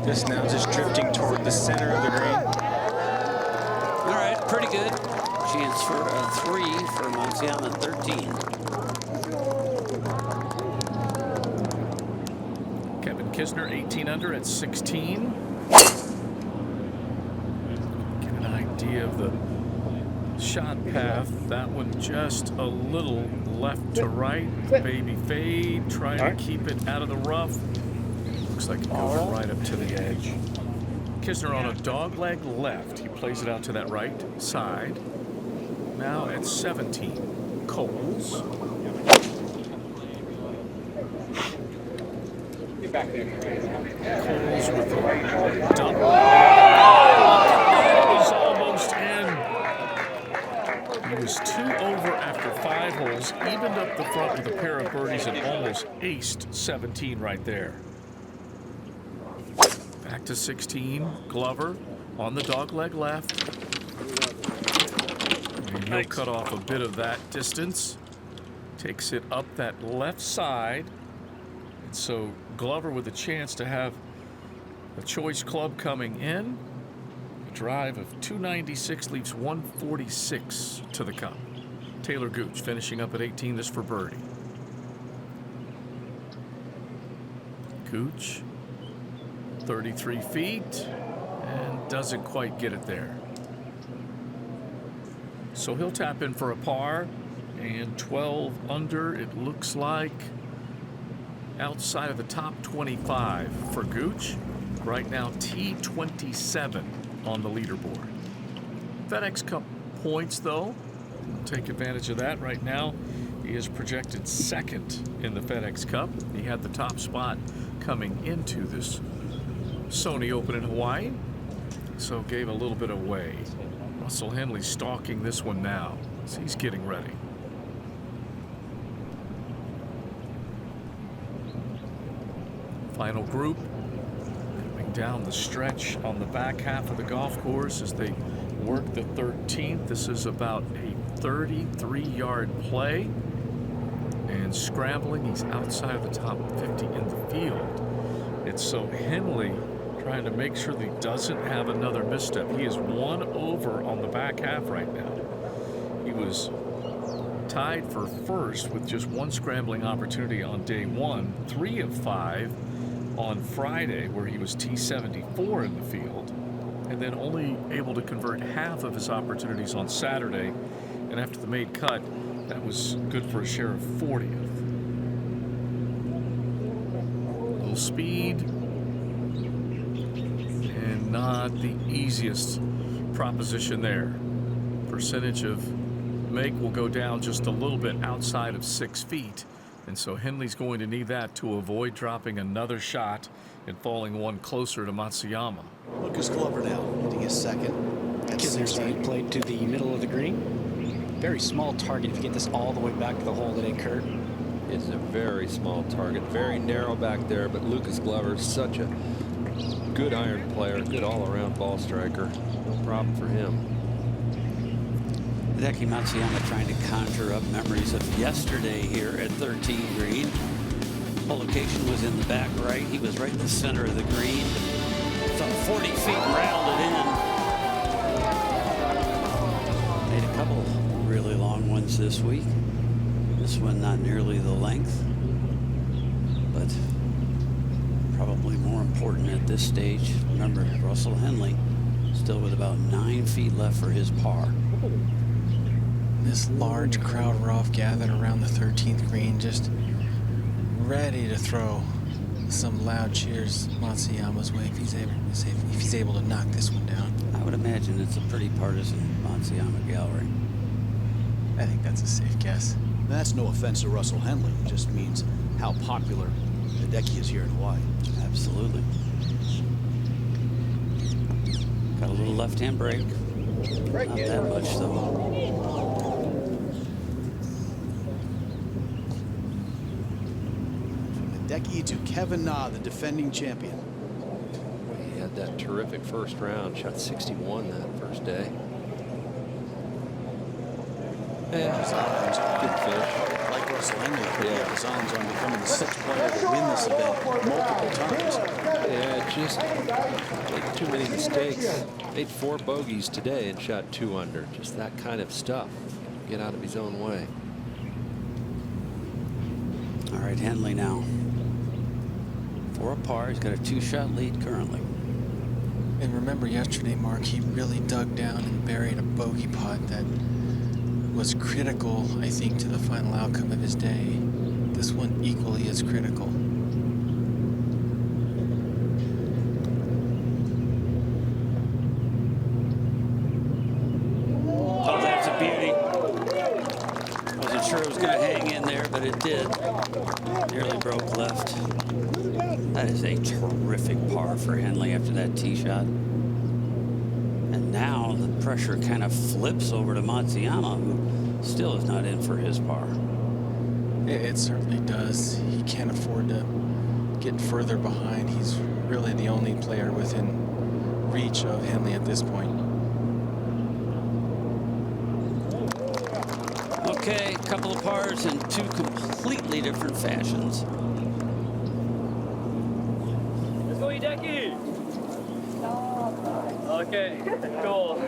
C: This now just drifting toward the center of the green.
A: All right, pretty good. Chance for a 3 for Matsuyama, 13.
F: Kevin Kisner, 18 under at 16. Get an idea of the shot path. That one just a little left to right. Baby fade, trying to keep it out of the rough. Looks like it goes right up to the edge. Kisner on a dogleg left. He plays it out to that right side. Now at 17. Coles. Coles with the double. It was almost in. He was 2 over after 5 holes. Evened up the front with a pair of birdies and almost aced 17 right there. Back to 16. Glover on the dogleg left. And he'll cut off a bit of that distance. Takes it up that left side. And so Glover with a chance to have a choice club coming in. A drive of 296 leaves 146 to the cup. Taylor Gooch finishing up at 18. This for birdie. Gooch. 33 feet and doesn't quite get it there. So he'll tap in for a par and 12 under. It looks like outside of the top 25 for Gooch. Right now T27 on the leaderboard. FedEx Cup points though. We'll take advantage of that right now. He is projected second in the FedEx Cup. He had the top spot coming into this Sony Open in Hawaii, so gave a little bit away. Russell Henley stalking this one now, so he's getting ready. Final group coming down the stretch on the back half of the golf course as they work the 13th. This is about a 33-yard play, and scrambling, he's outside of the top 50 in the field. It's so Henley trying to make sure that he doesn't have another misstep. He is 1 over on the back half right now. He was tied for first with just 1 scrambling opportunity on day 1, 3 of 5 on Friday, where he was T74 in the field, and then only able to convert half of his opportunities on Saturday. And after the made cut, that was good for a share of 40th. Little speed. Not the easiest proposition there. Percentage of make will go down just a little bit outside of 6 feet. And so Henley's going to need that to avoid dropping another shot and falling one closer to Matsuyama.
B: Lucas Glover now hitting his second.
E: Kisner's side played to the middle of the green. Very small target if you get this all the way back to the hole that it occurred.
D: It's a very small target, very narrow back there, but Lucas Glover is such a good iron player, good all-around ball striker. No problem for him.
A: Hideki Matsuyama trying to conjure up memories of yesterday here at 13 green. The location was in the back right. He was right in the center of the green. Some 40 feet rattled it in. Made a couple really long ones this week. This one not nearly the length, but probably more important at this stage. Remember, Russell Henley still with about 9 feet left for his par.
C: This large crowd rough gathered around the 13th green, just ready to throw some loud cheers Matsuyama's way if he's able to knock this one down.
A: I would imagine it's a pretty partisan Matsuyama gallery.
C: I think that's a safe guess.
B: That's no offense to Russell Henley. It just means how popular Hideki is here in Hawaii.
A: Absolutely. Got a little left-hand break. Not that much, though.
B: Hideki to Kevin Na, the defending champion.
D: He had that terrific first round, shot 61 that first day. Good fish.
B: Like Russell Henley, he had his arms on becoming the 6th player to win this event multiple times.
D: Yeah, just made too many mistakes. Made 4 bogeys today and shot 2 under. Just that kind of stuff. Get out of his own way.
A: All right, Henley now. 4 par. He's got a 2-shot lead currently.
C: And remember yesterday, Mark, he really dug down and buried a bogey putt that was critical, I think, to the final outcome of his day. This one equally as critical.
A: Oh, that's a beauty. Wasn't sure it was going to hang in there, but it did. Nearly broke left. That is a terrific par for Henley after that tee shot. And now the pressure kind of flips over to Matsuyama, who still is not in for his par.
C: It certainly does. He can't afford to get further behind. He's really the only player within reach of Henley at this point.
A: Okay, a couple of pars in 2 completely different fashions.
I: Let's go, Hideki. Okay, cool.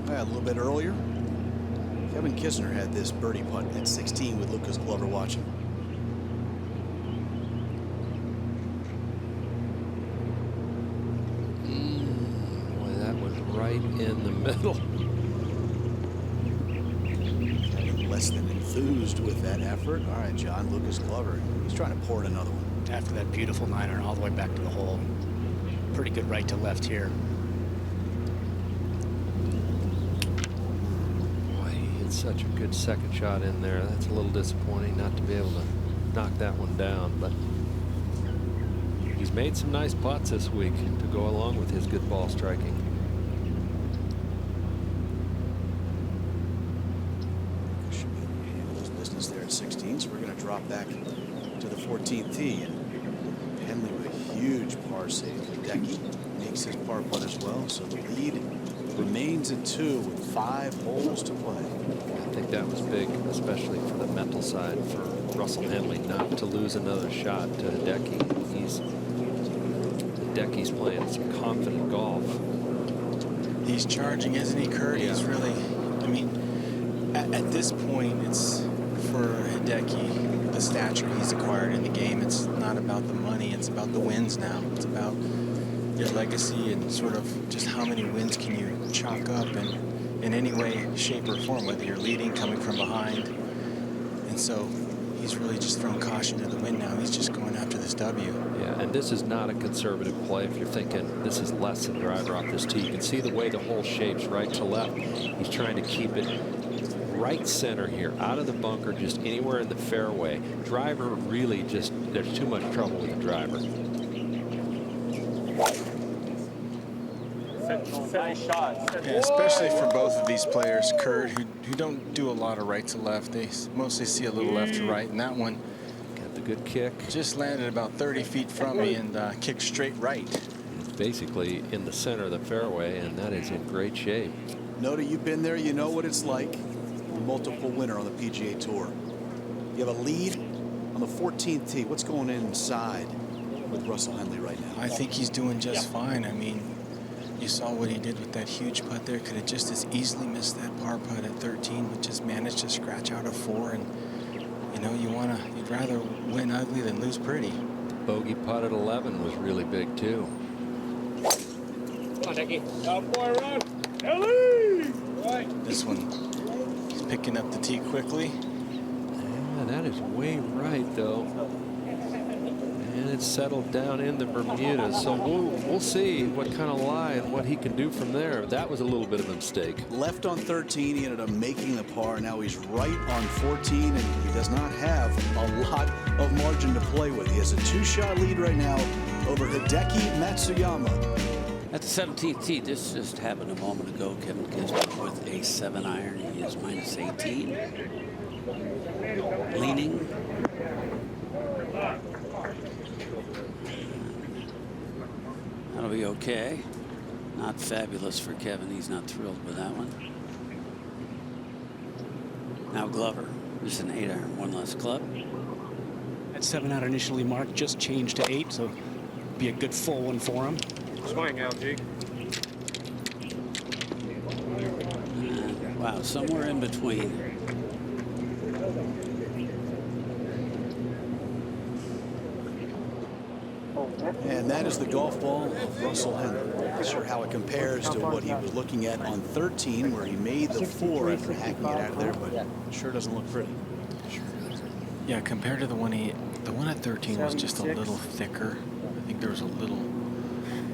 B: A little bit earlier, Kevin Kisner had this birdie putt at 16 with Lucas Glover watching.
D: Boy, that was right in the middle.
B: Less than enthused with that effort. All right, John, Lucas Glover, he's trying to pour in another one.
E: After that beautiful 9-iron all the way back to the hole. Pretty good right to left here.
D: Boy, he hit such a good second shot in there. That's a little disappointing not to be able to knock that one down, but he's made some nice putts this week to go along with his good ball striking.
B: Should be able to handle his business there at 16, so we're going to drop back to the 14th tee. And Henley with a huge par save. Hideki makes his par putt as well, so the lead remains at 2 with 5 holes to play.
D: I think that was big, especially for the mental side for Russell Henley, not to lose another shot to Hideki. Hideki's playing some confident golf.
C: He's charging, isn't he, Kurt?
D: Yeah.
C: He's really, I mean, at this point, it's for Hideki, the stature he's acquired in the game. It's not about the money, it's about the wins now. It's about your legacy and sort of just how many wins can you chalk up in any way, shape, or form, whether you're leading, coming from behind. And so he's really just throwing caution to the wind now. He's just going after this W.
D: Yeah, and this is not a conservative play. If you're thinking this is less than driver off this tee, you can see the way the hole shapes right to left. He's trying to keep it right center here, out of the bunker, just anywhere in the fairway. Driver really just, there's too much trouble with the driver.
I: Nice shot.
C: Yeah, especially for both of these players, Kurt, who don't do a lot of right to left. They mostly see a little left to right, and that one
D: Got the good kick.
C: just landed about 30 feet from me and kicked straight right.
D: It's basically in the center of the fairway, and that is in great shape.
B: Noda, you've been there. You know what it's like. Multiple winner on the PGA Tour. You have a lead on the 14th tee. What's going inside with Russell Henley right now?
C: I think he's doing just fine. I mean, you saw what he did with that huge putt there. Could have just as easily missed that par putt at 13, but just managed to scratch out a 4. And you know, you'd rather win ugly than lose pretty.
D: Bogey putt at 11 was really big too.
I: Come on, Hideki. Up boy, run. Ellie! Right.
C: This one, he's picking up the tee quickly.
D: Yeah, that is way right though. And it's settled down in the Bermudas. So we'll see what kind of lie and what he can do from there. That was a little bit of a mistake.
B: Left on 13, he ended up making the par. Now he's right on 14, and he does not have a lot of margin to play with. He has a 2-shot lead right now over Hideki Matsuyama.
A: At the 17th tee, this just happened a moment ago. Kevin Kisner with a 7-iron. He is minus 18. Leaning. That'll be okay. Not fabulous for Kevin. He's not thrilled with that one. Now Glover, just an 8-iron, one less club.
E: That 7-iron initially marked just changed to 8, so be a good full one for him.
I: Swing, LG.
A: Wow, somewhere in between.
B: And that is the golf ball of Russell Henley. Not sure how it compares to what he was looking at on 13, where he made the 4 after hacking it out of there, but it sure doesn't look pretty.
C: Yeah, compared to the one at 13 was just a little thicker. I think there was a little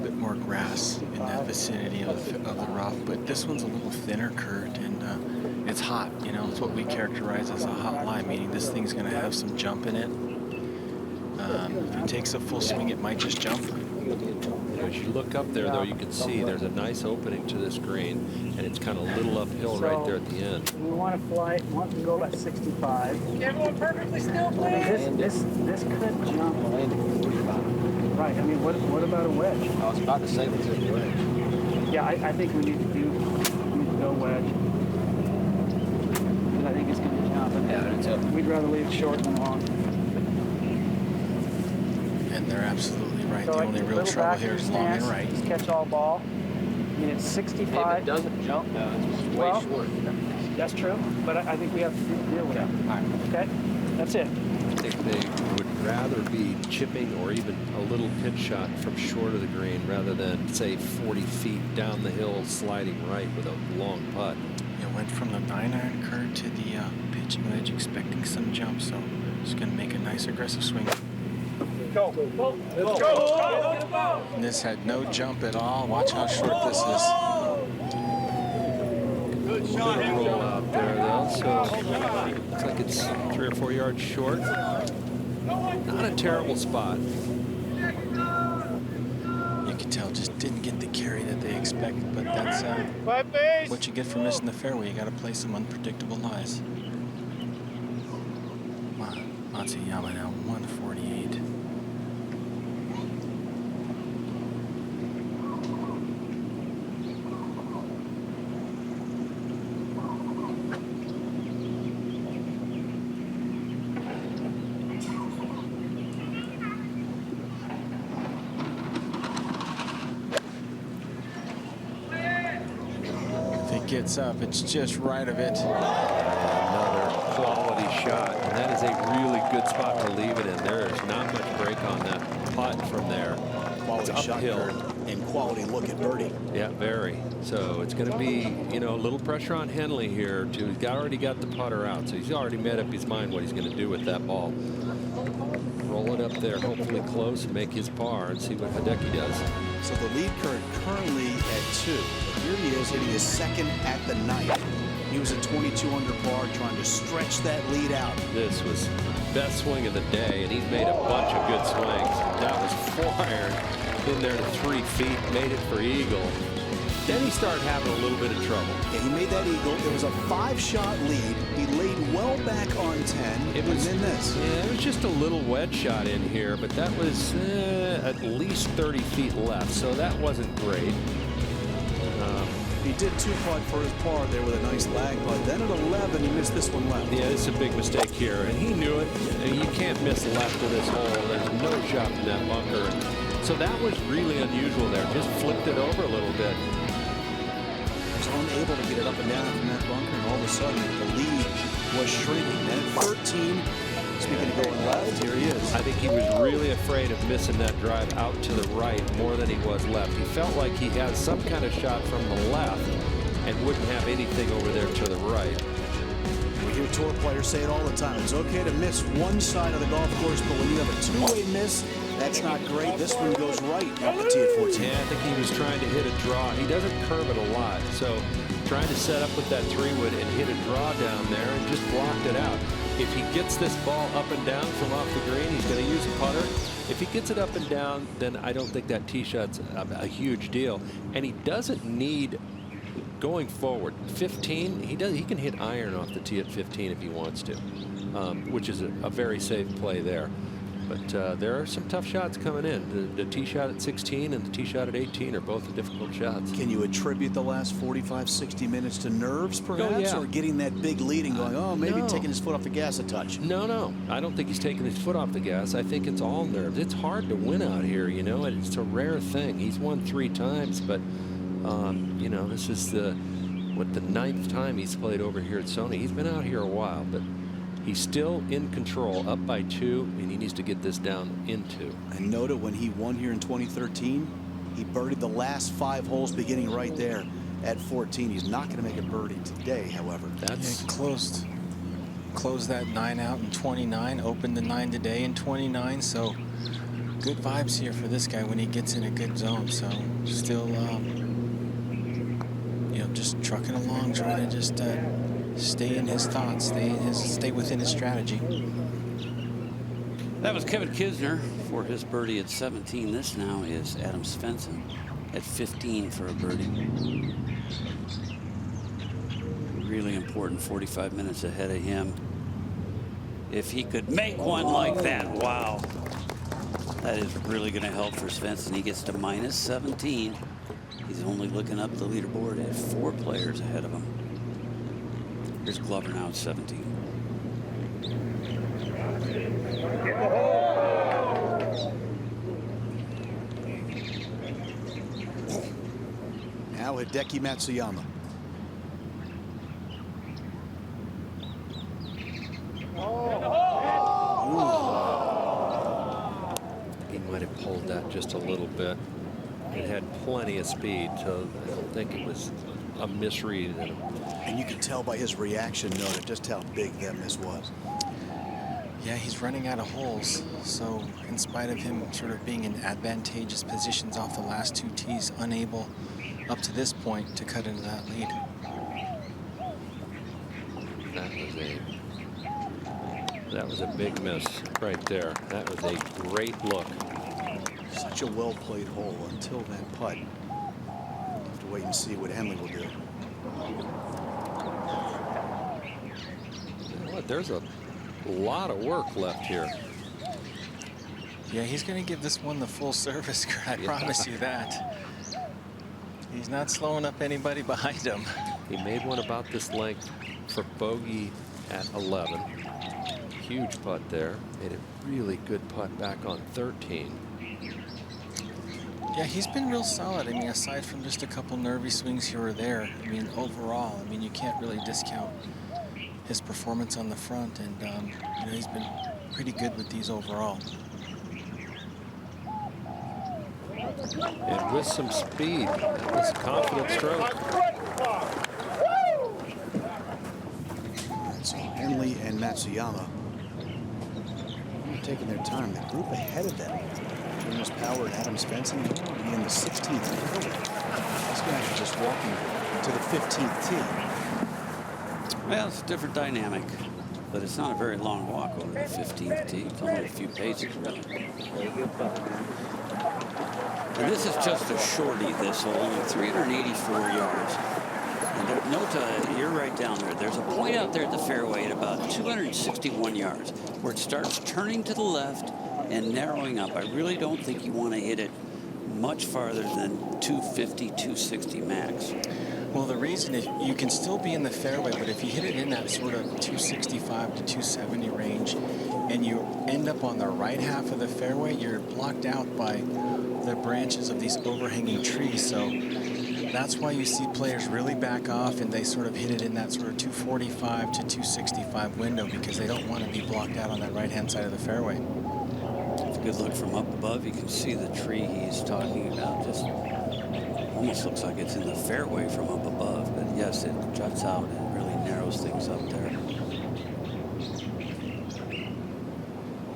C: bit more grass in that vicinity of the rough, but this one's a little thinner curved, and it's hot. You know, it's what we characterize as a hot lie, meaning this thing's going to have some jump in it. If it takes a full swing, it might just jump.
D: As you look up there, though, you can see there's a nice opening to this green, and it's kind of a little uphill right there at the end.
G: We want to fly, want to go about 65.
I: Everyone perfectly still, please.
G: This could jump. Right. I mean, what about a wedge?
K: I was about to say what's a wedge.
G: Yeah, I think we need to go wedge. Because I think it's going to jump.
K: Yeah,
G: We'd rather leave it short than long.
C: And they're absolutely right.
G: So
C: The only real trouble here is long and right.
G: Just catch all ball. I mean, it's 65.
K: If it doesn't jump, though, it's just way short.
G: That's true, but I think we have to deal with it.
K: All right.
G: Okay? That's it.
D: I think they would rather be chipping or even a little pitch shot from short of the green rather than, say, 40 feet down the hill sliding right with a long putt.
C: It went from the 9-iron curve to the pitching wedge, expecting some jump, so it's going to make a nice aggressive swing.
I: Go. Let's go.
C: And this had no jump at all. Watch how short this is.
I: Good shot.
D: Roll out there, though, so looks like it's 3 or 4 yards short. Not a terrible spot.
C: You can tell just didn't get the carry that they expected, but that's what you get for missing the fairway. You got to play some unpredictable lies. Matsuyama now 148. Gets up, it's just right of it.
D: Another quality shot, and that is a really good spot to leave it in. There is not much break on that putt from there.
B: Quality
D: It's
B: shot
D: uphill.
B: and quality look at birdie.
D: Yeah, very. So it's going to be, you know, a little pressure on Henley here. He's already got the putter out, so he's already made up his mind what he's going to do with that ball. Roll it up there, hopefully close, and make his par, and see what Hideki does.
B: So the lead currently at 2. Here he is hitting his second at the 9th. He was at 22 under par, trying to stretch that lead out.
D: This was best swing of the day, and he's made a bunch of good swings. That was 4-iron in there to 3 feet, made it for eagle. Then he started having a little bit of trouble.
B: Yeah, he made that eagle. It was a 5-shot lead. He laid well back on 10.
D: It was,
B: and then this.
D: Yeah, it was just a little wedge shot in here, but that was at least 30 feet left, so that wasn't great.
B: He did 2-putt for his par there with a nice lag putt. Then at 11, he missed this one left.
D: Yeah, it's a big mistake here, and he knew it. And you can't miss left of this hole. There's no shot in that bunker. So that was really unusual there. Just flipped it over a little bit.
B: Was unable to get it up and down from that bunker, and all of a sudden the lead was shrinking. Then at 13, speaking of going left, here he is.
D: I think he was really afraid of missing that drive out to the right more than he was left. He felt like he had some kind of shot from the left and wouldn't have anything over there to the right.
B: We hear tour players say it all the time. It's okay to miss one side of the golf course, but when you have a two-way miss, That's not great. This one goes right off the tee at 14.
D: Yeah, I think he was trying to hit a draw. He doesn't curve it a lot, so trying to set up with that 3-wood and hit a draw down there and just blocked it out. If he gets this ball up and down from off the green, he's going to use a putter. If he gets it up and down, then I don't think that tee shot's a huge deal. And he doesn't need, going forward, 15, he can hit iron off the tee at 15 if he wants to, which is a very safe play there. But there are some tough shots coming in. The tee shot at 16 and the tee shot at 18 are both difficult shots.
B: Can you attribute the last 45, 60 minutes to nerves, perhaps? Or getting that big lead and going, oh, maybe taking his foot off the gas a touch?
D: No. I don't think he's taking his foot off the gas. I think it's all nerves. It's hard to win out here, you know, and it's a rare thing. He's won 3 times, but, you know, this is the 9th time he's played over here at Sony. He's been out here a while, but he's still in control, up by 2, and he needs to get this down in 2.
B: And note it, when he won here in 2013, he birdied the last 5 holes beginning right there at 14. He's not going to make a birdie today, however.
C: That's closed that 9 out in 29, opened the 9 today in 29, so good vibes here for this guy when he gets in a good zone. So still, you know, just trucking along, trying to just stay in his thoughts, stay within his strategy.
A: That was Kevin Kisner for his birdie at 17. This now is Adam Svensson at 15 for a birdie. Really important, 45 minutes ahead of him. If he could make one like that, wow. That is really going to help for Svensson. He gets to minus 17. He's only looking up the leaderboard at 4 players ahead of him. Here's Glover now at 17.
B: Now Hideki Matsuyama.
D: He might have pulled that just a little bit. It had plenty of speed, so I don't think it was a misread.
B: And you can tell by his reaction, note just how big that miss was.
C: Yeah, he's running out of holes, so in spite of him sort of being in advantageous positions off the last 2 tees, unable up to this point to cut into that lead.
D: That was a big miss right there. That was a great look.
B: Such a well-played hole until that putt. We'll have to wait and see what Henley will do.
D: You know what, there's a lot of work left here.
C: Yeah, he's going to give this one the full service, I promise you that. He's not slowing up anybody behind him.
D: He made one about this length for bogey at 11. Huge putt there. Made a really good putt back on 13.
C: Yeah, he's been real solid. I mean, aside from just a couple nervy swings here or there, I mean, overall, I mean, you can't really discount his performance on the front, and you know, he's been pretty good with these overall.
D: And with some speed, that was a confident stroke.
B: So Henley and Matsuyama taking their time. The group ahead of them, Jonas Power and Adam Svensson, will be in the 16th hole. This guy is just walking to the 15th tee.
A: Well, it's a different dynamic, but it's not a very long walk over the 15th tee. It's only a few paces, really. And this is just a shorty, this hole, only 384 yards. And note, you're right down there. There's a point out there at the fairway at about 261 yards where it starts turning to the left and narrowing up. I really don't think you want to hit it much farther than 250, 260 max.
C: Well, the reason is you can still be in the fairway, but if you hit it in that sort of 265 to 270 range and you end up on the right half of the fairway, you're blocked out by the branches of these overhanging trees. So that's why you see players really back off and they sort of hit it in that sort of 245 to 265 window because they don't want to be blocked out on that right-hand side of the fairway.
A: It's a good look from up above. You can see the tree he's talking about. Just almost looks like it's in the fairway from up above, but yes, it juts out and really narrows things up there.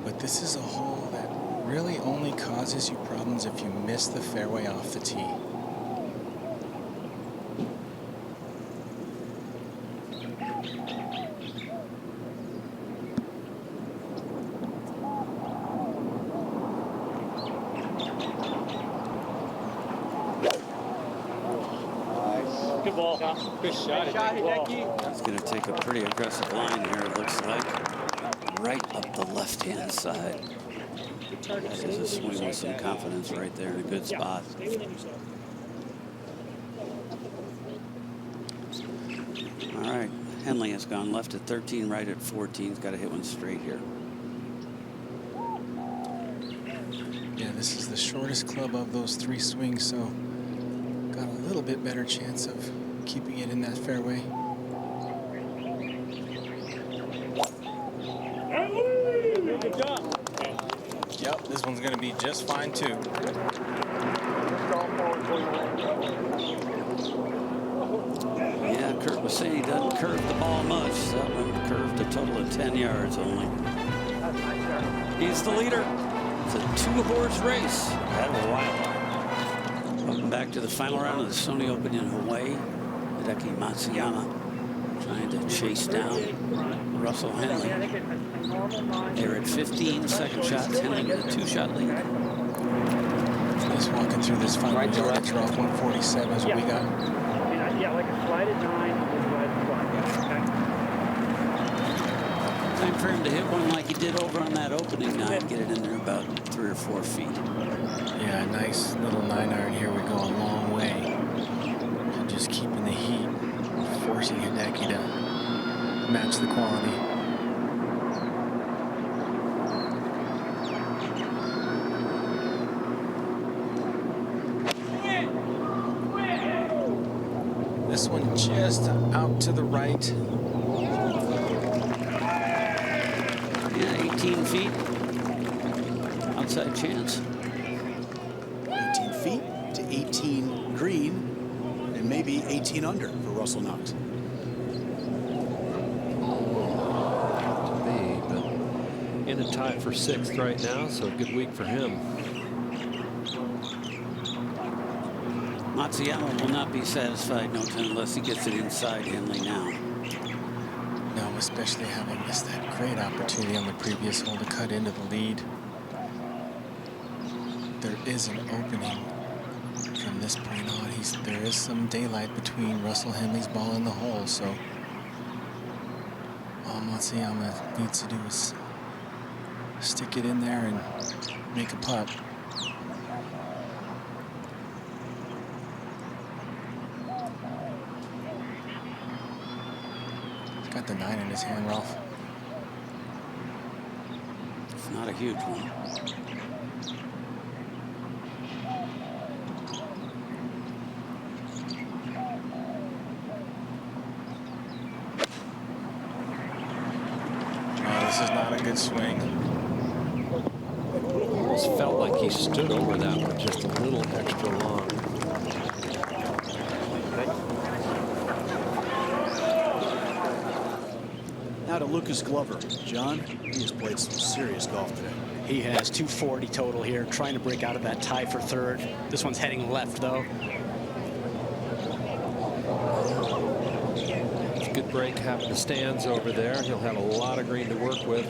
C: But this is a hole that really only causes you problems if you miss the fairway off the tee.
I: Good ball. Good shot, Hideki.
A: He's going to take a pretty aggressive line here, it looks like. Right up the left-hand side. That is a swing with some confidence right there in a good spot. All right, Henley has gone left at 13, right at 14. He's got to hit one straight here.
C: Yeah, this is the shortest club of those 3 swings, so got a little bit better chance of keeping it in that fairway.
I: Good job.
C: Yep, this one's going to be just fine too.
A: Yeah, Kurt was saying he doesn't curve the ball much. That one curved a total of 10 yards only. He's the leader. It's a 2-horse race. Had a while. Welcome back to the final round of the Sony Open in Hawaii. Hideki Matsuyama trying to chase down Russell Henley. They're at 15 second shots. Henley with a 2-shot lead.
C: Just walking through this final yardage off 147 is what we got.
G: Yeah, like a slide at 9 and slide at 12.
A: Time for him to hit one like he did over on that opening 9. Get it in there about 3 or 4 feet.
C: Yeah, nice little 9-iron here would go a long way. And just keeping the heat, forcing Hideki to match the quality. This one just out to the right.
A: Yeah, 18 feet. Outside chance.
B: 18 feet to 18 green, and maybe 18 under for Russell Knox.
D: But in a tie for 6th right now, so a good week for him.
A: Matsuyama will not be satisfied, no time, unless he gets it inside Henley now.
C: No, especially having missed that great opportunity on the previous hole to cut into the lead. There is an opening from this point on. There is some daylight between Russell Henley's ball and the hole, so all Matsuyama needs to do is stick it in there and make a putt. Got the 9 in his hand, Ralph.
A: It's not a huge one.
C: This is not a good swing.
D: Almost felt like he stood over that one just a little extra long.
B: Now to Lucas Glover. John, he has played some serious golf today.
E: He has 240 total here, trying to break out of that tie for 3rd. This one's heading left, though.
D: It's a good break having the stands over there. He'll have a lot of green to work with.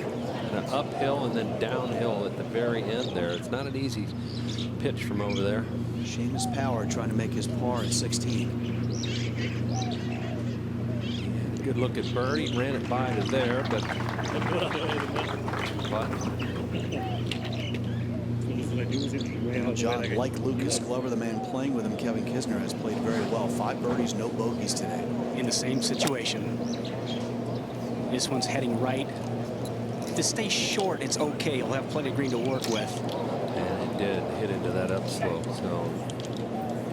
D: And uphill and then downhill at the very end there. It's not an easy pitch from over there.
B: Seamus Power trying to make his par at 16.
D: Good look at birdie, ran it by to there, but
B: John, like Lucas Glover, the man playing with him, Kevin Kisner, has played very well. 5 birdies, no bogeys today.
E: In the same situation. This one's heading right. To stay short, it's okay. He'll have plenty of green to work with.
D: And it did hit into that upslope. So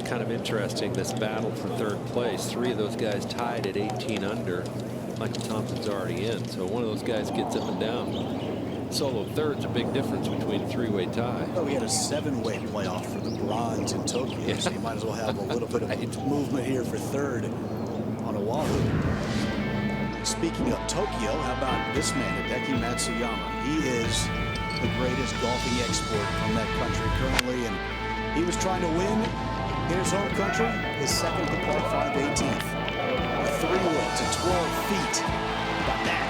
D: kind of interesting, this battle for 3rd place. 3 of those guys tied at 18 under. Michael Thompson's already in. So one of those guys gets up and down. Solo 3rd's a big difference between a 3-way tie.
B: Oh, we had a 7-way playoff for the bronze in Tokyo, yeah. So you might as well have a little bit of movement here for 3rd on Oahu. Speaking of Tokyo, how about this man, Hideki Matsuyama? He is the greatest golfing export from country currently, and he was trying to win in his home country, his second at the par 5 18th. A 3-wood to 12 feet. How about that?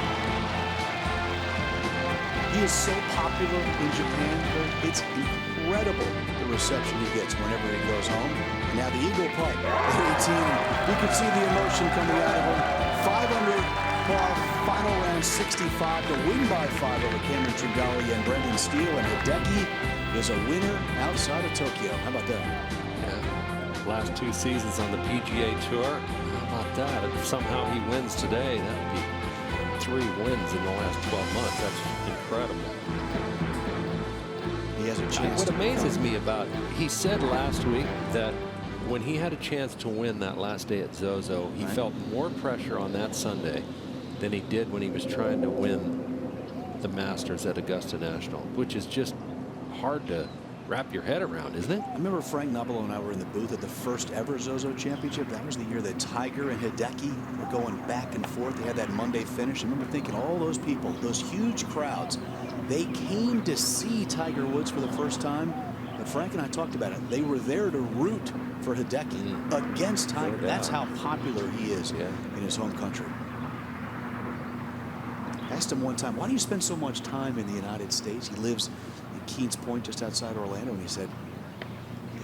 B: He is so popular in Japan. It's incredible the reception he gets whenever he goes home. And now the eagle putt at 18. You can see the emotion coming out of him. 500 par, final round 65 to win by 5 over Cameron Tringali and Brendan Steele. And Hideki is a winner outside of Tokyo. How about that?
D: Yeah. Last 2 seasons on the PGA Tour. How about that? If somehow he wins today, that would be 3 wins in the last 12 months. That's incredible.
B: He has a chance.
D: What amazes me about, he said last week that when he had a chance to win that last day at Zozo, he felt more pressure on that Sunday than he did when he was trying to win the Masters at Augusta National, which is just hard to wrap your head around, isn't it?
B: I remember Frank Nobilo and I were in the booth at the first ever Zozo Championship. That was the year that Tiger and Hideki were going back and forth. They had that Monday finish. I remember thinking all those people, those huge crowds, they came to see Tiger Woods for the first time. But Frank and I talked about it. They were there to root for Hideki against Tiger. That's how popular he is in his home country. I asked him one time, why do you spend so much time in the United States? He lives in Keens Point, just outside Orlando, and he said,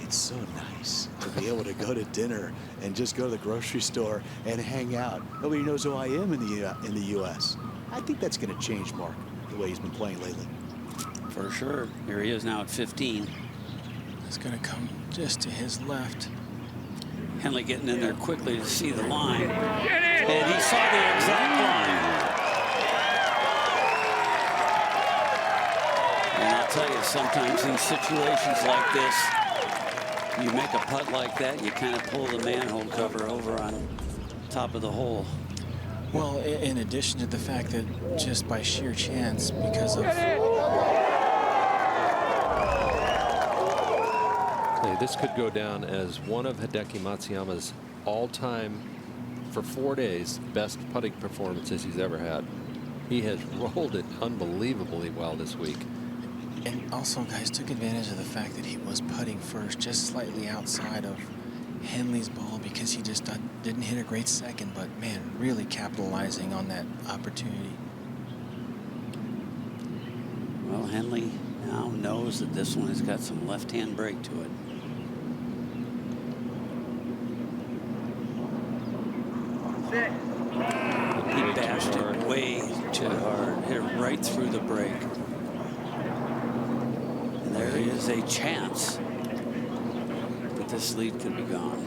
B: it's so nice to be able to go to dinner and just go to the grocery store and hang out. Nobody knows who I am in the U.S. I think that's going to change, Mark, the way he's been playing lately.
A: For sure. Here he is now at 15.
C: It's going to come just to his left.
A: Henley getting in there quickly to see the line. And he saw the exact line. And I'll tell you, sometimes in situations like this, you make a putt like that, you kind of pull the manhole cover over on top of the hole.
C: Well, in addition to the fact that just by sheer chance, because of...
D: This could go down as one of Hideki Matsuyama's all-time, for 4 days, best putting performances he's ever had. He has rolled it unbelievably well this week.
C: And also, guys, took advantage of the fact that he was putting first, just slightly outside of Henley's ball, because he just didn't hit a great second, but man, really capitalizing on that opportunity.
A: Well, Henley now knows that this one has got some left-hand break to it. He bashed it way too hard, hit right through the break. And there is a chance that this lead could be gone.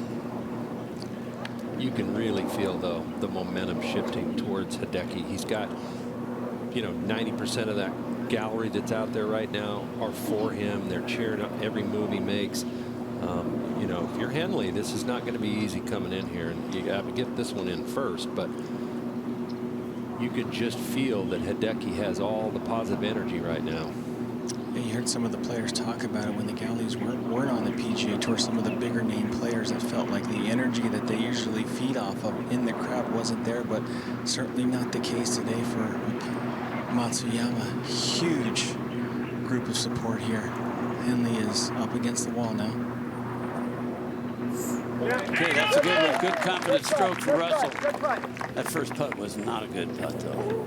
D: You can really feel, though, the momentum shifting towards Hideki. He's got, 90% of that gallery that's out there right now are for him. They're cheering up every move he makes. If you're Henley, this is not going to be easy coming in here, and you got to get this one in first. But you could just feel that Hideki has all the positive energy right now.
C: And you heard some of the players talk about it when the galleys weren't on the PGA Tour. Some of the bigger name players that felt like the energy that they usually feed off of in the crowd wasn't there, but certainly not the case today for Matsuyama. Huge group of support here. Henley is up against the wall now.
A: Okay, that's a good one. Good confident stroke for Russell. That first putt was not a good putt, though.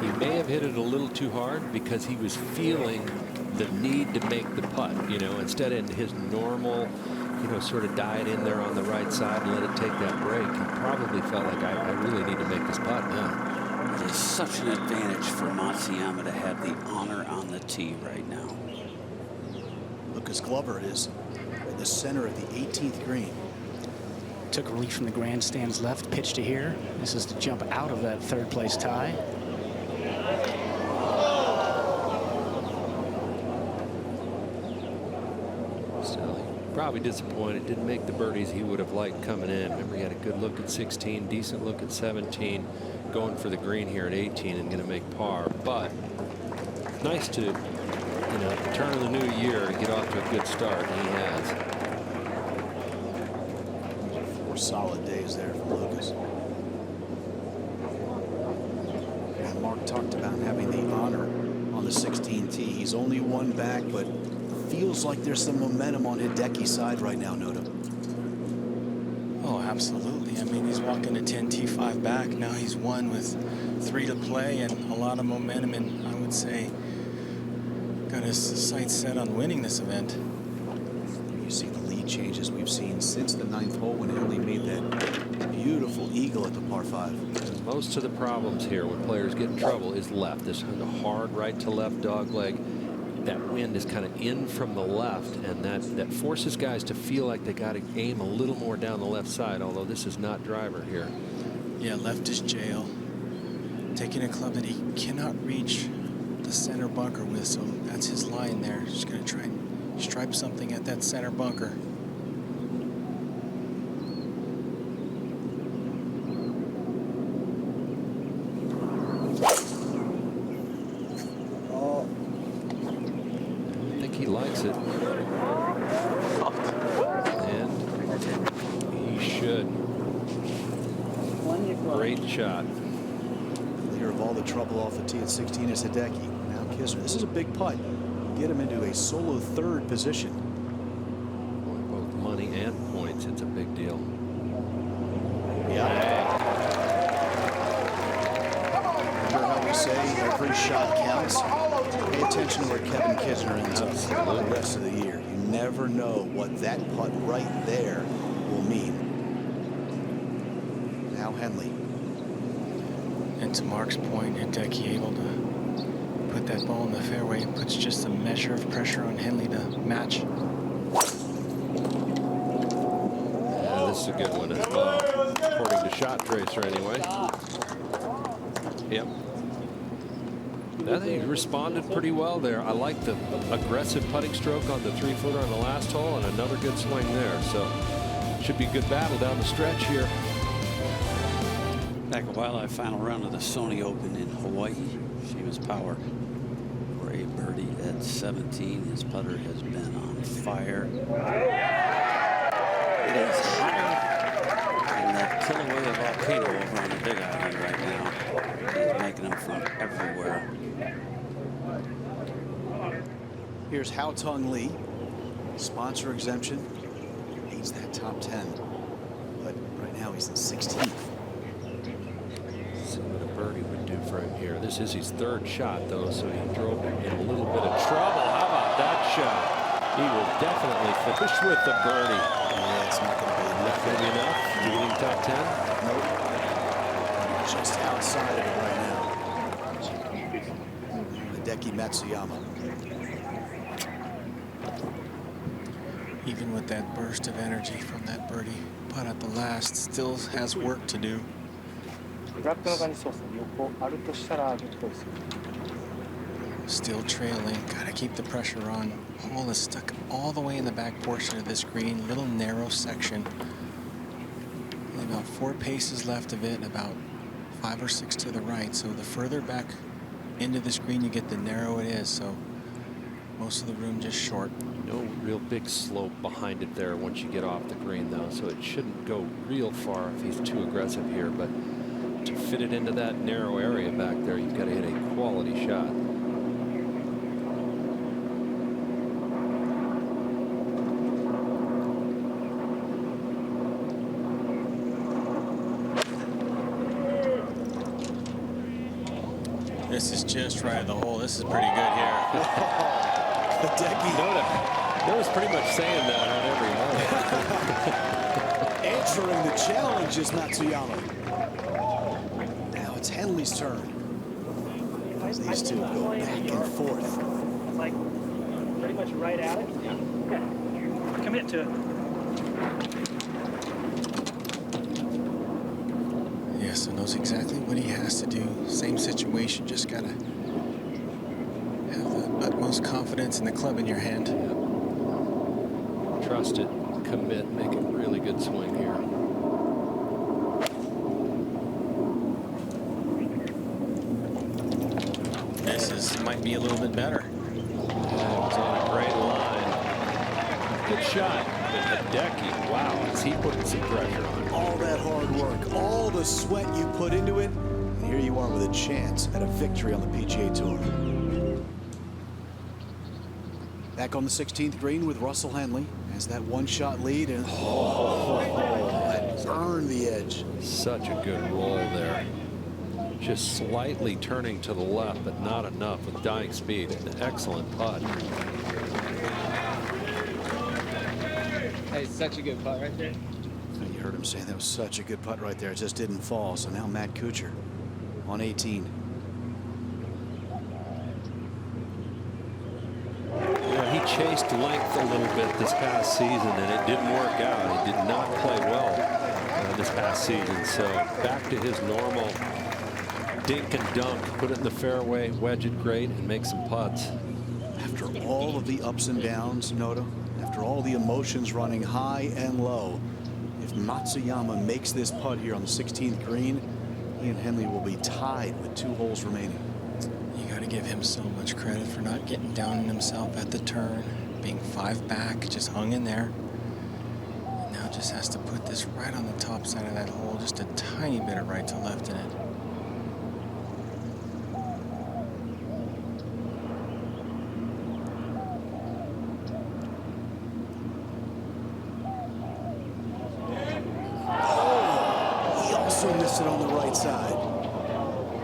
D: He may have hit it a little too hard because he was feeling the need to make the putt, instead of his normal, sort of dive in there on the right side and let it take that break. He probably felt like, I really need to make this putt now.
A: It is such an advantage for Matsuyama to have the honor on the tee right now.
B: Lucas Glover is in the center of the 18th green.
E: Took a lead from the grandstand's left, pitch to here. This is to jump out of that third place tie.
D: Still, probably disappointed. Didn't make the birdies he would have liked coming in. Remember, he had a good look at 16, decent look at 17, going for the green here at 18 and going to make par. But nice to, at the turn of the new year, get off to a good start, and he has.
B: 4 solid days there for Lucas. And Mark talked about having the honor on the 16th tee. He's only one back, but feels like there's some momentum on Hideki's side right now, Noda.
C: Oh, absolutely. I mean, he's walking a 10 T5 back. Now he's one with 3 to play and a lot of momentum, and I would say got his sights set on winning this event.
B: You see the lead changes we've seen since the 9th hole when Henley made that beautiful eagle at the par 5.
D: And most of the problems here when players get in trouble is left. This kind of hard right to left dog leg. That wind is kind of in from the left, and that forces guys to feel like they got to aim a little more down the left side, although this is not driver here.
C: Yeah, left is jail. Taking a club that he cannot reach the center bunker with, so that's his line there. Just going to try and stripe something at that center bunker.
D: He likes it, and he should. Great shot.
B: Leader of all the trouble off the tee at 16 is Hideki. Now Kisner. This is a big putt. Get him into a solo 3rd position.
D: Both money and points. It's a big deal.
B: Yeah. Remember how we say every shot counts? Pay attention to where Kevin Kisner ends up the rest of the year. You never know what that putt right there will mean. Now Henley.
C: And to Mark's point, Hideki able to put that ball in the fairway. Puts just a measure of pressure on Henley to match.
D: Yeah, this is a good one as well, according to Shot Tracer anyway. Yep. I think he responded pretty well there. I like the aggressive putting stroke on the 3-footer on the last hole, and another good swing there. So should be a good battle down the stretch here.
A: Back a while, final round of the Sony Open in Hawaii. Seamus Power for a birdie at 17. His putter has been on fire. It is higher than that Kilauea volcano over on the Big Island right now. He's making them from everywhere.
B: Here's Haotong Lee. Sponsor exemption. Needs that top 10. But right now he's in 16th.
D: See what a birdie would do for him here. This is his 3rd shot, though, so he drove him in a little bit of trouble. How about that shot? He will definitely finish with the birdie.
B: Yeah, it's not going to be enough.
D: Not going to be enough? Leading top 10?
B: Nope. Just outside of it right now. Hideki Matsuyama.
C: Even with that burst of energy from that birdie putt at the last, still has work to do. Still trailing, gotta keep the pressure on. Ball is stuck all the way in the back portion of this green, little narrow section. Only about 4 paces left of it, about 5 or 6 to the right. So the further back into this green you get, the narrower it is. So most of the room just short.
D: No real big slope behind it there once you get off the green, though, so it shouldn't go real far if he's too aggressive here. But to fit it into that narrow area back there, you've got to hit a quality shot.
C: This is just right of the hole. This is pretty good here.
D: Noda was pretty much saying that on every hole.
B: Answering the challenge is Matsuyama. Now it's Henley's turn. As these two go back and forth.
G: It's like pretty much right at it. Yeah. Commit to it.
C: Yeah, so knows exactly what he has to do. Same situation, just gotta have the utmost confidence in the club in your hand.
D: Trust it, commit, make a really good swing here.
C: This might be a little bit better.
D: Yeah, it was on a great line. Good shot, but Hideki, wow, is he putting some pressure on?
B: All that hard work, all the sweat you put into it, and here you are with a chance at a victory on the PGA Tour. Back on the 16th green with Russell Henley as that one-shot lead, and that burned the edge.
D: Such a good roll there. Just slightly turning to the left, but not enough with dying speed. An excellent putt.
H: Hey, such a good putt right there.
B: You heard him say that was such a good putt right there. It just didn't fall. So now Matt Kuchar on 18.
D: He chased length a little bit this past season, and it didn't work out. He did not play well this past season. So back to his normal dink and dunk, put it in the fairway, wedge it great, and make some putts.
B: After all of the ups and downs, Noto, after all the emotions running high and low, if Matsuyama makes this putt here on the 16th green, he and Henley will be tied with 2 holes remaining.
C: You got to give him so much credit for not getting down on himself at the turn, being 5 back, just hung in there. Now just has to put this right on the top side of that hole, just a tiny bit of right to left in it.
B: Missed it on the right side.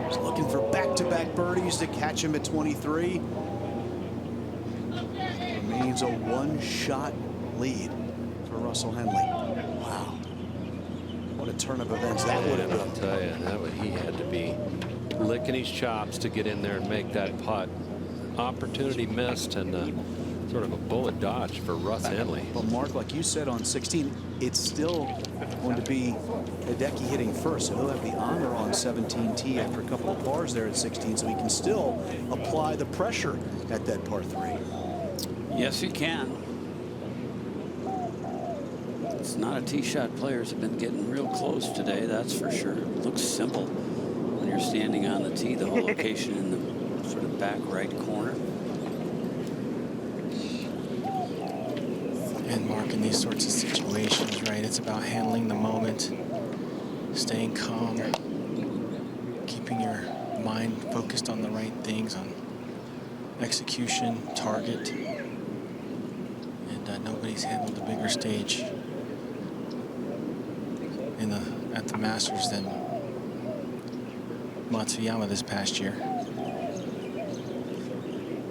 B: He's looking for back-to-back birdies to catch him at 23. Remains a 1-shot lead for Russell Henley. Wow. What a turn of events that would have been.
D: I'll tell you, he had to be licking his chops to get in there and make that putt. Opportunity missed, and sort of a bullet dodge for Russ Henley.
B: But Mark, like you said on 16, it's still going to be Hideki hitting first, so he'll have the honor on 17T after a couple of pars there at 16, so he can still apply the pressure at that par 3.
A: Yes, he can. It's not a tee shot. Players have been getting real close today, that's for sure. It looks simple when you're standing on the tee, the whole location in the sort of back right corner.
C: And Mark, in these sorts of situations, right, it's about handling the moment, staying calm, keeping your mind focused on the right things, on execution, target. And nobody's handled a bigger stage at the Masters than Matsuyama this past year.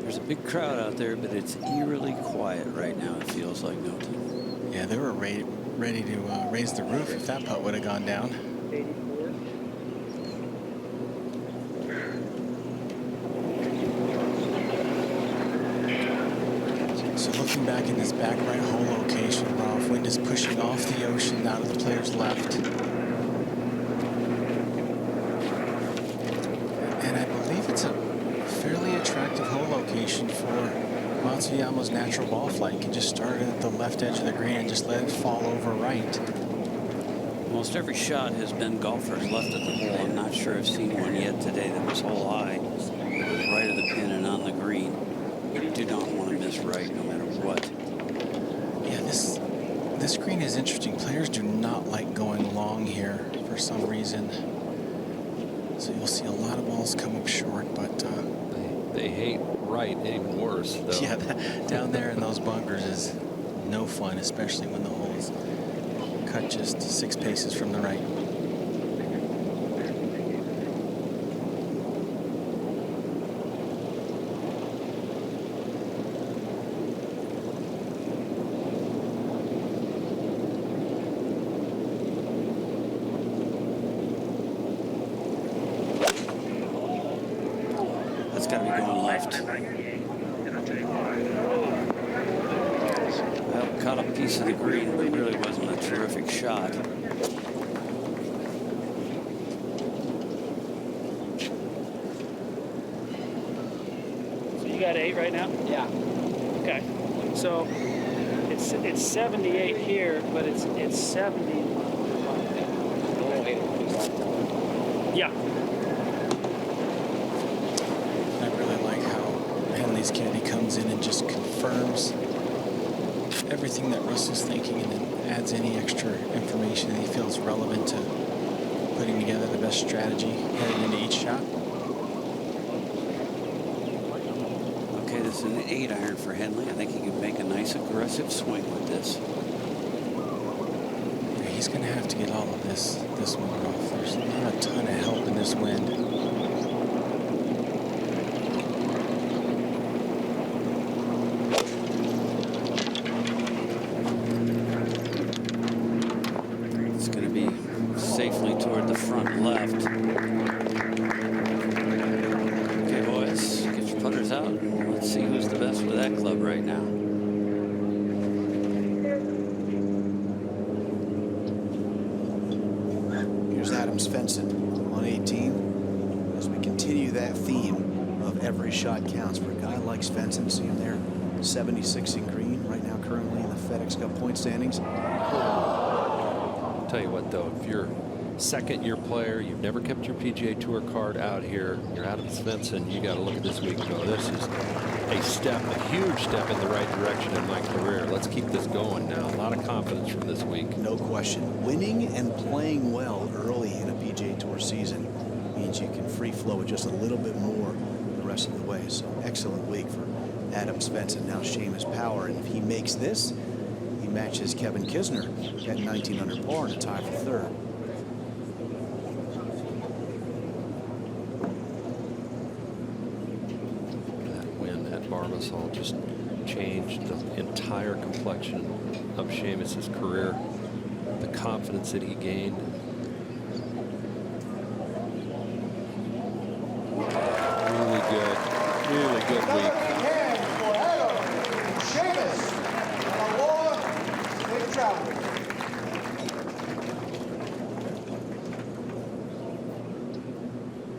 A: There's a big crowd out there, but it's eerily quiet right now, it feels like, Milton.
C: Yeah, they were ready to raise the roof if that putt would have gone down. So looking back in this back right hole location, Ralph, wind is pushing off the ocean out of the player's left. And I believe it's a fairly attractive hole location for Matsuyama's natural ball flight. You can just start it at the left edge of the green and just let it fall over right.
A: Most every shot has been golfers left at the hole. I'm not sure I've seen one yet today that was hole high. It was right of the pin and on the green. You do not want to miss right no matter what.
C: Yeah, this green is interesting. Players do not like going long here for some reason. So you'll see a lot of balls come up short, but
D: they hate right even worse, though.
C: Yeah, down there in those bunkers is no fun, especially when the hole is cut just 6 paces from the right.
A: That's got to be going left. Well, caught a piece of the green, but it really wasn't a terrific shot.
G: So you got 8 right now?
H: Yeah.
G: Okay. So it's 78 here, but it's 70. Yeah.
C: I really like how Henley's caddy comes in and just confirms everything that Russell's thinking and then adds any extra information that he feels relevant to putting together the best strategy heading into each shot.
A: Okay, the This is an 8-iron for Henley. I think he can make a nice aggressive swing with this.
C: Yeah, he's going to have to get all of this one off. There's not a ton of help in this wind.
A: It's going to be safely toward the front left. Okay, boys, get your putters out. Let's see who's the best with that club right now.
B: Here's Adam Svensson on 18. As we continue that theme of every shot counts for a guy like Svensson. See him there, 76 in green right now, currently in the FedEx Cup point standings.
D: I'll tell you what, though, if you're second-year player, you've never kept your PGA Tour card out here, you're Adam Svensson, you got to look at this week and go, this is a step, a huge step in the right direction in my career. Let's keep this going now. A lot of confidence from this week.
B: No question. Winning and playing well early in a PGA Tour season means you can free flow it just a little bit more the rest of the way. So excellent week for Adam Svensson. Now Seamus Power, and if he makes this, he matches Kevin Kisner at 19 under par to tie for third.
D: That win at Barbasol just changed the entire complexion of Seamus's career. The confidence that he gained. Really good week.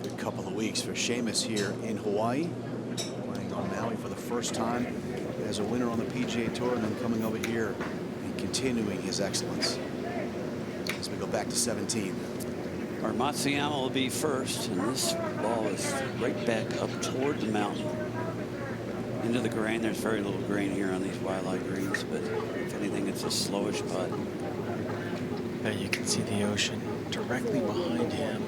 B: Good couple of weeks for Seamus here in Hawaii, playing on Maui for the first time as a winner on the PGA Tour, and then coming over here and continuing his excellence. As we go back to 17.
A: Our Matsuyama will be first, and this ball is right back up toward the mountain. Into the grain. There's very little grain here on these wildlife greens, but if anything, it's a slowish putt.
C: You can see the ocean directly behind him.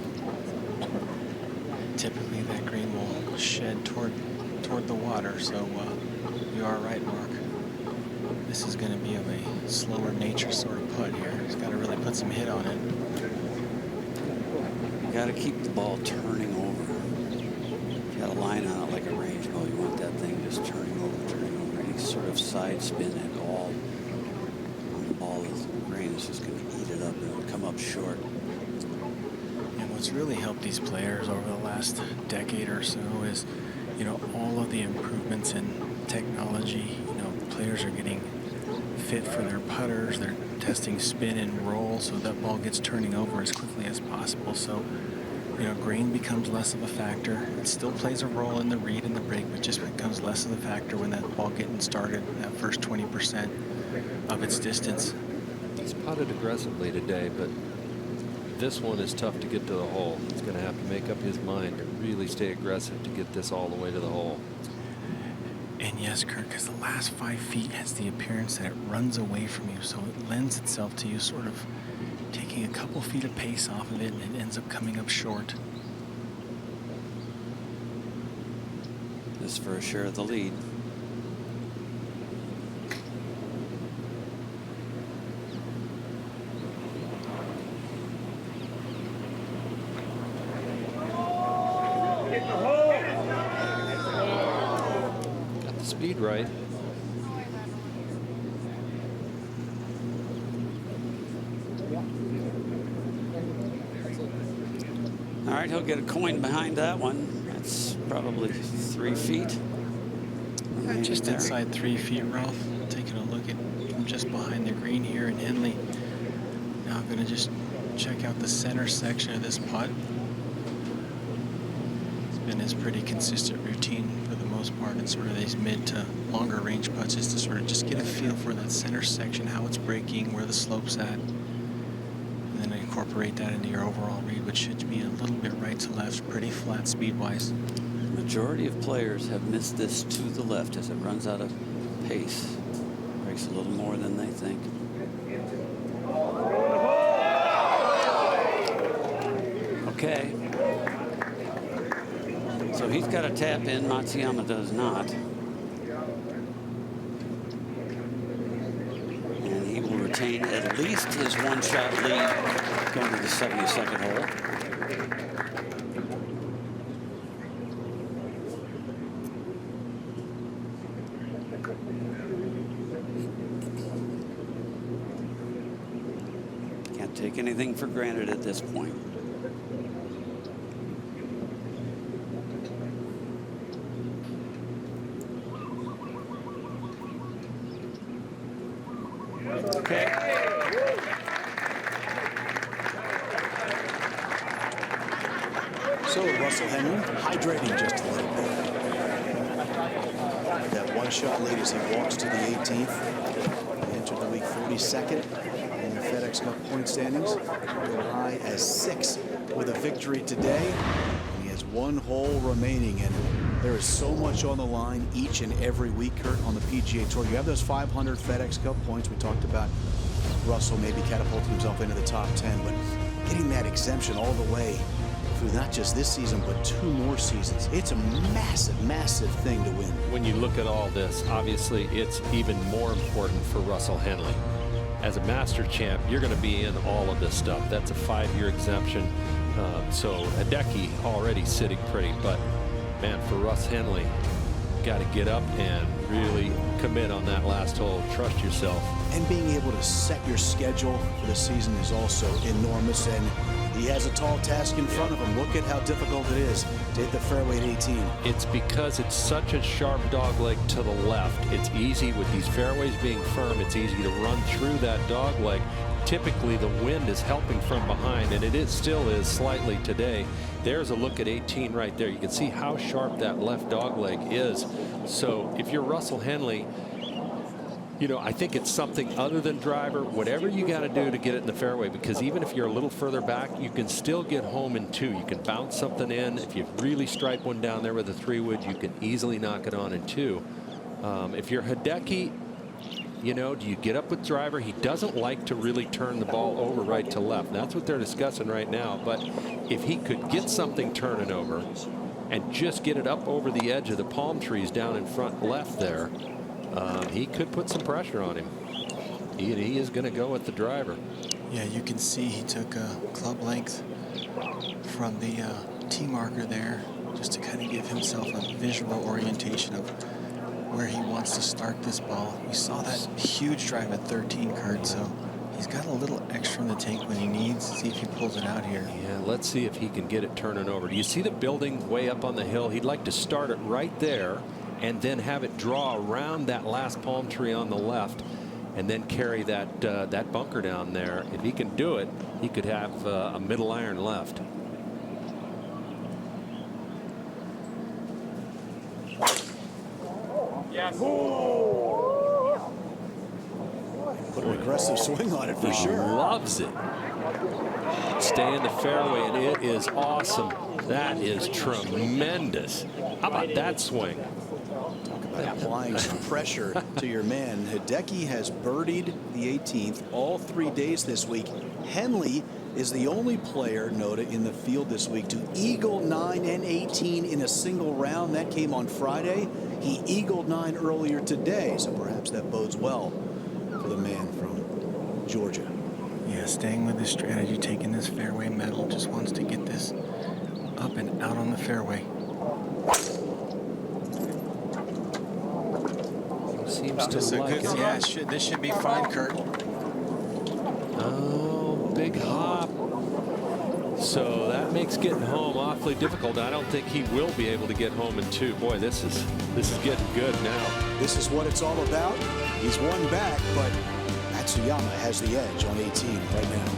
C: Typically, that green will shed toward the water, so you are right, Mark. This is going to be of a slower nature sort of putt here. He's got to really put some hit on it.
A: You got to keep the ball turning over. You got a line on it like a range ball. You want that thing just turning over. Any sort of side spin at all on the ball, the grain is just going to eat it up and it'll come up short.
C: And what's really helped these players over the last decade or so is, all of the improvements in technology. Players are getting fit for their putters. They're testing spin and roll so that ball gets turning over as quickly as possible. So, grain becomes less of a factor. It still plays a role in the read and the break, but just becomes less of a factor when that ball getting started, that first 20% of its distance.
D: He's putted aggressively today, but this one is tough to get to the hole. He's going to have to make up his mind to really stay aggressive to get this all the way to the hole.
C: And yes, Kirk, because the last 5 feet has the appearance that it runs away from you, so it lends itself to you sort of taking a couple feet of pace off of it, and it ends up coming up short.
A: This for a share of the lead.
D: Got the speed right.
A: All right, he'll get a coin behind that one. That's probably 3 feet.
C: Just inside 3 feet, Ralph. Taking a look at from just behind the green here in Henley. Now I'm going to just check out the center section of this putt. It's been his pretty consistent routine for the most part in sort of these mid to longer range putts, is to sort of just get a feel for that center section, how it's breaking, where the slope's at, and then incorporate that into your overall read, which should be a little bit right to left, pretty flat speed-wise.
A: The majority of players have missed this to the left as it runs out of pace. Breaks a little more than they think. Okay. So he's got a tap in. Matsuyama does not. maintain at least his one-shot lead going to the 72nd hole. Can't take anything for granted at this point. Okay.
B: So Russell Henley hydrating just a little bit. That one-shot lead as he walks to the 18th. He entered the week 42nd in the FedEx Cup point standings. Go high as 6 with a victory today. And he has one hole remaining, and there is so much on the line each and every week, Kurt, on the PGA Tour. You have those 500 FedEx Cup points. We talked about Russell maybe catapulting himself into the top 10, but getting that exemption all the way through not just this season, but 2 more seasons. It's a massive, massive thing to win.
D: When you look at all this, obviously it's even more important for Russell Henley. As a master champ, you're going to be in all of this stuff. That's a 5-year exemption. So Hideki already sitting pretty, but man, for Russ Henley, got to get up and really commit on that last hole. Trust yourself.
B: And being able to set your schedule for the season is also enormous, and he has a tall task in front of him. Look at how difficult it is to hit the fairway at 18.
D: It's because it's such a sharp dog leg to the left. It's easy with these fairways being firm. It's easy to run through that dog leg. Typically the wind is helping from behind, and it still is slightly today. There's a look at 18 right there. You can see how sharp that left dog leg is. So if you're Russell Henley, you know, I think it's something other than driver, whatever you got to do to get it in the fairway, because even if you're a little further back, you can still get home in 2. You can bounce something in. If you really stripe one down there with a 3-wood, you can easily knock it on in 2. If you're Hideki, you know, do you get up with driver? He doesn't like to really turn the ball over right to left. That's what they're discussing right now. But if he could get something turning over and just get it up over the edge of the palm trees down in front left there, he could put some pressure on him. He is going to go with the driver.
C: Yeah, you can see he took a club length from the tee marker there just to kind of give himself a visual orientation of where he wants to start this ball. We saw that huge drive at 13, Kurt, so he's got a little extra in the tank when he needs. See if he pulls it out here.
D: Yeah, let's see if he can get it turning over. Do you see the building way up on the hill? He'd like to start it right there and then have it draw around that last palm tree on the left and then carry that that bunker down there. If he can do it, he could have a middle iron left.
B: Put an aggressive swing on it for sure.
D: Loves it. Stay in the fairway, and it is awesome. That is tremendous. How about that swing?
B: Talk about applying some pressure to your man. Hideki has birdied the 18th all 3 days this week. Henley is the only player, Noda, in the field this week to eagle 9 and 18 in a single round. That came on Friday. He eagled 9 earlier today, so perhaps that bodes well for the man from Georgia.
C: Yeah, staying with his strategy, taking this fairway metal, just wants to get this up and out on the fairway.
D: Seems to like it.
C: Yeah, this should be fine, Kurt.
D: Oh, big hop. So that makes getting home awfully difficult. I don't think he will be able to get home in 2. Boy, this is getting good now.
B: This is what it's all about. He's one back, but Matsuyama has the edge on 18 right now.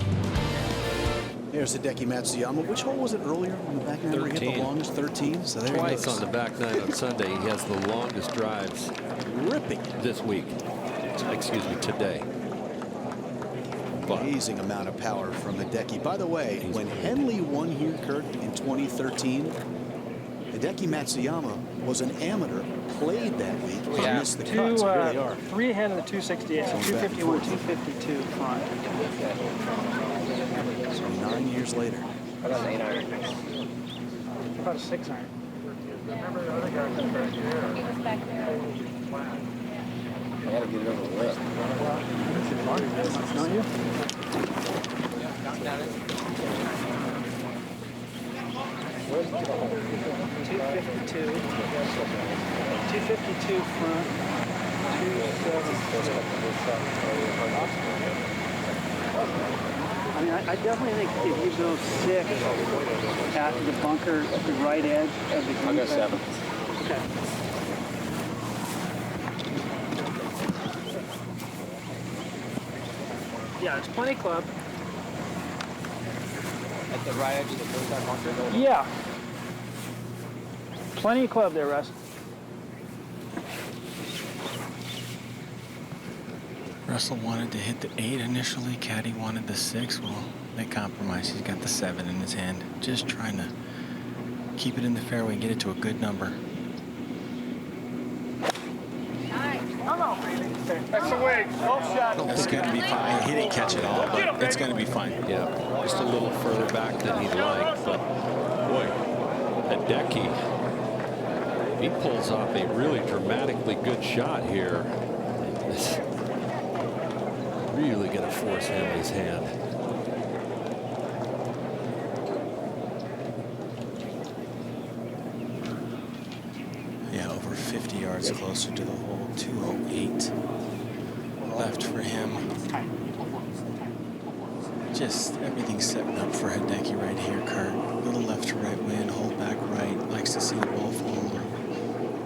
B: There's Hideki Matsuyama. Which hole was it earlier on the back nine?
D: 13.
B: He hit the longest, 13. So there
D: Twice
B: he goes.
D: on the back nine on Sunday, he has the longest drives
B: Ripping
D: this week. Excuse me, today. But
B: amazing amount of power from Hideki. By the way, when Henley won here, Kurt, in 2013, Hideki Matsuyama was an amateur, played that week, and missed the cut. So here they are.
G: 3 ahead of the 268, so 251, 252 front.
B: So 9 years later.
K: About an 8 iron.
G: About a 6 iron.
K: I gotta get it over the lip.
G: Don't you? $252. 252 front. 276. I mean, I definitely think if you go 6 at the bunker at the right edge of the green.
K: I'll go 7.
G: Okay. Yeah, it's plenty club.
K: At the right edge of the green bunker?
G: Yeah. Plenty of club there, Russ.
C: Russell wanted to hit the 8 initially. Caddy wanted the 6. Well, they compromised. He's got the 7 in his hand. Just trying to keep it in the fairway and get it to a good number.
I: That's the way.
C: That's going to be fine. He didn't catch it all, but it's going to be fine.
D: Yeah, just a little further back than he'd like, but boy, Hideki, he pulls off a really dramatically good shot here. It's really going to force Henley's hand.
C: Yeah, over 50 yards closer to the hole. 208 left for him. Just everything setting up for Hideki right here, Kurt. Little left to right wind, hold back right. Likes to see the ball fall a little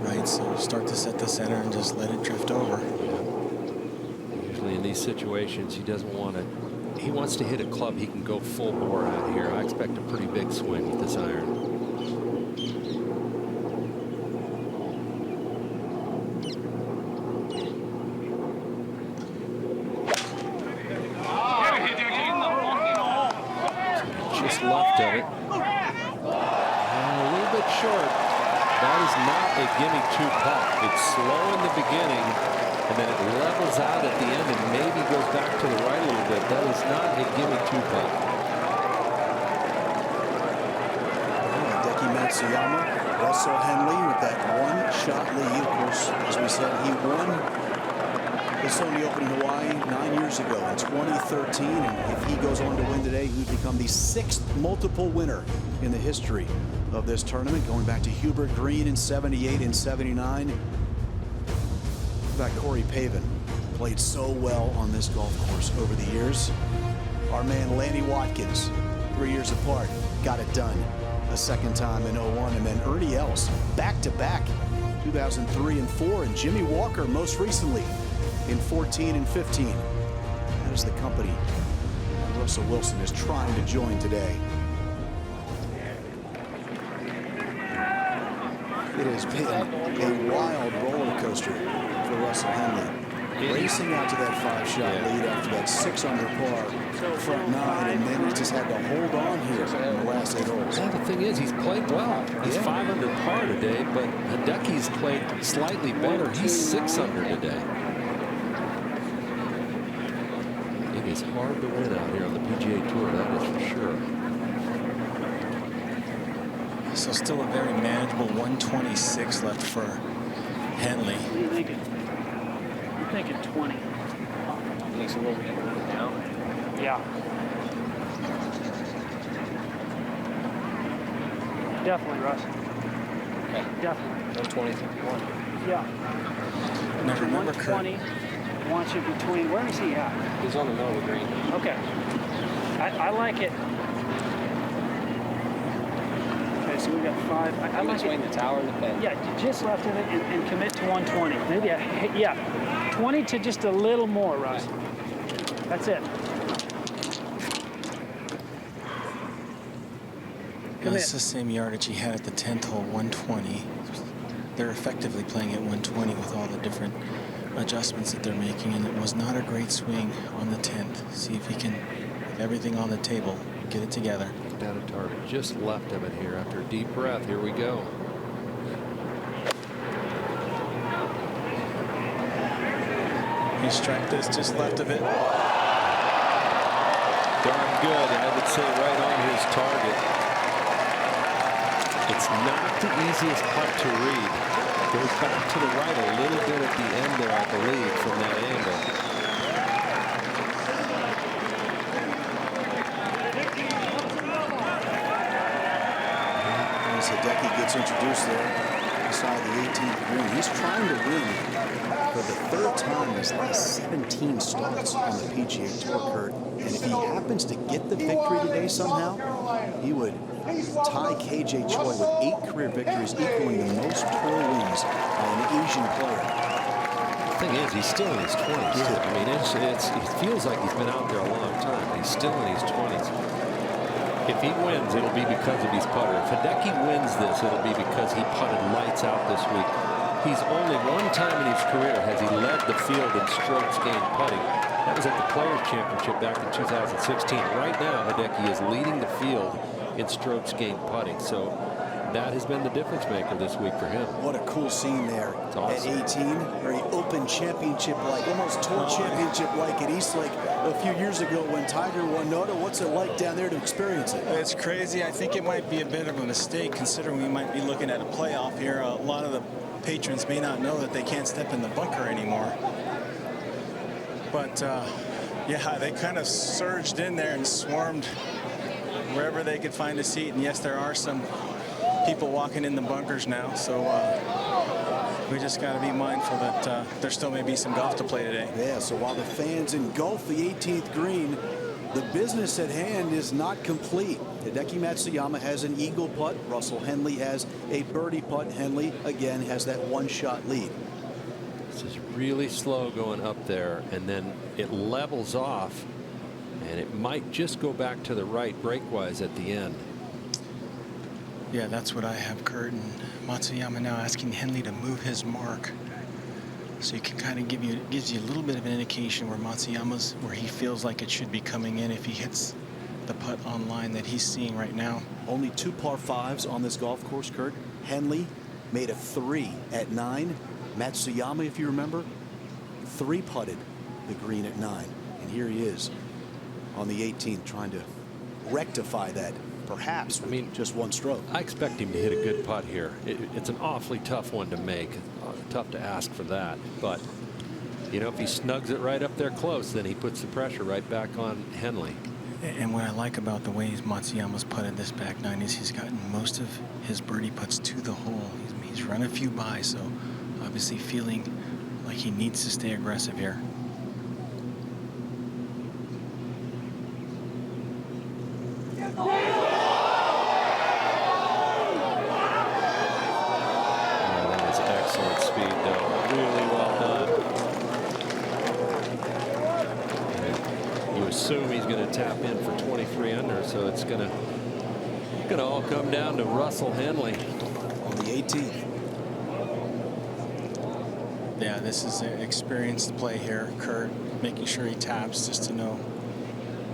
C: right, so start to set the center and just let it drift over.
D: Usually in these situations, he doesn't want to. He wants to hit a club he can go full bore out here. I expect a pretty big swing with this iron. Left of it. A little bit short. That is not a gimme 2 putt. It's slow in the beginning, and then it levels out at the end and maybe goes back to the right a little bit. That is not a gimme 2 putt.
B: Hideki Matsuyama, Russell Henley with that 1-shot lead. Of course, as we said, he won the Sony Open in Hawaii 9 years ago in 2013, and if he goes on to win today, he would become the 6th multiple winner in the history of this tournament, going back to Hubert Green in 78 and 79. That Corey Pavin played so well on this golf course over the years. Our man Lanny Watkins, 3 years apart, got it done a second time in 01, and then Ernie Els back-to-back 2003 and 4, and Jimmy Walker most recently in 14 and 15. That is the company Russell Wilson is trying to join today. It has been a wild roller coaster for Russell Henley. Racing out to that 5-shot lead after that 6 under par front 9, and then he just had to hold on here in the last 8 holes.
D: Yeah, the thing is, he's played well. He's 5 under par today, but Hideki's played slightly better. He's 6 under today. It's hard to win out here on the PGA Tour, that is for sure.
C: So still a very manageable 126 left for Henley.
G: What are you thinking? I'm thinking 20.
K: Takes a little bit down.
G: Yeah. Definitely, Russ.
K: Okay.
G: Definitely.
K: 120, 51.
G: Yeah.
C: Now remember, Kurt,
G: 120 wants you between. Where is he at?
K: He's on the middle of the green.
G: Okay. I like it. Okay, so we got 5. I
K: I'm
G: like
K: between
G: it.
K: the tower and the pin.
G: Yeah, just left of it and commit to 120. Maybe, yeah. 20 to just a little more, Russ. That's it.
C: That's the same yardage he had at the 10th hole, 120. They're effectively playing at 120 with all the different adjustments that they're making, and it was not a great swing on the 10th. See if he can, with everything on the table, get it together.
D: Down a target just left of it here after a deep breath. Here we go.
C: He struck this just left of it.
D: Darn good, and I would say right on his target. It's not the easiest putt to read. Goes back to the right a little bit at the end there, I believe, from that angle.
B: Hideki gets introduced there beside the 18th green. He's trying to win for the third time in his last 17 starts on the PGA Tour, Kurt. And if he happens to get the victory today somehow, he would tie KJ Choi with 8 career victories, equaling the most tour wins by an Asian player.
D: The thing is, he's still in his 20s.
B: Yeah.
D: I mean, it feels like he's been out there a long time, but he's still in his 20s. If he wins, it'll be because of his putter. If Hideki wins this, it'll be because he putted lights out this week. He's only one time in his career has he led the field in strokes gained putting. That was at the Players' Championship back in 2016. Right now, Hideki is leading the field in strokes gained putting. So that has been the difference maker this week for him.
B: What a cool scene there
D: awesome.
B: at 18. Very Open Championship-like, almost Tour Championship-like at Eastlake a few years ago when Tiger won. Noto, what's it like down there to experience it?
C: It's crazy. I think it might be a bit of a mistake considering we might be looking at a playoff here. A lot of the patrons may not know that they can't step in the bunker anymore. But yeah, they kind of surged in there and swarmed wherever they could find a seat. And yes, there are some people walking in the bunkers now. So we just got to be mindful that there still may be some golf to play today.
B: Yeah, so while the fans engulf the 18th green, the business at hand is not complete. Hideki Matsuyama has an eagle putt. Russell Henley has a birdie putt. Henley, again, has that one-shot lead.
D: This is really slow going up there, and then it levels off, and it might just go back to the right break-wise at the end.
C: Yeah, that's what I have, Kurt. And Matsuyama now asking Henley to move his mark. So you can kind of gives you a little bit of an indication where Matsuyama's, where he feels like it should be coming in if he hits the putt on line that he's seeing right now.
B: Only 2 par 5s on this golf course, Kurt. Henley made a 3 at 9. Matsuyama, if you remember, 3 putted the green at 9. And here he is on the 18th trying to rectify that, perhaps with just 1 stroke.
D: I expect him to hit a good putt here. It's an awfully tough one to make. Tough to ask for that. But, you know, if he snugs it right up there close, then he puts the pressure right back on Henley.
C: And what I like about the way Matsuyama's putted this back 9 is he's gotten most of his birdie putts to the hole. He's run a few by, so obviously feeling like he needs to stay aggressive here.
D: That was excellent speed, though. Really well done. You assume he's going to tap in for 23 under, so it's going to all come down to Russell Henley
B: on the 18th.
C: Yeah, this is an experienced play here, Kurt, making sure he taps just to know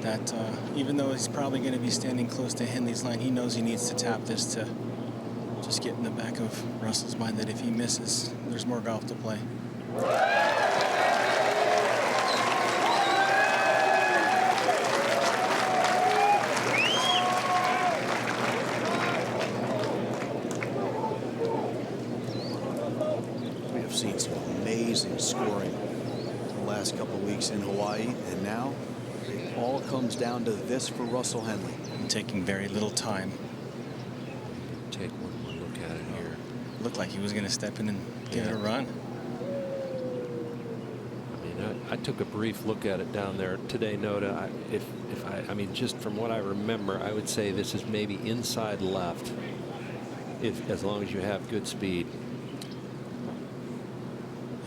C: that even though he's probably going to be standing close to Henley's line, he knows he needs to tap this to just get in the back of Russell's mind that if he misses, there's more golf to play.
B: We have seen some amazing scoring the last couple of weeks in Hawaii, and now it all comes down to this for Russell Henley.
C: And taking very little time.
D: Take one more look at it here.
C: Looked like he was going to step in and give it a run.
D: I mean, I took a brief look at it down there today, Noda. I mean, just from what I remember, I would say this is maybe inside left, as long as you have good speed.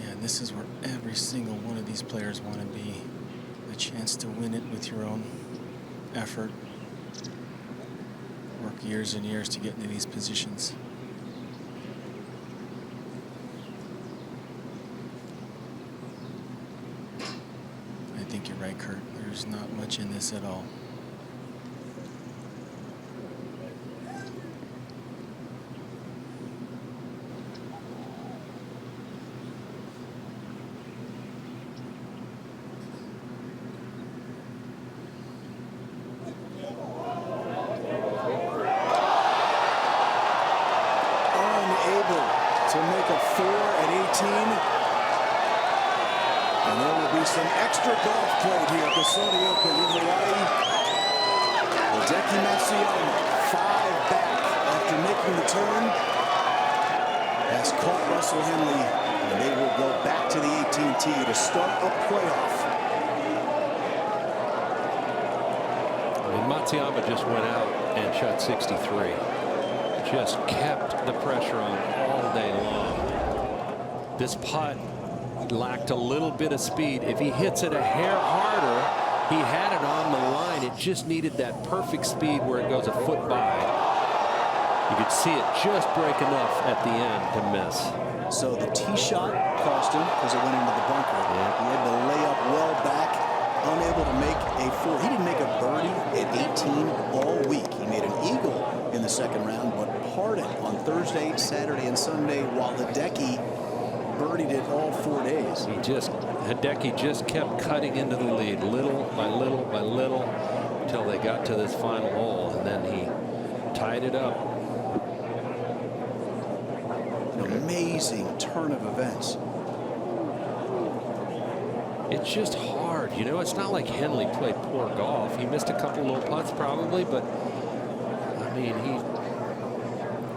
C: Yeah, and this is where every single one of these players want to be. A chance to win it with your own effort. Work years and years to get into these positions. I think you're right, Kurt. There's not much in this at all.
B: To make a 4 at 18. And there will be some extra golf played here at the Sony Open in Hawaii. Hideki Matsuyama 5 back after making the turn has caught Russell Henley, and they will go back to the 18th tee to start a playoff.
D: I mean, Matsuyama just went out and shot 63. Just kept the pressure on all day long. This putt lacked a little bit of speed. If he hits it a hair harder, he had it on the line. It just needed that perfect speed where it goes a foot by. You could see it just break enough at the end to miss.
B: So the tee shot cost him because it went into the bunker.
D: Yeah.
B: He had to lay up well back, unable to make a four. He didn't make a birdie at 18 all week. He made an eagle in the second round, but parted on Thursday, Saturday, and Sunday while Hideki birdied it all 4 days.
D: Hideki just kept cutting into the lead little by little by little until they got to this final hole, and then he tied it up.
B: An amazing turn of events.
D: It's just hard, you know. It's not like Henley played poor golf. He missed a couple little putts probably, but I mean, he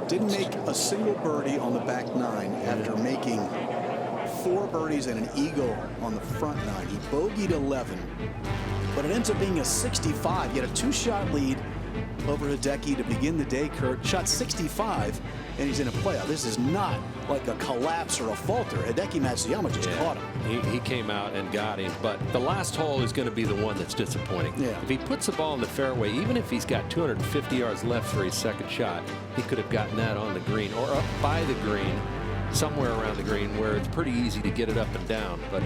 B: didn't make a single birdie on the back nine after making 4 birdies and an eagle on the front nine. He bogeyed 11, but it ends up being a 65. He had a 2-shot lead over Hideki to begin the day. Kurt shot 65, and he's in a playoff. This is not like a collapse or a falter. Hideki Matsuyama just caught him.
D: He came out and got him, but the last hole is going to be the one that's disappointing.
B: Yeah.
D: If he puts the ball in the fairway, even if he's got 250 yards left for his second shot, he could have gotten that on the green or up by the green, somewhere around the green where it's pretty easy to get it up and down. But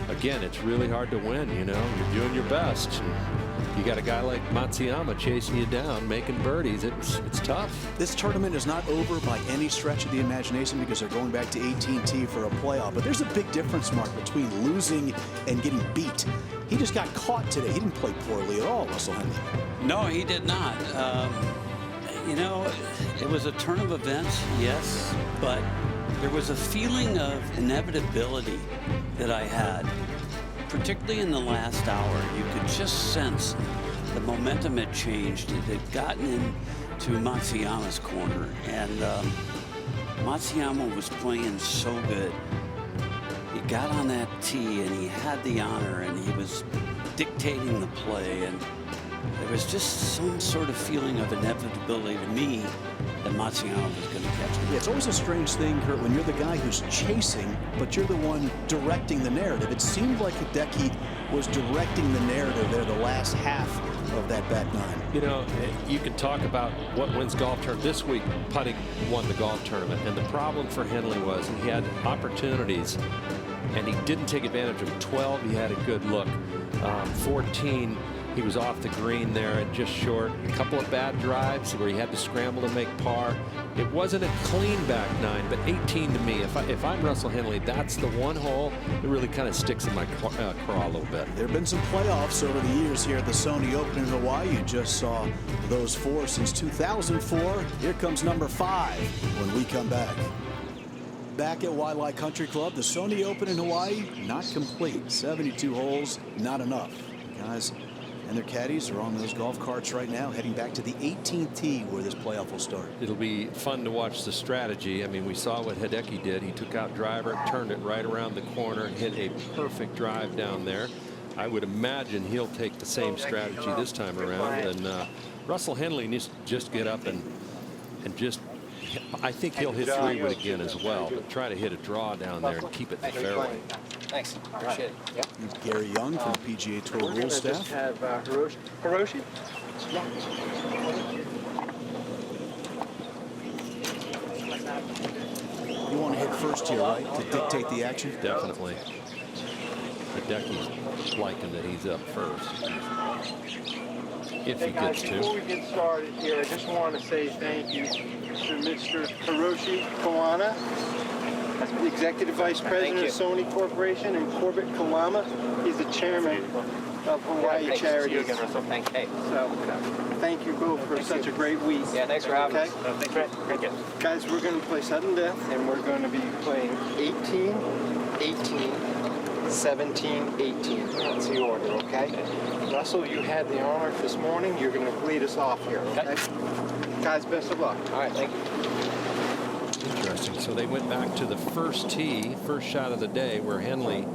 D: again, it's really hard to win. You know, you're doing your best. And you got a guy like Matsuyama chasing you down, making birdies. It's tough.
B: This tournament is not over by any stretch of the imagination because they're going back to 18T for a playoff. But there's a big difference, Mark, between losing and getting beat. He just got caught today. He didn't play poorly at all, Russell Henley.
A: No, he did not. You know, it was a turn of events, yes, but there was a feeling of inevitability that I had, particularly in the last hour. You could just sense the momentum had changed. It had gotten into Matsuyama's corner, and Matsuyama was playing so good. He got on that tee, and he had the honor, and he was dictating the play, and there was just some sort of feeling of inevitability to me that Matsuyama was going to catch him.
B: Yeah, it's always a strange thing, Kurt, when you're the guy who's chasing, but you're the one directing the narrative. It seemed like Hideki was directing the narrative there the last half of that back nine.
D: You know, you can talk about what wins golf tournament. This week, putting won the golf tournament, and the problem for Henley was he had opportunities, and he didn't take advantage of them. 12, he had a good look. 14, he was off the green there and just short. A couple of bad drives where he had to scramble to make par. It wasn't a clean back nine, but 18 to me, if I'm Russell Henley, that's the one hole that really kind of sticks in my craw a little bit.
B: There have been some playoffs over the years here at the Sony Open in Hawaii. You just saw those 4 since 2004. Here comes number 5 when we come back. Back at Wailea Country Club, the Sony Open in Hawaii, not complete. 72 holes, not enough. Guys and their caddies are on those golf carts right now, heading back to the 18th tee where this playoff will start.
D: It'll be fun to watch the strategy. I mean, we saw what Hideki did. He took out driver, turned it right around the corner, hit a perfect drive down there. I would imagine he'll take the same strategy this time around. And Russell Henley needs to just get up and just, I think he'll hit 3-wood again as well, but try to hit a draw down there and keep it in the fairway.
K: Thanks. Appreciate it. Yep.
B: Gary Young from the PGA Tour rules staff.
G: Just have Hiroshi.
B: You want to hit first here, right, to dictate the action?
D: Definitely. Hideki's liking that he's up first. If he gets to.
L: Before we get started here, I just want to say thank you to Mr. Hiroshi Kawana, Executive Vice President of Sony Corporation, and Corbett Kalama. He's the chairman of Hawaii Charities.
K: So
L: thank you both for such a great week.
K: Yeah, thanks for having us.
L: Okay. Guys, we're going to play sudden death, and we're going to be playing 18, 18, 17, 18. That's the order, okay? Russell, you had the honor this morning. You're going to lead us off here, okay? Guys, best of luck.
K: All right, thank you.
D: Interesting. So they went back to the first tee, first shot of the day, where Henley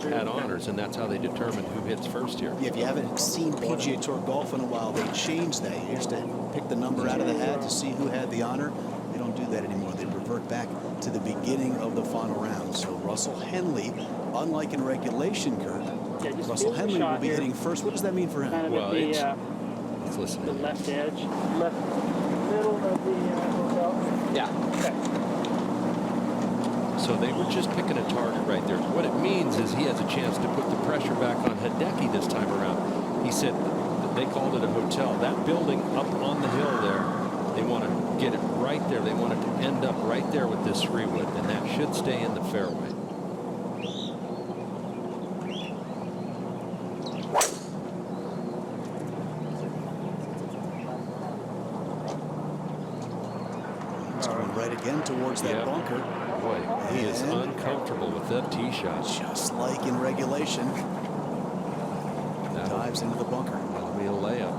D: had honors, and that's how they determined who hits first here.
B: Yeah, if you haven't seen PGA Tour golf in a while, they changed that. You used to pick the number out of the hat to see who had the honor. They don't do that anymore. They revert back to the beginning of the final round. So Russell Henley, unlike in regulation, Kurt, Russell Henley will be hitting first. What does that mean for him?
G: Kind of
D: Well,
G: at
D: let's listen.
G: the left edge, left middle of the hotel.
K: Yeah.
G: Okay.
D: So they were just picking a target right there. What it means is he has a chance to put the pressure back on Hideki this time around. He said that they called it a hotel. That building up on the hill there, they want to get it right there. They want it to end up right there with this 3-wood, and that should stay in the fairway.
B: It's going right again towards that bunker.
D: Boy, he is
B: And
D: uncomfortable with that tee shot.
B: just like in regulation, dives into the bunker.
D: That'll be a layup.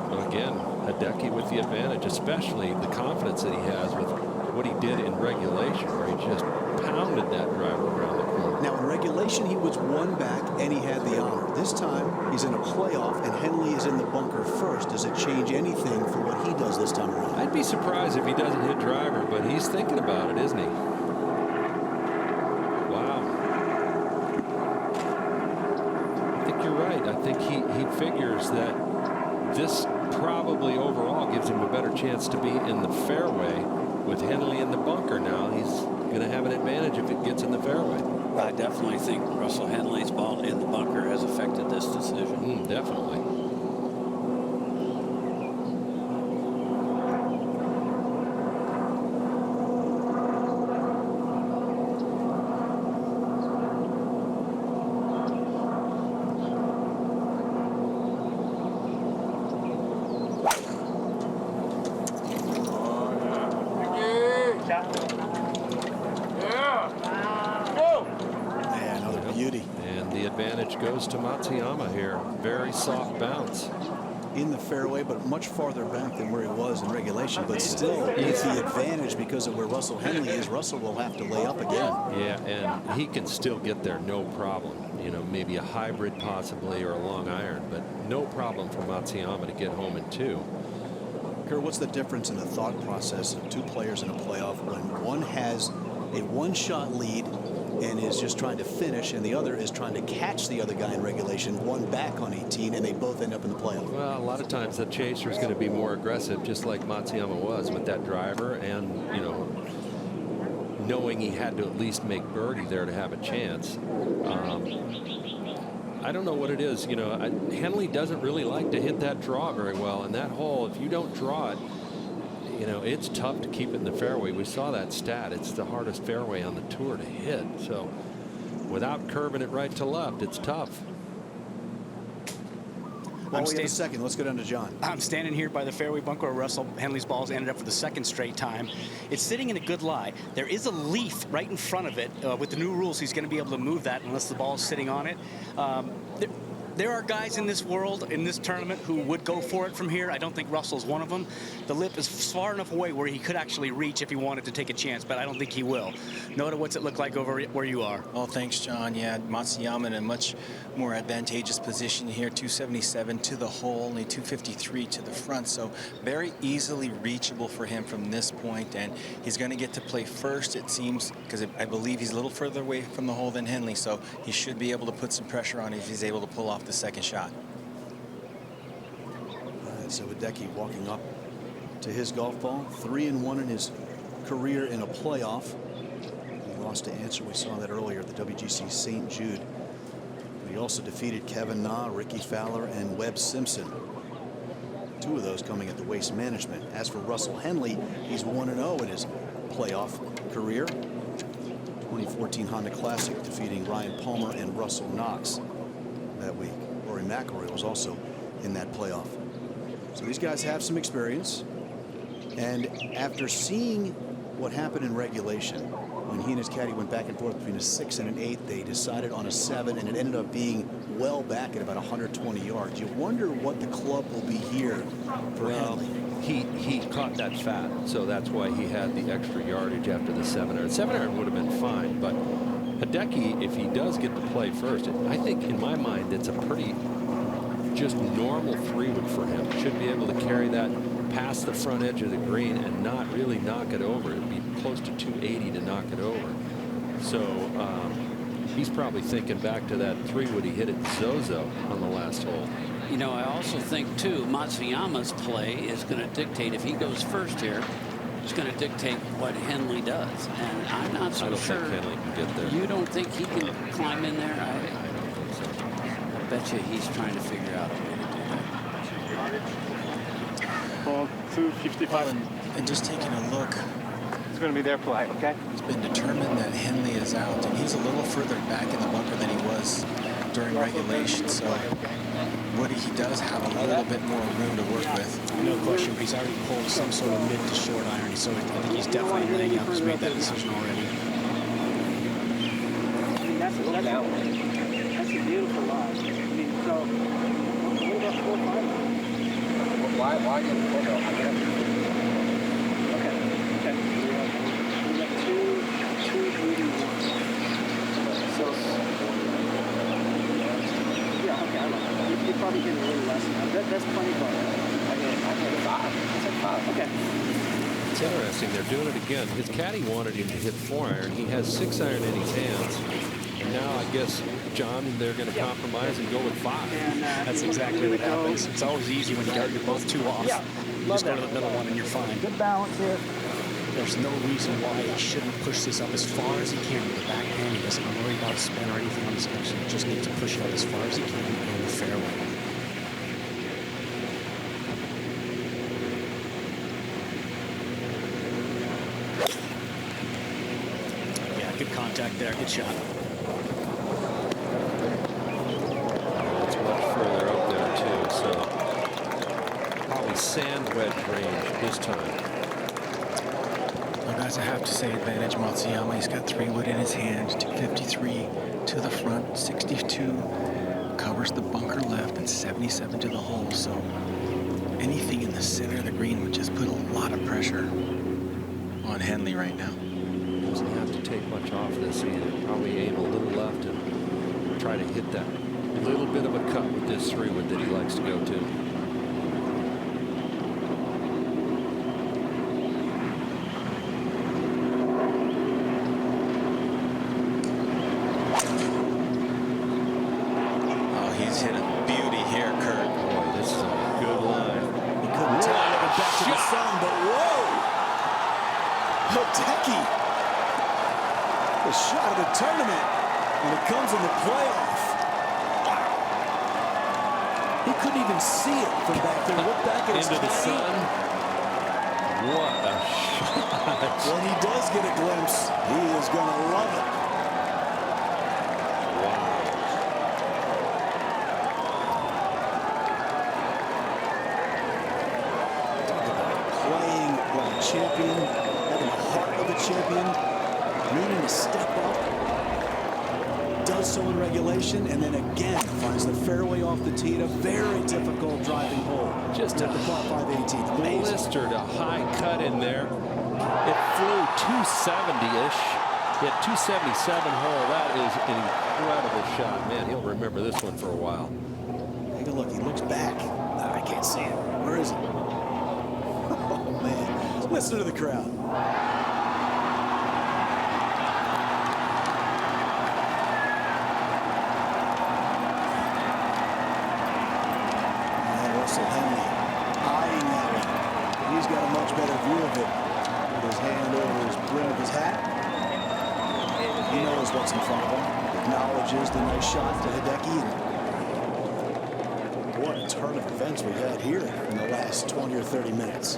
D: But again, Hideki with the advantage, especially the confidence that he has with what he did in regulation, where he just pounded that driver around the corner.
B: Now, in regulation, he was one back and he had the honor. This time, he's in a playoff and Henley is in the bunker first. Does it change anything for what he does this time around?
D: I'd be surprised if he doesn't hit driver, but he's thinking about it, isn't he? Wow. I think you're right. I think he figures that this probably overall gives him a better chance to be in the fairway. With Henley in the bunker now, he's going to have an advantage if it gets in the fairway.
A: I definitely think Russell Henley's ball in the bunker has affected this decision.
D: Definitely.
B: Man, another beauty.
D: And the advantage goes to Matsuyama here. Very soft bounce.
B: In the fairway, but much farther back than where he was in regulation. But still, with the advantage because of where Russell Henley is, Russell will have to lay up again.
D: Yeah, and he can still get there, no problem. You know, maybe a hybrid possibly or a long iron, but no problem for Matsuyama to get home in 2.
B: Kurt, what's the difference in the thought process of two players in a playoff when one has a one-shot lead and is just trying to finish, and the other is trying to catch the other guy in regulation, one back on 18, and they both end up in the playoff?
D: Well, a lot of times the chaser is going to be more aggressive, just like Matsuyama was with that driver, and, you know, knowing he had to at least make birdie there to have a chance. I don't know what it is. You know, Henley doesn't really like to hit that draw very well, and that hole, if you don't draw it, you know, it's tough to keep it in the fairway. We saw that stat. It's the hardest fairway on the tour to hit. So without curving it right to left, it's tough.
B: Well, wait a second. Let's go down to John.
E: I'm standing here by the fairway bunker where Russell Henley's balls ended up for the second straight time. It's sitting in a good lie. There is a leaf right in front of it. With the new rules, he's going to be able to move that unless the ball is sitting on it. There are guys in this world, in this tournament, who would go for it from here. I don't think Russell's one of them. The lip is far enough away where he could actually reach if he wanted to take a chance, but I don't think he will. Noda, what's it look like over where you are?
C: Oh, thanks, John. Yeah, Matsuyama in a much more advantageous position here. 277 to the hole, only 253 to the front, so very easily reachable for him from this point, and he's going to get to play first, it seems, because I believe he's a little further away from the hole than Henley, so he should be able to put some pressure on if he's able to pull off the second shot.
B: So Hideki walking up to his golf ball, 3-1 in his career in a playoff. He lost to Answer. We saw that earlier at the WGC St. Jude. But he also defeated Kevin Na, Ricky Fowler, and Webb Simpson. 2 of those coming at the Waste Management. As for Russell Henley, he's 1-0 in his playoff career. 2014 Honda Classic, defeating Ryan Palmer and Russell Knox that week. Rory McIlroy was also in that playoff. So these guys have some experience. And after seeing what happened in regulation, when he and his caddy went back and forth between a 6 and an 8, they decided on a 7, and it ended up being well back at about 120 yards. You wonder what the club will be here for Henley.
D: he caught that fat, so that's why he had the extra yardage after the 7-iron. 7-iron would have been fine, but Hideki, if he does get to play first, I think in my mind it's a pretty just normal 3-wood for him. Should be able to carry that past the front edge of the green and not really knock it over. It'd be close to 280 to knock it over. So he's probably thinking back to that 3-wood he hit at Zozo on the last hole.
A: You know, I also think, too, Matsuyama's play is going to dictate, if he goes first here, it's going to dictate what Henley does. And I'm not so sure.
D: I don't think Henley can get there.
A: You don't think he can climb in there?
D: I don't think so.
A: I bet you he's trying to figure out a way to do that.
L: Well, 255.
C: And just taking a look,
L: It's going to be their play, okay?
C: it's been determined that Henley is out, and he's a little further back in the bunker than he was during regulation. So Woody, he does have a little bit more room to work with.
E: No question, but he's already pulled some sort of mid to short iron, so I think he's definitely laying out. He's made that decision already.
G: I mean, that's a beautiful line. I mean, so what about 4-5?
K: Why didn't you pull though? I guess.
G: Okay. We got two beauty ones. So yeah, okay, I don't know. You probably did a little less than that. That's plenty far.
K: I did 5. I said 5.
G: Okay.
D: It's interesting. They're doing it again. His caddy wanted him to hit 4-iron. He has 6-iron in his hands. And now I guess, John, they're going to compromise and go with 5.
G: And,
E: That's exactly what happens. It's always easy when you're both 2 off.
G: Yeah,
E: You just go to the middle one and you're fine.
G: Good balance here.
E: There's no reason why he shouldn't push this up as far as he can with the backhand. He doesn't worry about spin or anything on this section. He just needs to push it up as far as he can in the fairway. Yeah, good contact there. Good shot.
D: It's much further up there, too. So probably sand wedge range this time.
C: Well, guys, I have to say advantage Matsuyama. He's got 3-wood in his hand, 253 to the front, 62 covers the bunker left, and 77 to the hole. So anything in the center of the green would just put a lot of pressure on Henley right now.
D: Doesn't have to take much off this either. Probably aim a little left and try to hit that little bit of a cut with this 3-wood that he likes to go to.
C: He's hit a beauty here, Kurt.
D: Boy, this is a good line.
B: He couldn't tell it back to the sun, but whoa! Hideki, the shot of the tournament, and it comes in the playoff. Wow! He couldn't even see it from back there. Look back at his
D: Into the
B: caddy.
D: sun. What a shot!
B: When he does get a glimpse, he is going to love it. Champion, having the heart of a champion, meaning to step up, does so in regulation, and then again finds the fairway off the tee at a very difficult driving hole.
D: Just
B: at the par 5 18th. Amazing.
D: Blistered a high cut in there. It flew 270-ish. Hit 277 hole. That is an incredible shot. Man, he'll remember this one for a while.
B: Take a look. He looks back. I can't see it. Where is it? Oh, man. Listen to the crowd. And Russell Henley eyeing that one. But he's got a much better view of it. With his hand over his brim of his hat. He knows what's in front of him. Acknowledges the nice shot to Hideki. What a turn of events we've had here in the last 20 or 30 minutes.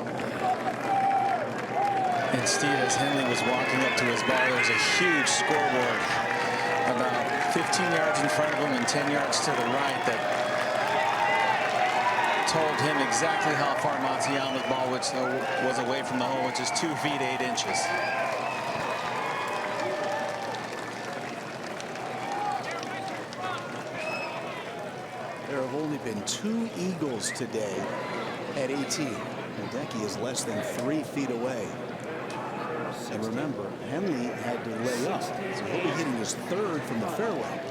C: And Steve, as Henley was walking up to his ball, there's a huge scoreboard about 15 yards in front of him and 10 yards to the right that told him exactly how far Matsuyama's ball was away from the hole, which is 2 feet 8 inches.
B: There have only been 2 eagles today at 18. Hideki is less than 3 feet away. And remember, Henley had to lay up, so he'll be hitting his 3rd from the fairway.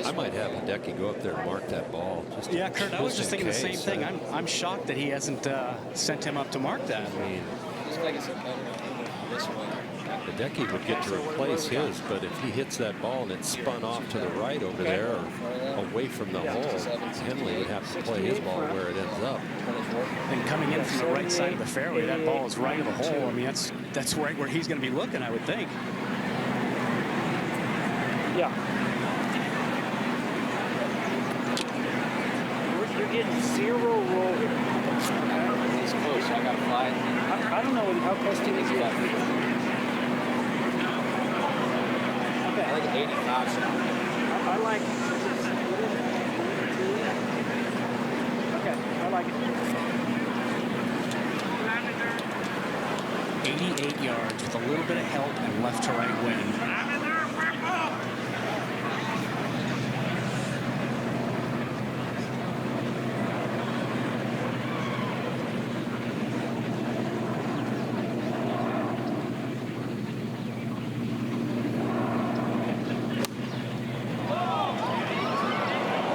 D: I might have Hideki go up there and mark that ball.
E: Yeah, Kurt, I was just thinking the same thing. I'm shocked that he hasn't sent him up to mark that.
D: I mean, Hideki would get to replace his, but if he hits that ball and it's spun off to the right over there or away from the hole, Henley would have to play his ball where it ends up.
E: And coming in from the right side of the fairway, that ball is right of the hole. I mean, that's right where he's going to be looking, I would think.
G: Yeah. You're getting 0 roll here.
K: He's close. I got to fly.
G: I don't know how close to is he. Okay.
K: I like 85.
G: I like. Okay, I like it.
E: 88 yards with a little bit of help and left to right wind.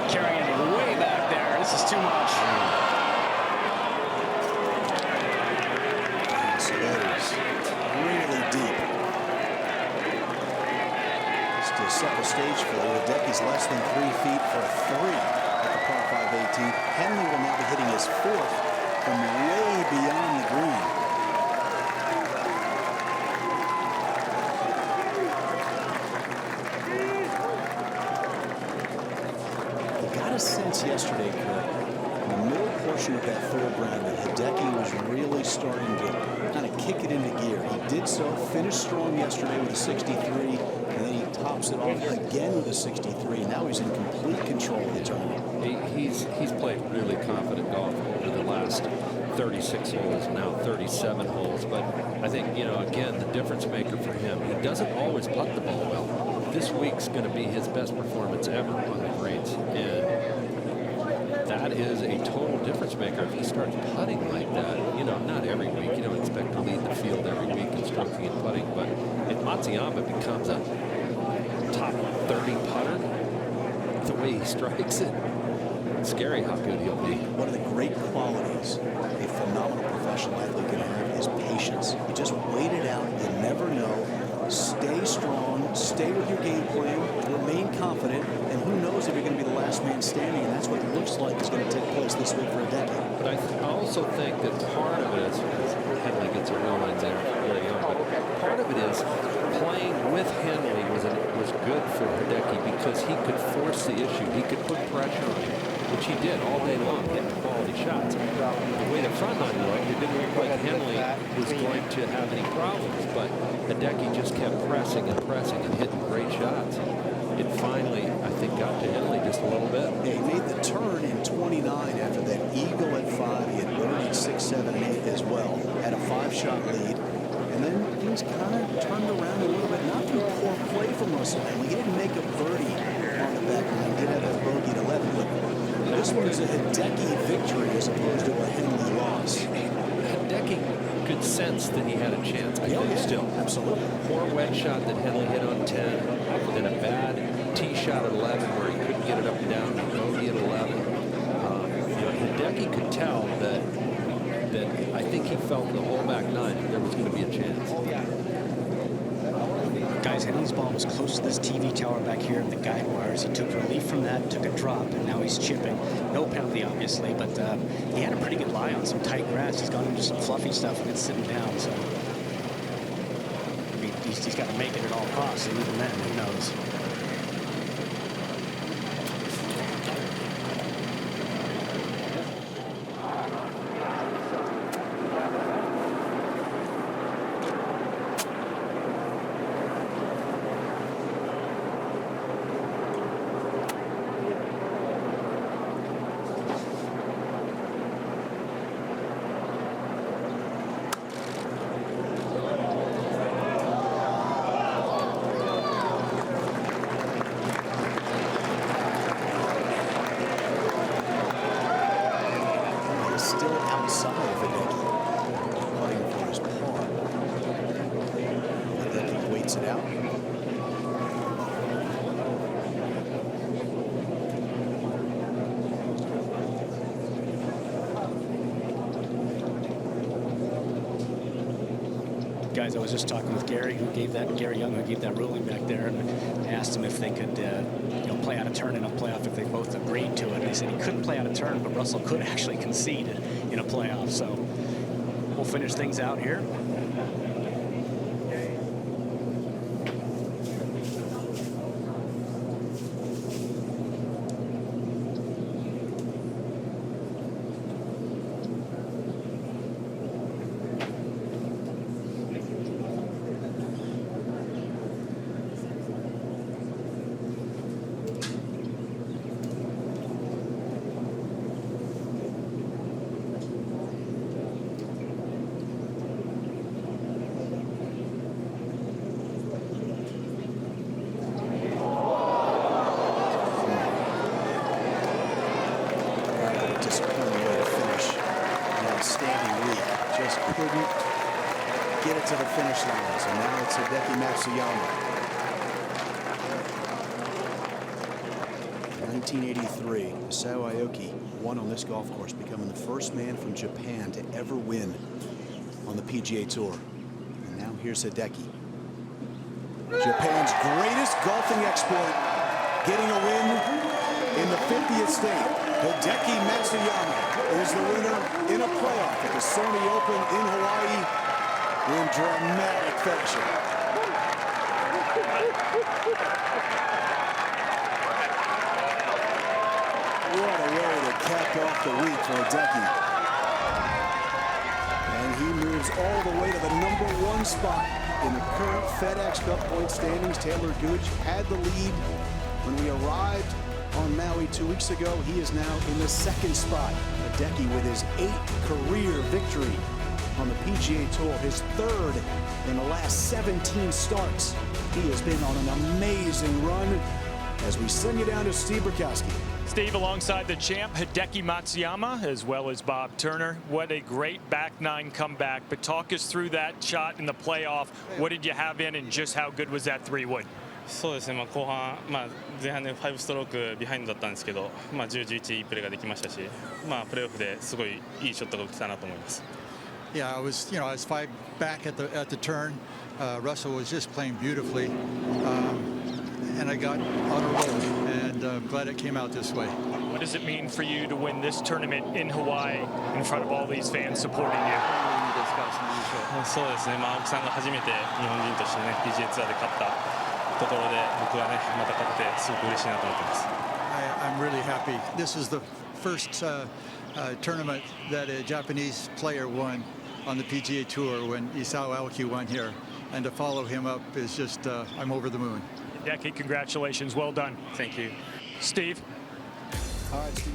E: Carrying it way back there. This is too much.
B: So that is really deep. Just to set the stage for you, Hideki's less than 3 feet for a 3 at the par 5 18. Henley will now be hitting his 4th from way beyond the green. I got a sense yesterday, Kurt, in the middle portion of that third round, that Hideki was really starting to kind of kick it into gear. He did so, finished strong yesterday with a 63, and then he tops it off again with a 63. Now he's in complete control of the tournament.
D: He's played really confident golf over the last 36 holes, now 37 holes. But I think, you know, again, the difference maker for him, he doesn't always putt the ball well. This week's going to be his best performance ever on the greens. And that is a total difference maker if he starts putting like that. You know, not every week. You don't expect to lead the field every week in stroking and putting. But if Matsuyama becomes a top 30 putter, the way he strikes it, it's scary how good he'll be.
B: One of the great qualities a phenomenal professional athlete can have is patience. You just wait it out. You never know. Stay strong, stay with your game plan, remain confident, and who knows if you're going to be the last man standing, and that's what it looks like is going to take place this week for Hideki.
D: But I also think that part of it is, Henley gets a real line there early on, but part of it is playing with Henley was good for Hideki because he could force the issue. He could put pressure on him, which he did all day long, hitting quality shots. The way the front line looked, it didn't look like Henley was going to have any problems, but Hideki just kept pressing and pressing and hitting great shots. It finally, I think, got to Henley just a little bit.
B: Yeah, he made the turn in 29 after that eagle at 5. He had birdied 6, 7, and 8 as well. Had a 5-shot lead. And then things kind of turned around a little bit, not through poor play from Russell Henley. He didn't make a birdie on the back nine. He did have a bogey at 11, but this one is a Hideki victory as opposed to a Henley loss.
D: Hideki could sense that he had a chance, I think, still.
B: Absolutely.
D: Poor wedge shot that Henley hit on 10, then a bad tee shot at 11 where he couldn't get it up and down, and bogey at 11. You know, Hideki could tell that I think he felt in the whole back nine that there was going to be a chance.
E: Guys, Henley's ball was close to this TV tower back here in the guide wires. He took relief from that, took a drop, and now he's chipping. No penalty, obviously, but he had a pretty good lie on some tight grass. He's gone into some fluffy stuff and it's sitting down, so I mean, he's got to make it at all costs, and even then, who knows?
B: beats it out.
E: Guys, I was just talking with Gary Young, who gave that ruling back there, and asked him if they could, play out a turn in a playoff if they both agreed to it. And he said he couldn't play out a turn, but Russell could actually concede in a playoff. So we'll finish things out here.
B: Get it to the finish line. So now it's Hideki Matsuyama. 1983, Masao Aoki won on this golf course, becoming the first man from Japan to ever win on the PGA Tour. And now here's Hideki. Japan's greatest golfing exploit, getting a win in the 50th state. Hideki Matsuyama is the winner in a playoff at the Sony Open in Hawaii in dramatic fashion. What a way to cap off the week for Hideki. And he moves all the way to the #1 spot in the current FedEx Cup point standings. Taylor Gooch had the lead when we arrived on Maui 2 weeks ago. He is now in the 2nd spot. Hideki with his 8th career victory on the PGA Tour, his 3rd in the last 17 starts. He has been on an amazing run as we send you down to Steve Burkowski.
M: Steve, alongside the champ, Hideki Matsuyama, as well as Bob Turner. What a great back nine comeback. But talk us through that shot in the playoff. What did you have in, and just how good was that 3-wood?
N: そうですね、後半、前半で5ストロークビハインドだったんですけど、10、11いいプレーができましたし、プレーオフですごいいいショットが打てたなと思います。
O: Yeah, I was 5 back at the turn. Russell was just playing beautifully, and I got on a roll, and I'm glad it came out this way.
M: What does it mean for you to win this tournament in Hawaii in front of all these fans supporting you?
N: そうですね、青木さんが初めて日本人としてね、PGA ツアーで勝ったところで、僕はね、また勝ててすごく嬉しいなと思ってます。
O: I'm really happy. This is the first tournament that a Japanese player won on the PGA Tour when Isao Aoki won here, and to follow him up is just I'm over the moon.
M: Hideki, congratulations, well done.
N: Thank you.
M: Steve.
B: All right, Steve.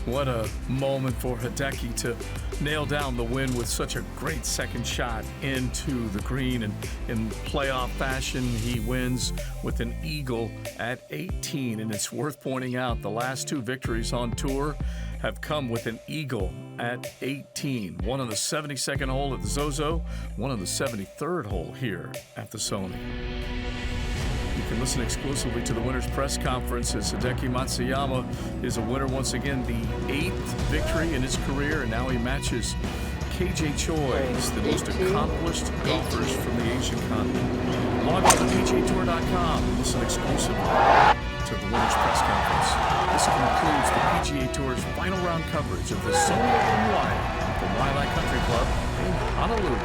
F: What a moment for Hideki to nail down the win with such a great second shot into the green. And in playoff fashion, he wins with an eagle at 18. And it's worth pointing out the last 2 victories on tour have come with an eagle at 18. One on the 72nd hole at the Zozo, one on the 73rd hole here at the Sony. You can listen exclusively to the winner's press conference as Hideki Matsuyama is a winner once again, the 8th victory in his career, and now he matches KJ Choi, the most accomplished golfers from the Asian continent. Log on to PGATour.com and listen exclusively to the winner's press conference. This concludes the PGA Tour's final round coverage of the Sony Open Hawaii from Waialae Country Club in Honolulu.